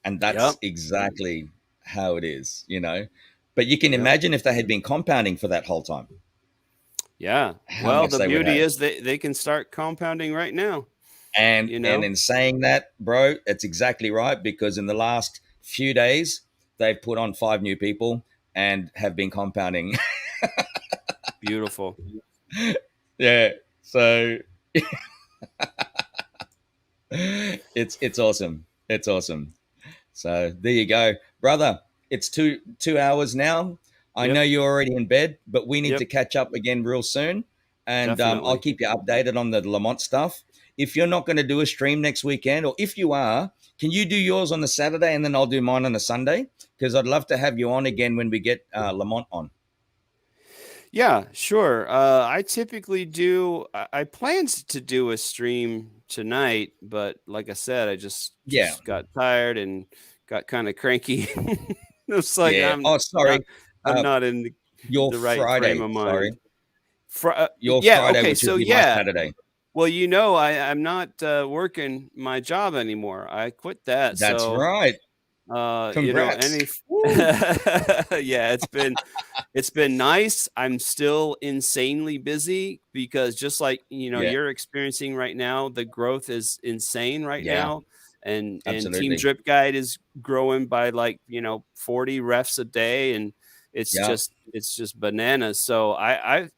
and that's exactly how it is, you know. But you can imagine if they had been compounding for that whole time. Yeah. Well, the beauty is they can start compounding right now. And and in saying that, bro, it's exactly right, because in the last few days they've put on 5 new people and have been compounding. Beautiful. Yeah. So it's awesome. It's awesome. So there you go, brother. It's two hours now. I know you're already in bed, but we need to catch up again real soon. And I'll keep you updated on the Lamont stuff. If you're not going to do a stream next weekend, or if you are, can you do yours on the Saturday and then I'll do mine on the Sunday? Because I'd love to have you on again when we get Lamont on. Yeah, sure. I typically do. I planned to do a stream tonight, but like I said, I just got tired and got kind of cranky. It's like, I'm not in the right Friday, frame of mind. Your Friday, which would be my Saturday. Well, I'm not working my job anymore. I quit that. That's right. Congrats. It's been nice. I'm still insanely busy because just like you're experiencing right now, the growth is insane right now. And Team Drip Guide is growing by 40 refs a day, and it's just bananas. So I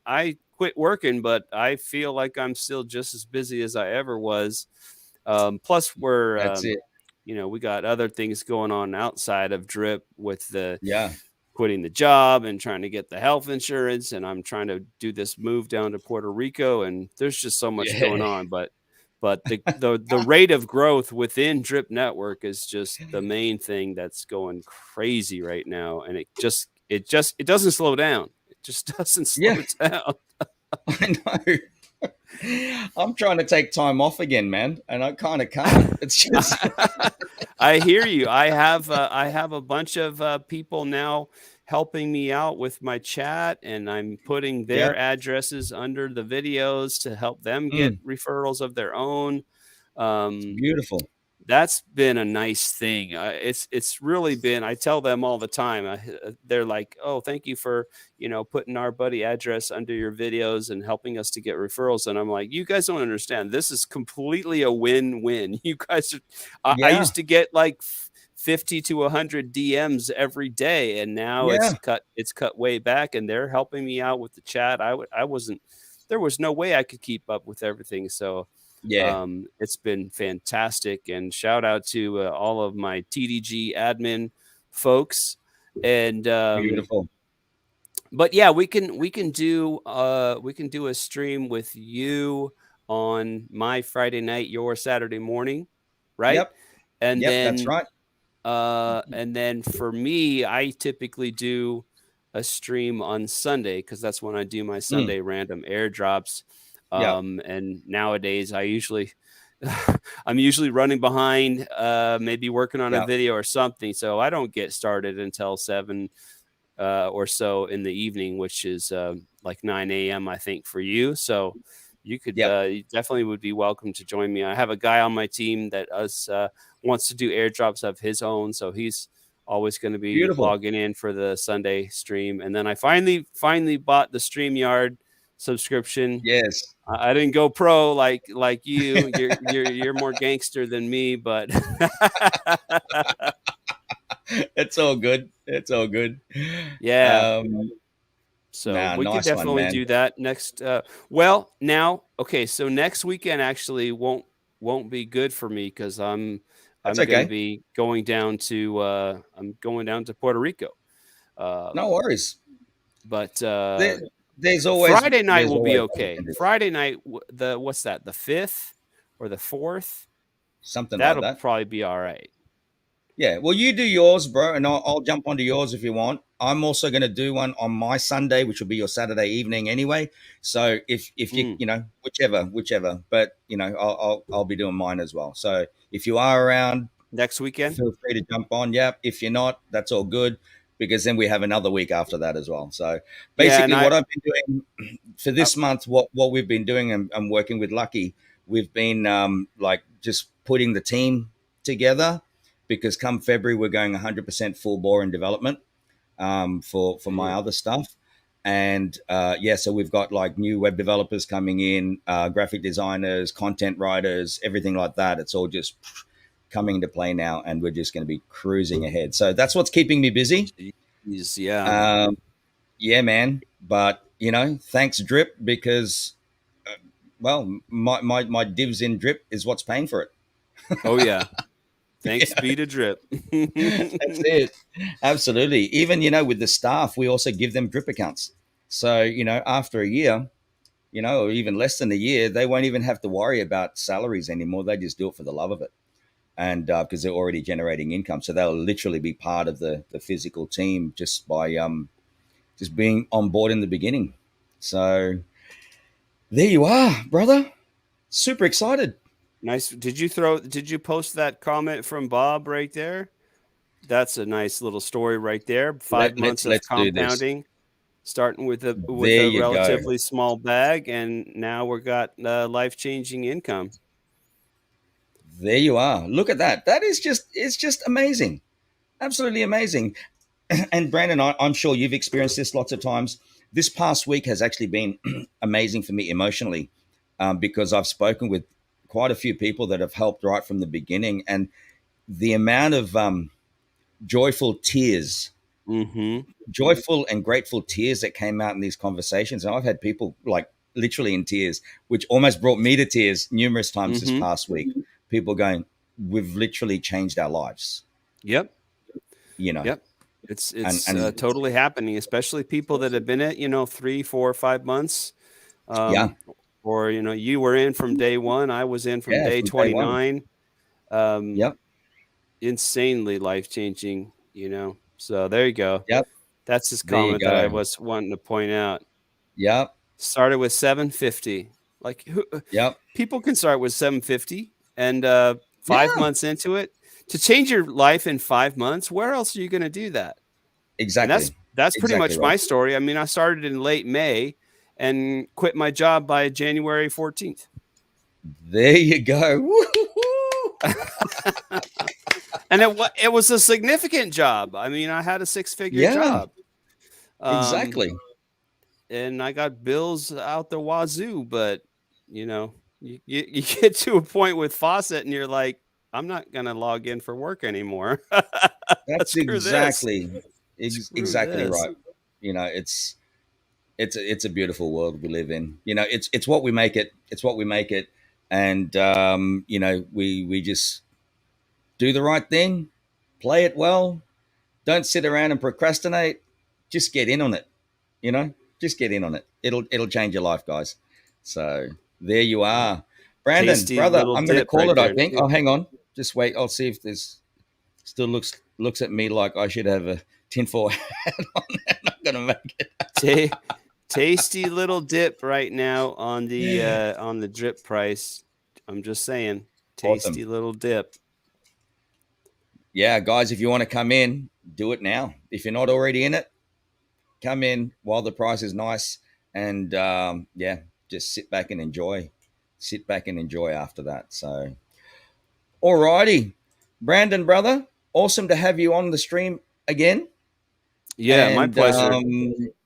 quit working, but I feel like I'm still just as busy as I ever was. Plus we're we got other things going on outside of Drip with the quitting the job and trying to get the health insurance, and I'm trying to do this move down to Puerto Rico, and there's just so much going on. But the rate of growth within Drip Network is just the main thing that's going crazy right now, and it doesn't slow down. It just doesn't slow down. I know. I'm trying to take time off again, man, and I kind of can't. It's just. I hear you. I have a bunch of people now helping me out with my chat, and I'm putting their addresses under the videos to help them get referrals of their own. It's beautiful. That's been a nice thing. It's really been. I tell them all the time. They're like, "Oh, thank you for putting our buddy address under your videos and helping us to get referrals." And I'm like, "You guys don't understand. This is completely a win-win. You guys are." I used to get like 50 to 100 DMs every day, and now it's cut way back. And they're helping me out with the chat. I wasn't. There was no way I could keep up with everything. So. It's been fantastic, and shout out to all of my TDG admin folks. And beautiful. But yeah, we can do a stream with you on my Friday night, your Saturday morning, right? Yep. And then that's right. And then for me, I typically do a stream on Sunday because that's when I do my Sunday random airdrops. And nowadays I'm usually running behind, maybe working on a video or something. So I don't get started until 7 or so in the evening, which is like 9 a.m. I think for you. So you could you definitely would be welcome to join me. I have a guy on my team that wants to do airdrops of his own. So he's always going to be logging in for the Sunday stream. And then I finally bought the StreamYard subscription. Yes. I didn't go pro like you. You're more gangster than me, but it's all good. It's all good. Yeah. So we could definitely do that next. So next weekend actually won't be good for me because I'm going to be going down to Puerto Rico. No worries. But there's always Friday night will be okay. Friday night, what's that? The 5th or the 4th? Something That'll like that. Probably be all right. Yeah, well, you do yours, bro, and I'll jump onto yours if you want. I'm also going to do one on my Sunday, which will be your Saturday evening anyway. So if you whichever, but I'll be doing mine as well. So if you are around next weekend, feel free to jump on. Yeah, if you're not, that's all good, because then we have another week after that as well. So basically, what I've been doing for this month, what we've been doing, and I'm working with Lucky. We've been like just putting the team together, because come February we're going 100% full bore in development for my other stuff. And so we've got like new web developers coming in, graphic designers, content writers, everything like that. It's all just coming into play now, and we're just going to be cruising ahead. So that's what's keeping me busy. Jeez, yeah. Yeah, man. But thanks Drip, because my divs in Drip is what's paying for it. Oh yeah. Thanks be to Drip. That's it. Absolutely. Even with the staff, we also give them Drip accounts. So after a year, or even less than a year, they won't even have to worry about salaries anymore. They just do it for the love of it, and because they're already generating income. So they'll literally be part of the physical team just by just being on board in the beginning. So there you are, brother. Super excited. Nice. Did you post that comment from Bob right there? That's a nice little story right there. 5 months of compounding, starting with a relatively small bag, and now we've got life-changing income. There you are. Look at that. It's just amazing. Absolutely amazing. And Brandon, I'm sure you've experienced this lots of times. This past week has actually been amazing for me emotionally, because I've spoken with quite a few people that have helped right from the beginning, and the amount of joyful tears, joyful and grateful tears that came out in these conversations. And I've had people like literally in tears, which almost brought me to tears numerous times this past week. People going, we've literally changed our lives. Yep. Yep. It's totally happening, especially people that have been at 3, 4, 5 months. Or you were in from day one. I was in from day 29. Yep. Insanely life-changing, So there you go. Yep. That's his comment that I was wanting to point out. Yep. Started with 750. Like people can start with 750 and 5 months into it. To change your life in 5 months, where else are you going to do that? Exactly. And that's pretty much my story. I mean, I started in late May and quit my job by January 14th. There you go. And it was a significant job. I mean, I had a 6-figure job. Exactly. And I got bills out the wazoo, but you get to a point with Fawcett and you're like, I'm not going to log in for work anymore. That's exactly right. It's a beautiful world we live in. It's what we make it. It's what we make it. And, we just do the right thing, play it well. Don't sit around and procrastinate. Just get in on it. Just get in on it. It'll change your life, guys. So there you are. Brandon, Tasty brother, I'm going to call it, I think. Too. Oh, hang on. Just wait. I'll see if this still looks at me like I should have a tinfoil hat on. I'm not going to make it. Tasty little dip right now on the drip price. I'm just saying, tasty little dip. Yeah, guys, if you want to come in, do it now. If you're not already in it, come in while the price is nice, and just sit back and enjoy. Sit back and enjoy after that. So, alrighty, Brandon, brother, awesome to have you on the stream again. Yeah, and, my pleasure.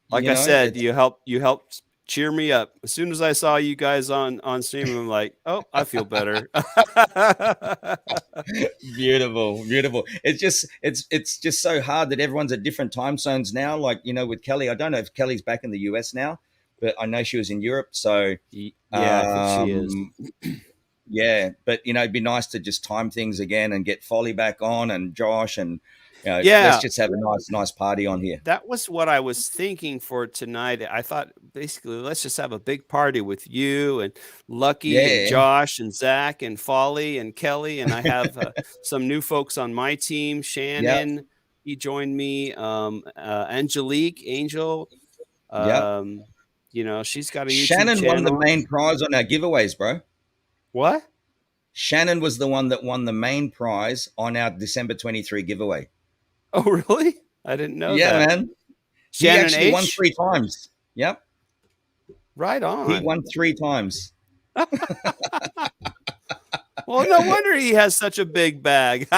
Like I said, you helped cheer me up. As soon as I saw you guys on stream, I'm like, oh, I feel better. Beautiful. It's just so hard that everyone's at different time zones now. Like, with Kelly, I don't know if Kelly's back in the US now, but I know she was in Europe. So yeah, I think she is. Yeah, but it'd be nice to just time things again and get Folly back on, and Josh and let's just have a nice party on here. That was what I was thinking for tonight. I thought basically let's just have a big party with you and Lucky and Josh and Zach and Folly and Kelly. And I have some new folks on my team. Shannon, he joined me. Angelique, Angel. You know, she's got a YouTube Shannon channel. won the main prize on our giveaways, bro. What? Shannon was the one that won the main prize on our December 23 giveaway. Oh, really? I didn't know that. Yeah, man. Shannon he actually won 3 times. Yep. Right on. He won 3 times. Well, no wonder he has such a big bag.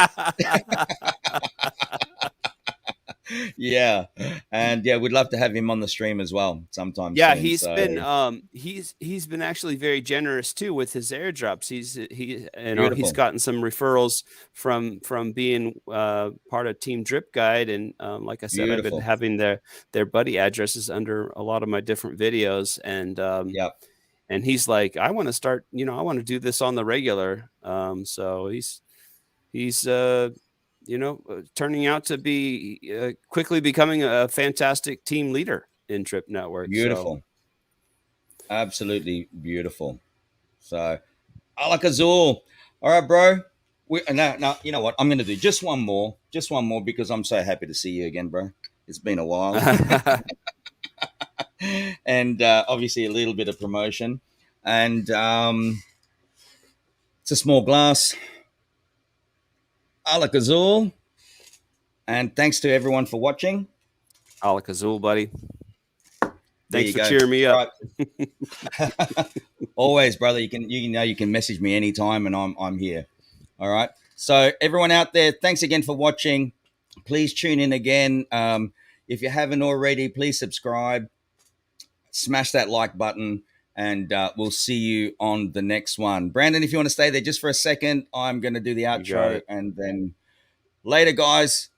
Yeah. And we'd love to have him on the stream as well sometime. Yeah, soon, he's been actually very generous too with his airdrops. He's gotten some referrals from being part of Team Drip Guide, and like I said, I've been having their buddy addresses under a lot of my different videos, and and he's like, I want to start, I want to do this on the regular. So he's turning out to be quickly becoming a fantastic team leader in Drip Network. Beautiful. So. Absolutely beautiful. So, Alak-Azul. All right, bro. Now, you know what? I'm going to do just one more because I'm so happy to see you again, bro. It's been a while. And obviously a little bit of promotion. And it's a small glass. Alak-Azul, and thanks to everyone for watching. Alak-Azul, buddy. Thanks for cheering me up. Right. Always, brother. You can message me anytime, and I'm here. All right. So everyone out there, thanks again for watching. Please tune in again. If you haven't already, please subscribe. Smash that like button. And we'll see you on the next one. Brandon, if you want to stay there just for a second, I'm going to do the outro. And then later, guys.